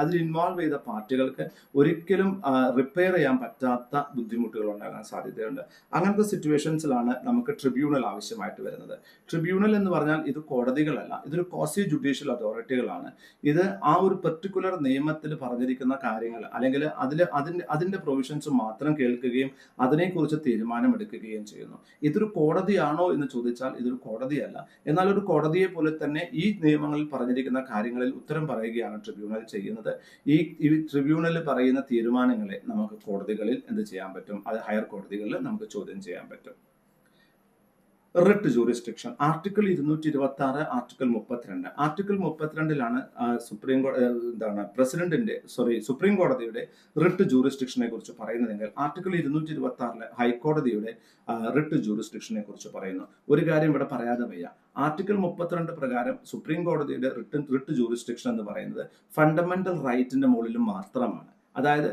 അതിൽ ഇൻവോൾവ് ചെയ്ത പാർട്ടികൾക്ക് ഒരിക്കലും റിപ്പയർ ചെയ്യാൻ പറ്റാത്ത ബുദ്ധിമുട്ടുകൾ ഉണ്ടാകാൻ സാധ്യതയുണ്ട്. അങ്ങനത്തെ സിറ്റുവേഷൻസിലാണ് നമുക്ക് ട്രിബ്യൂണൽ ആവശ്യമായിട്ട് വരുന്നത്. ട്രിബ്യൂണൽ എന്ന് പറഞ്ഞാൽ ഇത് കോടതികളല്ല, ഇതൊരു ക്വാസി ജുഡീഷ്യൽ അതോറിറ്റികളാണ്. ഇത് ആ ഒരു പെർട്ടിക്കുലർ നിയമത്തിൽ പറഞ്ഞിരിക്കുന്ന കാര്യങ്ങൾ അല്ലെങ്കിൽ അതിന്റെ പ്രൊവിഷൻസ് മാത്രം കേൾക്കുകയും അതിനെക്കുറിച്ച് തീരുമാനമെടുക്കുകയും ചെയ്യുന്നു. ഇതൊരു കോടതിയാണോ എന്ന് ചോദിച്ചാൽ ഇതൊരു കോടതിയല്ല. എന്നാൽ ഒരു കോടതിയെ പോലെ തന്നെ ഈ നിയമങ്ങളിൽ പറഞ്ഞിരിക്കുന്ന കാര്യങ്ങളിൽ ഉത്തരം പറയുകയാണ് ട്രിബ്യൂണൽ ചെയ്യുന്നത്. ഈ ട്രിബ്യൂണലിൽ പറയുന്ന തീരുമാനങ്ങളെ നമുക്ക് കോടതികളിൽ എന്ത് ചെയ്യാൻ പറ്റും? അത് ഹയർ കോടതികളിൽ നമുക്ക് ചോദ്യം ചെയ്യാൻ പറ്റും. Writ jurisdiction. Article 226, article 32. Article 32ലാണ് സുപ്രീം കോടതിയുടെ റിട്ട് ജൂറിസ്ഡിക്ഷനെ കുറിച്ച് പറയുന്നതെങ്കിൽ ആർട്ടിക്കിൾ 226 ഹൈക്കോടതിയുടെ റിട്ട് ജൂറിസ്ഡിക്ഷനെ കുറിച്ച് പറയുന്നു. ഒരു കാര്യം ഇവിടെ പറയാതെ വയ്യ. ആർട്ടിക്കിൾ 32 പ്രകാരം സുപ്രീം കോടതിയുടെ റിട്ട് ജൂറിസ്ഡിക്ഷൻ എന്ന് പറയുന്നത് ഫണ്ടമെന്റൽ റൈറ്റിന്റെ മുകളിലും മാത്രമാണ്. അതായത്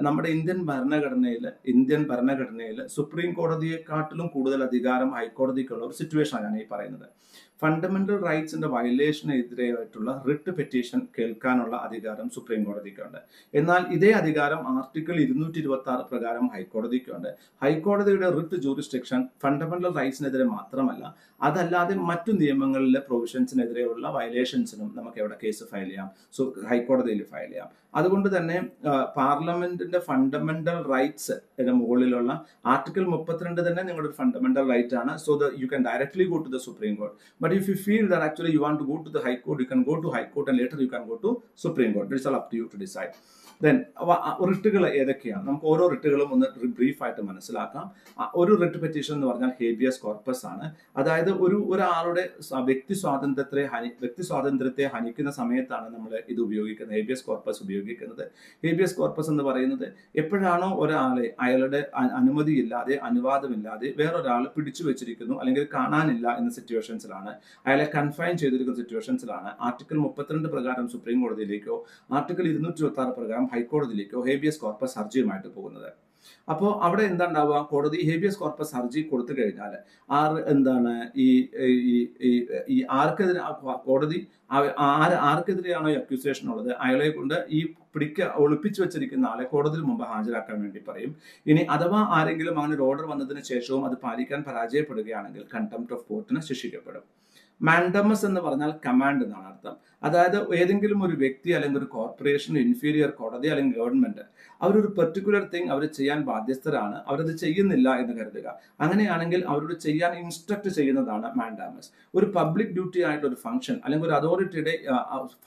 നമ്മുടെ ഇന്ത്യൻ ഭരണഘടനയിൽ സുപ്രീം കോടതിയെക്കാട്ടിലും കൂടുതൽ അധികാരം ഹൈക്കോടതിക്കുള്ള ഒരു സിറ്റുവേഷനാണ് ഈ പറയുന്നത്. ഫണ്ടമെന്റൽ റൈറ്റ്സിന്റെ വയലേഷനെതിരെയായിട്ടുള്ള റിട്ട് പെറ്റീഷൻ കേൾക്കാനുള്ള അധികാരം സുപ്രീം കോടതിക്കുണ്ട്. എന്നാൽ ഇതേ അധികാരം ആർട്ടിക്കിൾ 226 പ്രകാരം ഹൈക്കോടതിക്കുണ്ട്. ഹൈക്കോടതിയുടെ റിട്ട് ജൂറിസ്ഡിക്ഷൻ ഫണ്ടമെന്റൽ റൈറ്റ്സിനെതിരെ മാത്രമല്ല, അതല്ലാതെ മറ്റു നിയമങ്ങളിലെ പ്രൊവിഷൻസിനെതിരെയുള്ള വയലേഷൻസിനും നമുക്ക് എവിടെ കേസ് ഫയൽ ചെയ്യാം? ഹൈക്കോടതിയിൽ ഫയൽ ചെയ്യാം. അതുകൊണ്ട് തന്നെ പാർലമെന്റിന്റെ ഫണ്ടമെന്റൽ റൈറ്റ്സ് മുകളിലുള്ള ആർട്ടിക്കിൾ 32 തന്നെ നിങ്ങളുടെ ഫണ്ടമെന്റൽ റൈറ്റ് ആണ്. So you can directly go to the supreme court. But if you feel that actually you want to go to the High Court, you can go to High Court and later you can go to Supreme Court. It's all up to you to decide. Then റിട്ടുകൾ ഏതൊക്കെയാണ്? നമുക്ക് ഓരോ റിട്ടുകളും ഒന്ന് ബ്രീഫായിട്ട് മനസ്സിലാക്കാം. ഒരു writ petition എന്ന് പറഞ്ഞാൽ habeas corpus ആണ്. അതായത് ഒരാളുടെ വ്യക്തി സ്വാതന്ത്ര്യത്തെ ഹനിക്കുന്ന സമയത്താണ് നമ്മൾ ഇത് ഉപയോഗിക്കുന്നത്, ഹേബിയസ് കോർപ്പസ് ഉപയോഗിക്കുന്നത്. ഉപയോഗിക്കുന്നത്. ഹേബിയസ് കോർപ്പസ് എന്ന് പറയുന്നത് എപ്പോഴാണോ ഒരാളെ അയാളുടെ അനുമതിയില്ലാതെ അനുവാദമില്ലാതെ വേറൊരാൾ പിടിച്ചു വെച്ചിരിക്കുന്നു അല്ലെങ്കിൽ കാണാനില്ല എന്ന സിറ്റുവേഷൻസിലാണ്, അയാളെ കൺഫൈൻ ചെയ്തിരിക്കുന്ന സിറ്റുവേഷൻസിലാണ് ആർട്ടിക്കിൾ 32 പ്രകാരം സുപ്രീം കോടതിയിലേക്കോ ആർട്ടിക്കിൾ 226 പ്രകാരം ഹൈക്കോടതിയിലേക്കോ ഹേബിയസ് കോർപ്പസ് ഹർജിയുമായിട്ട് പോകുന്നത്. അപ്പോൾ അവിടെ എന്താ ഉണ്ടാവുക, കോടതി ഹേബിയസ് കോർപ്പസ് ഹർജി കൊടുത്തു കഴിഞ്ഞാൽ ഈ ഈ ആർക്കെതിരെ കോടതി ആർക്കെതിരെയാണോ ഈ അക്യൂസേഷൻ ഉള്ളത് അയാളെ കൊണ്ട് ഈ ഒളിപ്പിച്ചു വെച്ചിരിക്കുന്ന ആളെ കോടതിയിൽ മുമ്പ് ഹാജരാക്കാൻ വേണ്ടി പറയും. ഇനി അഥവാ ആരെങ്കിലും അങ്ങനെ ഒരു ഓർഡർ വന്നതിന് ശേഷവും അത് പാലിക്കാൻ പരാജയപ്പെടുകയാണെങ്കിൽ കണ്ടംപ്റ്റ് ഓഫ് കോർട്ടിന് ശിക്ഷിക്കപ്പെടും. മാൻഡമസ് എന്ന് പറഞ്ഞാൽ കമാൻഡ് എന്നാണ് അർത്ഥം. അതായത് ഏതെങ്കിലും ഒരു വ്യക്തി അല്ലെങ്കിൽ ഒരു കോർപ്പറേഷൻ, ഇൻഫീരിയർ കോടതി അല്ലെങ്കിൽ ഗവൺമെന്റ് അവരൊരു പെർട്ടിക്കുലർ തിങ് അവർ ചെയ്യാൻ ബാധ്യസ്ഥരാണ്, അവരത് ചെയ്യുന്നില്ല എന്ന് കരുതുക. അങ്ങനെയാണെങ്കിൽ അവരോട് ചെയ്യാൻ ഇൻസ്ട്രക്ട് ചെയ്യുന്നതാണ് മാൻഡാമസ്. ഒരു പബ്ലിക് ഡ്യൂട്ടി ആയിട്ടുള്ള ഒരു ഫംഗ്ഷൻ അല്ലെങ്കിൽ ഒരു അതോറിറ്റിയുടെ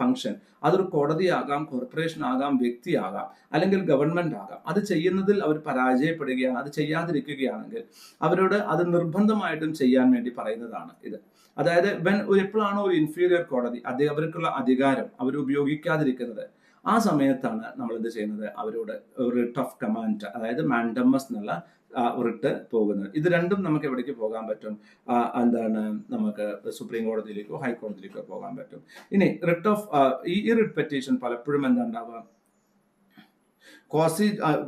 ഫംഗ്ഷൻ, അതൊരു കോടതിയാകാം, കോർപ്പറേഷൻ ആകാം, വ്യക്തിയാകാം, അല്ലെങ്കിൽ ഗവൺമെന്റ് ആകാം, അത് ചെയ്യുന്നതിൽ അവർ പരാജയപ്പെടുകയാണ്, അത് ചെയ്യാതിരിക്കുകയാണെങ്കിൽ അവരോട് അത് നിർബന്ധമായിട്ടും ചെയ്യാൻ വേണ്ടി പറയുന്നതാണ് ഇത്. അതായത് എപ്പോഴാണോ ഒരു ഇൻഫീരിയർ കോടതി അവർക്കുള്ള അധികാരം അവർ ഉപയോഗിക്കാതിരിക്കുന്നത് ആ സമയത്താണ് നമ്മൾ എന്ത് ചെയ്യുന്നത്, അവരോട് റിട്ട് ഓഫ് കമാൻഡ്, അതായത് മാൻഡമസ് എന്നുള്ള റിട്ട് പോകുന്നത്. ഇത് രണ്ടും നമുക്ക് എവിടേക്ക് പോകാൻ പറ്റും, നമുക്ക് സുപ്രീം കോടതിയിലേക്കോ ഹൈക്കോടതിയിലേക്കോ പോകാൻ പറ്റും. ഇനി റിട്ട് ഓഫ് ഈ റിട്ട് പെറ്റീഷൻ പലപ്പോഴും എന്താ ഉണ്ടാവുക,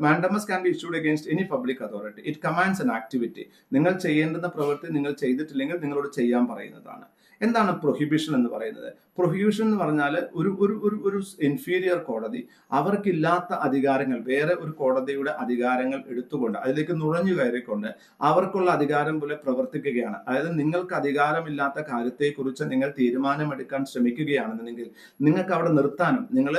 mandamus can be issued against any public authority. It commands an activity. നിങ്ങൾ ചെയ്യേണ്ടുന്ന പ്രവൃത്തി നിങ്ങൾ ചെയ്തിട്ടില്ലെങ്കിൽ നിങ്ങളോട് ചെയ്യാൻ പറയുന്നതാണ്. എന്താണ് പ്രൊഹിബിഷൻ എന്ന് പറയുന്നത്? പ്രൊഹിബിഷൻ എന്ന് പറഞ്ഞാൽ ഒരു ഇൻഫീരിയർ കോടതി അവർക്കില്ലാത്ത അധികാരങ്ങൾ, വേറെ ഒരു കോടതിയുടെ അധികാരങ്ങൾ എടുത്തുകൊണ്ട് അതിലേക്ക് നുഴഞ്ഞു കയറിക്കൊണ്ട് അവർക്കുള്ള അധികാരം പോലെ പ്രവർത്തിക്കുകയാണ്. അതായത് നിങ്ങൾക്ക് അധികാരമില്ലാത്ത കാര്യത്തെക്കുറിച്ച് നിങ്ങൾ തീരുമാനമെടുക്കാൻ ശ്രമിക്കുകയാണെന്നുണ്ടെങ്കിൽ നിങ്ങൾക്ക് അവിടെ നിർത്താനും, നിങ്ങൾ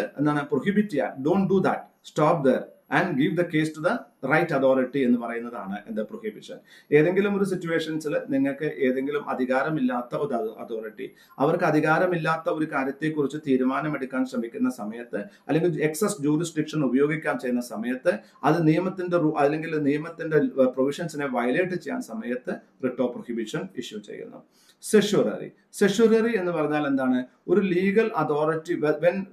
പ്രൊഹിബിറ്റ് ചെയ്യാൻ, don't do that, stop there and give the case to the right authority എന്ന് പറയുന്നതാണ് എന്താ പ്രൊഹിബിഷൻ. ഏതെങ്കിലും ഒരു സിറ്റുവേഷൻസിൽ നിങ്ങൾക്ക് ഏതെങ്കിലും അധികാരമില്ലാത്ത ഒരു അതോറിറ്റി അവർക്ക് അധികാരമില്ലാത്ത ഒരു കാര്യത്തെക്കുറിച്ച് തീരുമാനമെടുക്കാൻ ശ്രമിക്കുന്ന സമയത്ത് അല്ലെങ്കിൽ എക്സസ് ജൂറിസ്ഡിക്ഷൻ ഉപയോഗിക്കാൻ ചെയ്യുന്ന സമയത്ത് അത് നിയമത്തിന്റെ അല്ലെങ്കിൽ നിയമത്തിന്റെ പ്രൊവിഷൻസിനെ വയലേറ്റ് ചെയ്യാൻ സമയത്ത് റിട്ട് ഓഫ് പ്രൊഹിബിഷൻ ഇഷ്യൂ ചെയ്യുന്നു. സെഷ്വററി എന്ന് പറഞ്ഞാൽ എന്താണ്, ഒരു legal authority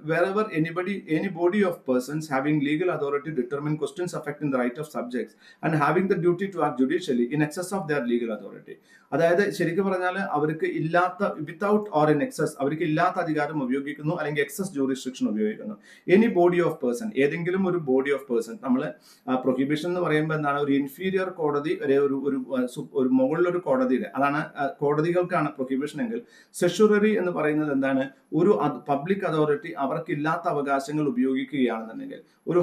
wherever any body of persons having legal authority determine questions affecting the right of subjects and having the duty to act judicially in excess of their legal authority. അതായത് ശരിക്കും പറഞ്ഞാൽ അവർക്ക് ഇല്ലാത്ത, വിത്തൗട്ട് ഓർ ഇൻ എക്സസ്, അവർക്ക് ഇല്ലാത്ത അധികാരം ഉപയോഗിക്കുന്നു അല്ലെങ്കിൽ എക്സസ് ജൂറിസ്ഡിക്ഷൻ ഉപയോഗിക്കുന്നു. എനി ബോഡി ഓഫ് പേഴ്സൺ, ഏതെങ്കിലും ഒരു ബോഡി ഓഫ് പേഴ്സൺ. നമ്മൾ പ്രൊഹിബിഷൻ എന്ന് പറയുമ്പോൾ എന്താണ്, ഒരു ഇൻഫീരിയർ കോടതി, ഒരു മുകളിലൊരു കോടതിയുടെ, അതാണ് കോടതികൾക്കാണ് പ്രൊഹിബിഷൻ എങ്കിൽ, സെഷ്വററി എന്ന് പറയുന്നത് എന്താണ്, ഒരു പബ്ലിക് അതോറിറ്റി അവർക്കില്ലാത്ത അവകാശങ്ങൾ ഉപയോഗിക്കുകയാണെന്നുണ്ടെങ്കിൽ ഒരു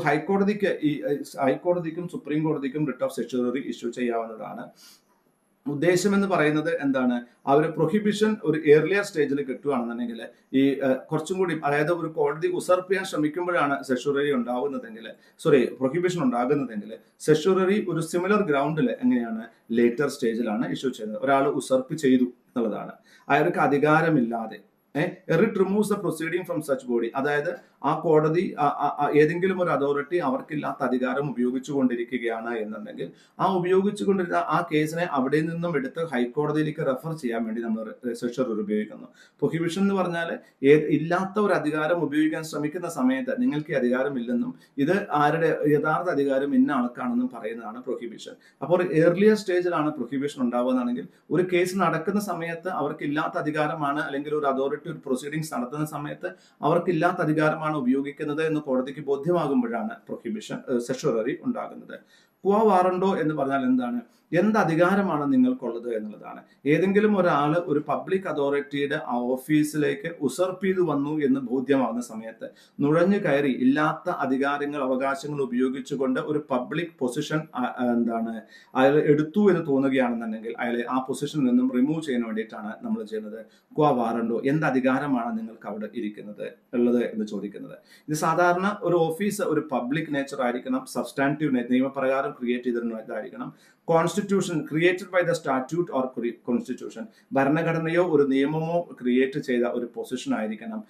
ഹൈക്കോടതിക്കും സുപ്രീം കോടതിക്കും റിട്ട് ഓഫ് സെഷ്വററി ഇഷ്യൂ ചെയ്യാവുന്നതാണ്. ഉദ്ദേശം എന്ന് പറയുന്നത് എന്താണ്, അവർ പ്രൊഹിബിഷൻ ഒരു ഏർലിയർ സ്റ്റേജിൽ കിട്ടുകയാണെന്നുണ്ടെങ്കിൽ ഈ കുറച്ചും കൂടി, അതായത് ഒരു കോടതി ഉസർപ്പ് ചെയ്യാൻ ശ്രമിക്കുമ്പോഴാണ് പ്രൊഹിബിഷൻ ഉണ്ടാകുന്നതെങ്കിൽ സെഷ്വററി ഒരു സിമിലർ ഗ്രൗണ്ടിൽ എങ്ങനെയാണ് ലേറ്റർ സ്റ്റേജിലാണ് ഇഷ്യൂ ചെയ്യുന്നത്. ഒരാൾ ഉസർപ്പ് ചെയ്തു എന്നുള്ളതാണ്, അയാൾക്ക് അധികാരമില്ലാതെ. Writ removes the proceeding from such body, അതായത് ആ കോടതി ഏതെങ്കിലും ഒരു അതോറിറ്റി അവർക്കില്ലാത്ത അധികാരം ഉപയോഗിച്ചുകൊണ്ടിരിക്കുകയാണ് എന്നുണ്ടെങ്കിൽ ആ ഉപയോഗിച്ചുകൊണ്ടിരുന്ന ആ കേസിനെ അവിടെ നിന്നും എടുത്ത് ഹൈക്കോടതിയിലേക്ക് റെഫർ ചെയ്യാൻ വേണ്ടി നമ്മൾ സെഷ്വററി ഉപയോഗിക്കുന്നു. പ്രൊഹിബിഷൻ എന്ന് പറഞ്ഞാൽ ഇല്ലാത്ത ഒരു അധികാരം ഉപയോഗിക്കാൻ ശ്രമിക്കുന്ന സമയത്ത് നിങ്ങൾക്ക് അധികാരം ഇല്ലെന്നും ഇത് ആരുടെ യഥാർത്ഥ അധികാരം ഇന്ന ആൾക്കാണെന്നും പറയുന്നതാണ് പ്രൊഹിബിഷൻ. അപ്പോൾ ഒരു ഏർലിയർ സ്റ്റേജിലാണ് പ്രൊഹിബിഷൻ ഉണ്ടാവുകയാണെങ്കിൽ ഒരു കേസ് നടക്കുന്ന സമയത്ത് അവർക്കില്ലാത്ത അധികാരമാണ്, അല്ലെങ്കിൽ ഒരു അതോറിറ്റി ഒരു പ്രൊസീഡിങ്സ് നടത്തുന്ന സമയത്ത് അവർക്കില്ലാത്ത അധികാരമാണ് ഉപയോഗിക്കുന്നത് എന്ന് കോടതിക്ക് ബോധ്യമാകുമ്പോഴാണ് പ്രൊഹിബിഷൻ സെഷ്വററി ഉണ്ടാകുന്നത്. ക്വാ വാറണ്ടോ എന്ന് പറഞ്ഞാൽ എന്താണ്, എന്ത് അധികാരമാണ് നിങ്ങൾക്കുള്ളത് എന്നുള്ളതാണ്. ഏതെങ്കിലും ഒരാൾ ഒരു പബ്ലിക് അതോറിറ്റിയുടെ ഓഫീസിലേക്ക് ഉസർപ്പ് ചെയ്തു വന്നു എന്ന് ബോധ്യമാകുന്ന സമയത്ത് നുഴഞ്ഞു കയറി ഇല്ലാത്ത അധികാരങ്ങൾ, അവകാശങ്ങൾ ഉപയോഗിച്ചുകൊണ്ട് ഒരു പബ്ലിക് പൊസിഷൻ അയാൾ എടുത്തു എന്ന് തോന്നുകയാണെന്നുണ്ടെങ്കിൽ അയാളെ ആ പൊസിഷനിൽ നിന്നും റിമൂവ് ചെയ്യാൻ വേണ്ടിയിട്ടാണ് നമ്മൾ ചെയ്യുന്നത് ക്വാ വാറണ്ടോ, എന്ത് അധികാരമാണ് നിങ്ങൾക്ക് അവിടെ ഉള്ളത് എന്ന് ചോദിക്കുന്നത്. ഇത് സാധാരണ ഒരു ഓഫീസ് ഒരു പബ്ലിക് നേച്ചർ ആയിരിക്കണം, സബ്സ്റ്റാൻറ്റീവ് നിയമപ്രകാരം ക്രിയേറ്റ് ചെയ്തിരുന്നതായിരിക്കണം, constitution created by the statute or constitution, ഭരണഘടനയോ ഒരു നിയമമോ ക്രിയേറ്റ് ചെയ്ത ഒരു പൊസിഷൻ ആയിരിക്കണം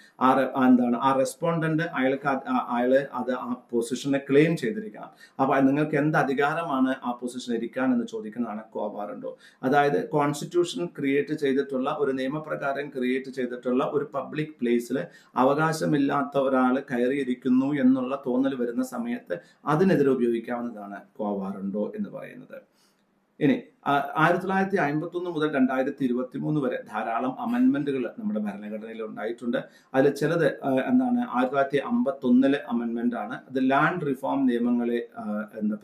ആ റെസ്പോണ്ടന്റ് അയാള് അത് ആ പൊസിഷനെ ക്ലെയിം ചെയ്തിരിക്കണം. അപ്പൊ നിങ്ങൾക്ക് എന്ത് അധികാരമാണ് ആ പൊസിഷൻ ഇരിക്കാൻ എന്ന് ചോദിക്കുന്നതാണ് ക്വാവാറുണ്ടോ. അതായത് കോൺസ്റ്റിറ്റ്യൂഷൻ ക്രിയേറ്റ് ചെയ്തിട്ടുള്ള ഒരു നിയമപ്രകാരം ക്രിയേറ്റ് ചെയ്തിട്ടുള്ള ഒരു പബ്ലിക് പ്ലേസിൽ അവകാശമില്ലാത്ത ഒരാൾ കയറിയിരിക്കുന്നു എന്നുള്ള തോന്നൽ വരുന്ന സമയത്ത് അതിനെതിരെ ഉപയോഗിക്കാവുന്നതാണ് ക്വാവാറുണ്ടോ എന്ന് പറയുന്നത്. ഇനി 1951 മുതൽ 2023 വരെ ധാരാളം അമെൻമെന്റുകൾ നമ്മുടെ ഭരണഘടനയിൽ ഉണ്ടായിട്ടുണ്ട്. അതിൽ ചിലത് 1951 അമെൻമെന്റ് ആണ്. അത് ലാൻഡ് റിഫോം നിയമങ്ങളെ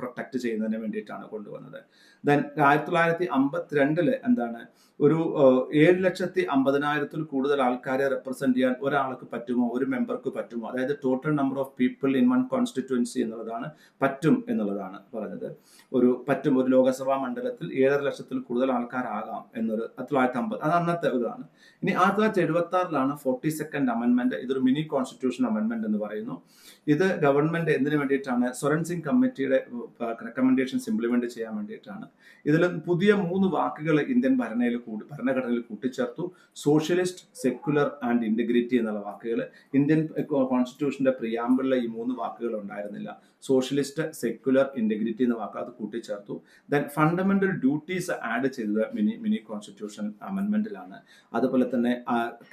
പ്രൊട്ടക്ട് ചെയ്യുന്നതിന് വേണ്ടിയിട്ടാണ് കൊണ്ടുവന്നത്. ദെൻ 1952 ഒരു 7,50,000 കൂടുതൽ ആൾക്കാരെ റെപ്രസെന്റ് ചെയ്യാൻ ഒരാൾക്ക് പറ്റുമോ, ഒരു മെമ്പർക്ക് പറ്റുമോ, അതായത് total number of people in one constituency എന്നുള്ളതാണ്, പറ്റും എന്നുള്ളതാണ് പറഞ്ഞത്. ഒരു ലോകസഭാ മണ്ഡലത്തിൽ 7,50,000 കൂടുതൽ ആൾക്കാരാകാം എന്നൊരു 1950 അത് അന്നത്തെ ഇതാണ്. ഇനി 1976 42nd അമെൻമെന്റ്. ഇതൊരു മിനി കോൺസ്റ്റിറ്റ്യൂഷൻ അമെൻമെന്റ് എന്ന് പറയുന്നു. ഇത് ഗവൺമെന്റ് എന്തിനു വേണ്ടിയിട്ടാണ്? സ്വരൺ സിംഗ് കമ്മിറ്റിയുടെ റെക്കമെൻഡേഷൻസ് ഇംപ്ലിമെന്റ് ചെയ്യാൻ വേണ്ടിയിട്ടാണ്. ഇതിൽ പുതിയ 3 വാക്കുകൾ ഇന്ത്യൻ ഭരണഘടനയിൽ കൂട്ടിച്ചേർത്തു. സോഷ്യലിസ്റ്റ്, സെക്യുലർ ആൻഡ് ഇന്റഗ്രിറ്റി എന്നുള്ള വാക്കുകൾ. ഇന്ത്യൻ കോൺസ്റ്റിറ്റ്യൂഷന്റെ പ്രിയാമ്പിളിൽ ഈ 3 വാക്കുകൾ ഉണ്ടായിരുന്നില്ല. സോഷ്യലിസ്റ്റ്, സെക്യുലർ, ഇന്റഗ്രിറ്റി എന്ന വാക്ക് അത് കൂട്ടിച്ചേർത്തു. ദെൻ ഫണ്ടമെന്റൽ ഡ്യൂട്ടീസ് ആഡ് ചെയ്തത് മിനി കോൺസ്റ്റിറ്റ്യൂഷൻ അമെൻമെന്റിലാണ്. അതുപോലെ തന്നെ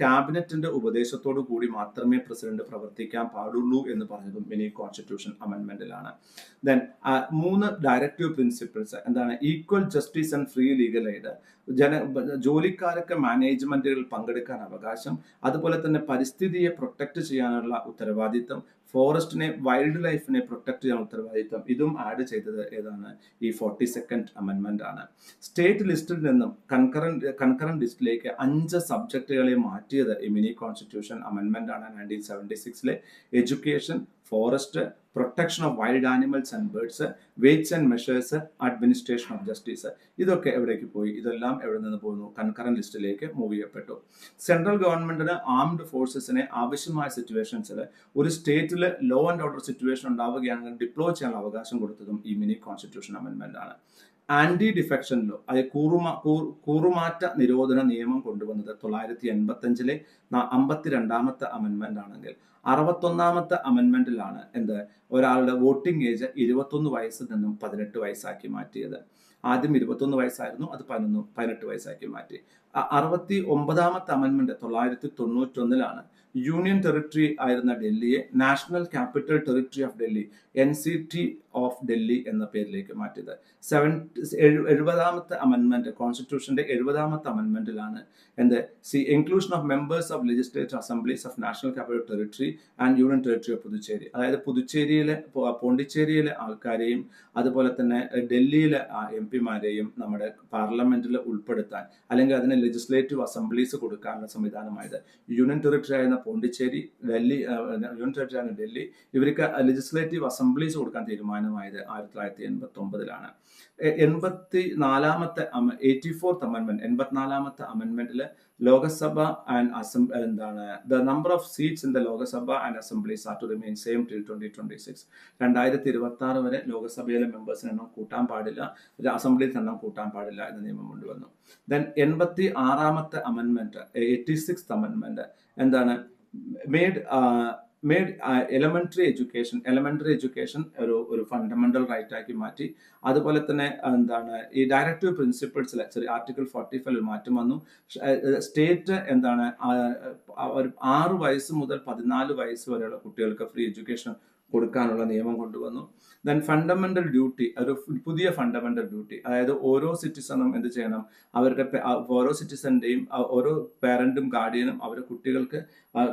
ക്യാബിനറ്റിന്റെ ഉപദേശത്തോടു കൂടി മാത്രമേ പ്രസിഡന്റ് പ്രവർത്തിക്കാൻ പാടുള്ളൂ എന്ന് പറഞ്ഞതും മിനി കോൺസ്റ്റിറ്റ്യൂഷൻ അമെൻമെന്റിലാണ്. Then 3 directive principles equal justice and free legal aid. ജോലിക്കാർക്ക് മാനേജ്മെന്റുകളിൽ പങ്കെടുക്കാൻ അവകാശം, അതുപോലെ തന്നെ പരിസ്ഥിതിയെ പ്രൊട്ടക്ട് ചെയ്യാനുള്ള ഉത്തരവാദിത്തം, ഫോറസ്റ്റിനെ, വൈൽഡ് ലൈഫിനെ പ്രൊട്ടക്ട് ചെയ്യാൻ ഉത്തരവാദിത്തം, ഇതും ആഡ് ചെയ്തത് ഈ 42nd അമെൻമെന്റ് ആണ്. സ്റ്റേറ്റ് ലിസ്റ്റിൽ നിന്നും കൺകറന്റ് ലിസ്റ്റിലേക്ക് 5 സബ്ജക്റ്റുകളെ മാറ്റിയത് ഈ മിനി കോൺസ്റ്റിറ്റ്യൂഷൻ അമെൻമെന്റ് ആണ് 1976. Education, forest, protection of wild animals and birds, weights and measures, administration of justice. ഇതൊക്കെ എവിടേക്ക് പോയി? ഇതെല്ലാം എവിടെ നിന്ന് പോകുന്നു? കൺകറന്റ് ലിസ്റ്റിലേക്ക് മൂവ് ചെയ്യപ്പെട്ടു. സെൻട്രൽ ഗവൺമെന്റിന് ആംഡ് ഫോഴ്സസിനെ ആവശ്യമായ സിറ്റുവേഷൻസിൽ ഒരു സ്റ്റേറ്റിൽ ലോ ആൻഡ് ഓർഡർ സിറ്റുവേഷൻ ഉണ്ടാവുകയാണെങ്കിൽ ഡിപ്ലോയ് ചെയ്യാനുള്ള അവകാശം കൊടുത്തതും ഈ മിനി കോൺസ്റ്റിറ്റ്യൂഷൻ അമെൻമെന്റ് ആണ്. ആന്റി ഡിഫെക്ഷൻ ലോ, അതായത് കൂറുമാറ്റ നിരോധന നിയമം കൊണ്ടുവന്നത് 1985 52ാമത്തെ അമെൻമെന്റ് ആണെങ്കിൽ 61ാമത്തെ അമെൻമെന്റിലാണ് ഒരാളുടെ വോട്ടിംഗ് ഏജ് 21 വയസ്സിൽ നിന്നും 18 വയസ്സാക്കി മാറ്റിയത്. ആദ്യം 21 വയസ്സായിരുന്നു, അത് 18 വയസ്സാക്കി മാറ്റി. 69ാമത്തെ അമെൻമെന്റ് 1991 യൂണിയൻ ടെറിട്ടറി ആയിരുന്ന ഡൽഹിയെ national capital territory of Delhi NCT of Delhi എന്ന പേരിലേക്ക് മാറ്റിയത്. 70ാമത്തെ അമെൻമെന്റ്, കോൺസ്റ്റിറ്റ്യൂഷന്റെ 70ാമത്തെ അമെൻമെന്റിലാണ് inclusion of members of legislative assemblies of national capital territory and union territory of Puducherry. അതായത് പോണ്ടിച്ചേരിയിലെ ആൾക്കാരെയും അതുപോലെ തന്നെ ഡൽഹിയിലെ MP-മാരെയും നമ്മുടെ പാർലമെന്റിൽ ഉൾപ്പെടുത്താൻ, അല്ലെങ്കിൽ അതിന് ലെജിസ്ലേറ്റീവ് അസംബ്ലീസ് കൊടുക്കാനുള്ള സംവിധാനമായത്. യൂണിയൻ ടെറിട്ടറി ആയിരുന്ന പോണ്ടിച്ചേരി, യൂണിയൻ ടെറിട്ടറി ആയിരുന്ന ഡൽഹി, ഇവർക്ക് ലെജിസ്ലേറ്റീവ് അസംബ്ലീസ് കൊടുക്കാൻ തീരുമാനമായത് 1989. 84ാമത്തെ അമെൻമെന്റില് Lok Sabha and the number of seats in the Lok Sabha and assemblies are to remain same till 2026. 2026 വരെ ലോകസഭയിലെ മെമ്പേഴ്സിന് എണ്ണം കൂട്ടാൻ പാടില്ല, അസംബ്ലിയിൽ എണ്ണം കൂട്ടാൻ പാടില്ല എന്ന നിയമം കൊണ്ടുവന്നു. ദെൻ 86ാമത്തെ അമെൻമെന്റ്, 86th അമെൻമെന്റ് made elementary education ഒരു ഫണ്ടമെന്റൽ റൈറ്റ് ആക്കി മാറ്റി. അതുപോലെ തന്നെ ഈ ഡയറക്റ്റീവ് പ്രിൻസിപ്പിൾസിൽ ആർട്ടിക്കിൾ 45 മാറ്റം വന്നു. സ്റ്റേറ്റ് 6 വയസ്സ് മുതൽ 14 വയസ്സ് വരെയുള്ള കുട്ടികൾക്ക് ഫ്രീ എഡ്യൂക്കേഷൻ കൊടുക്കാനുള്ള നിയമം കൊണ്ടുവന്നു. ദെൻ ഫണ്ടമെന്റൽ ഡ്യൂട്ടി, ഒരു പുതിയ ഫണ്ടമെന്റൽ ഡ്യൂട്ടി, അതായത് ഓരോ സിറ്റിസണും എന്ത് ചെയ്യണം, ഓരോ സിറ്റിസന്റെയും ഓരോ പാരന്റും ഗാർഡിയനും അവരുടെ കുട്ടികൾക്ക്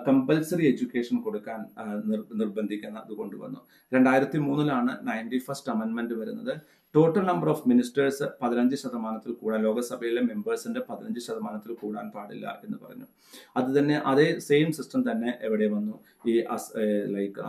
കമ്പൽസറി എഡ്യൂക്കേഷൻ കൊടുക്കാൻ നിർബന്ധിക്കുന്നത് കൊണ്ടുവന്നു. 2003 91st അമെൻമെന്റ് വരുന്നത്. ടോട്ടൽ നമ്പർ ഓഫ് മിനിസ്റ്റേഴ്സ് 15% കൂടാൻ, ലോകസഭയിലെ മെമ്പേഴ്സിന്റെ 15% കൂടാൻ പാടില്ല എന്ന് പറഞ്ഞു. അതേ സെയിം സിസ്റ്റം തന്നെ എവിടെ വന്നു? ഈ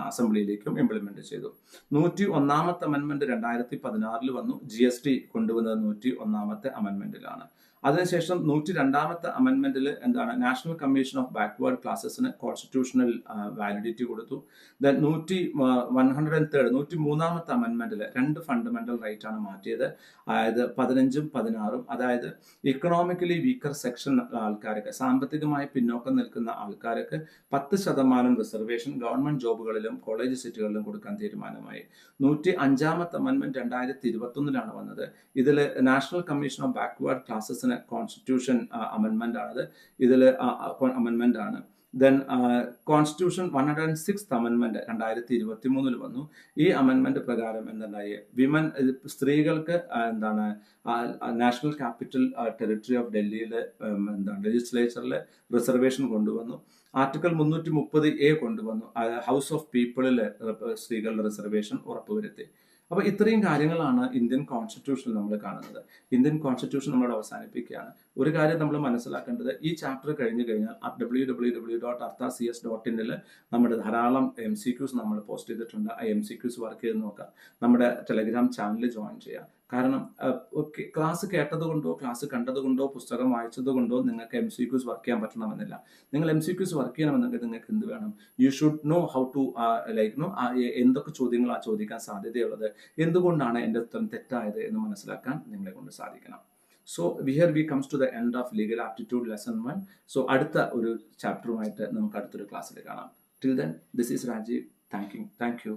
അസംബ്ലിയിലേക്കും ഇംപ്ലിമെന്റ് ചെയ്തു. 101ാമത്തെ അമെൻമെന്റ് 2016 വന്നു. GST കൊണ്ടുവന്നത് 101ാമത്തെ അമെൻമെന്റിലാണ്. അതിനുശേഷം 102ാമത്തെ അമെൻമെന്റിൽ എന്താണ് നാഷണൽ കമ്മീഷൻ ഓഫ് ബാക്ക്വേർഡ് ക്ലാസസിന് കോൺസ്റ്റിറ്റ്യൂഷണൽ വാലിഡിറ്റി കൊടുത്തു. ദെൻ 103ാമത്തെ അമെൻമെന്റിൽ 2 ഫണ്ടമെന്റൽ റൈറ്റ് ആണ് മാറ്റിയത്. അതായത് 15ഉം 16ഉം. അതായത് ഇക്കണോമിക്കലി വീക്കർ സെക്ഷൻ ആൾക്കാർക്ക്, സാമ്പത്തികമായി പിന്നോക്കം നിൽക്കുന്ന ആൾക്കാർക്ക് 10% റിസർവേഷൻ ഗവൺമെന്റ് ജോബുകളിലും കോളേജ് സീറ്റുകളിലും കൊടുക്കാൻ തീരുമാനമായി. 105ാമത്തെ അമെൻമെന്റ് 2021 വന്നത്. ഇതിൽ national commission of backward ക്ലാസസിന് constitution അമെൻമെന്റ് ആണത്. ഇതിൽ അമെൻമെന്റ് ആണ്. ദെൻ കോൺസ്റ്റിറ്റ്യൂഷൻ 106th അമെൻമെന്റ് 2023 വന്നു. ഈ അമെൻമെന്റ് പ്രകാരം എന്തുണ്ടായി, സ്ത്രീകൾക്ക് എന്താണ് നാഷണൽ ക്യാപിറ്റൽ ടെറിട്ടറി ഓഫ് ഡൽഹിയിൽ എന്താണ് ലെജിസ്ലേച്ചറിൽ റിസർവേഷൻ കൊണ്ടുവന്നു. ആർട്ടിക്കിൾ 330A കൊണ്ടുവന്നു. ഹൗസ് ഓഫ് പീപ്പിളിൽ സ്ത്രീകളുടെ റിസർവേഷൻ ഉറപ്പുവരുത്തി. അപ്പൊ ഇത്രയും കാര്യങ്ങളാണ് ഇന്ത്യൻ കോൺസ്റ്റിറ്റ്യൂഷനിൽ നമ്മൾ കാണുന്നത്. ഇന്ത്യൻ കോൺസ്റ്റിറ്റ്യൂഷൻ നമ്മളോട് അവസാനിപ്പിക്കുകയാണ്. ഒരു കാര്യം നമ്മൾ മനസ്സിലാക്കേണ്ടത്, ഈ ചാപ്റ്റർ കഴിഞ്ഞു കഴിഞ്ഞാൽ www.arthacs.in നമ്മുടെ ധാരാളം MCQs നമ്മൾ പോസ്റ്റ് ചെയ്തിട്ടുണ്ട്. ആ MCQs വർക്ക് ചെയ്ത് നോക്കാം. നമ്മുടെ ടെലഗ്രാം ചാനൽ ജോയിൻ ചെയ്യാം. കാരണം ക്ലാസ് കേട്ടത് കൊണ്ടോ ക്ലാസ് കണ്ടത് കൊണ്ടോ പുസ്തകം വായിച്ചത് കൊണ്ടോ നിങ്ങൾക്ക് MCQs വർക്ക് ചെയ്യാൻ പറ്റണമെന്നില്ല. നിങ്ങൾ MCQs വർക്ക് ചെയ്യണമെന്നെങ്കിൽ നിങ്ങൾക്ക് എന്ത് വേണം? You should know how to എന്തൊക്കെ ചോദ്യങ്ങളാണ് ചോദിക്കാൻ സാധ്യതയുള്ളത്, എന്തുകൊണ്ടാണ് എൻ്റെ ഉത്തരം തെറ്റായത് എന്ന് മനസ്സിലാക്കാൻ നിങ്ങളെ കൊണ്ട് സാധിക്കണം. So here we comes to the end of legal aptitude lesson 1. So അടുത്ത ഒരു ചാപ്റ്ററുമായിട്ട് നമുക്ക് അടുത്തൊരു ക്ലാസ്സിൽ കാണാം. Till then, this is Rajiv. Thank you.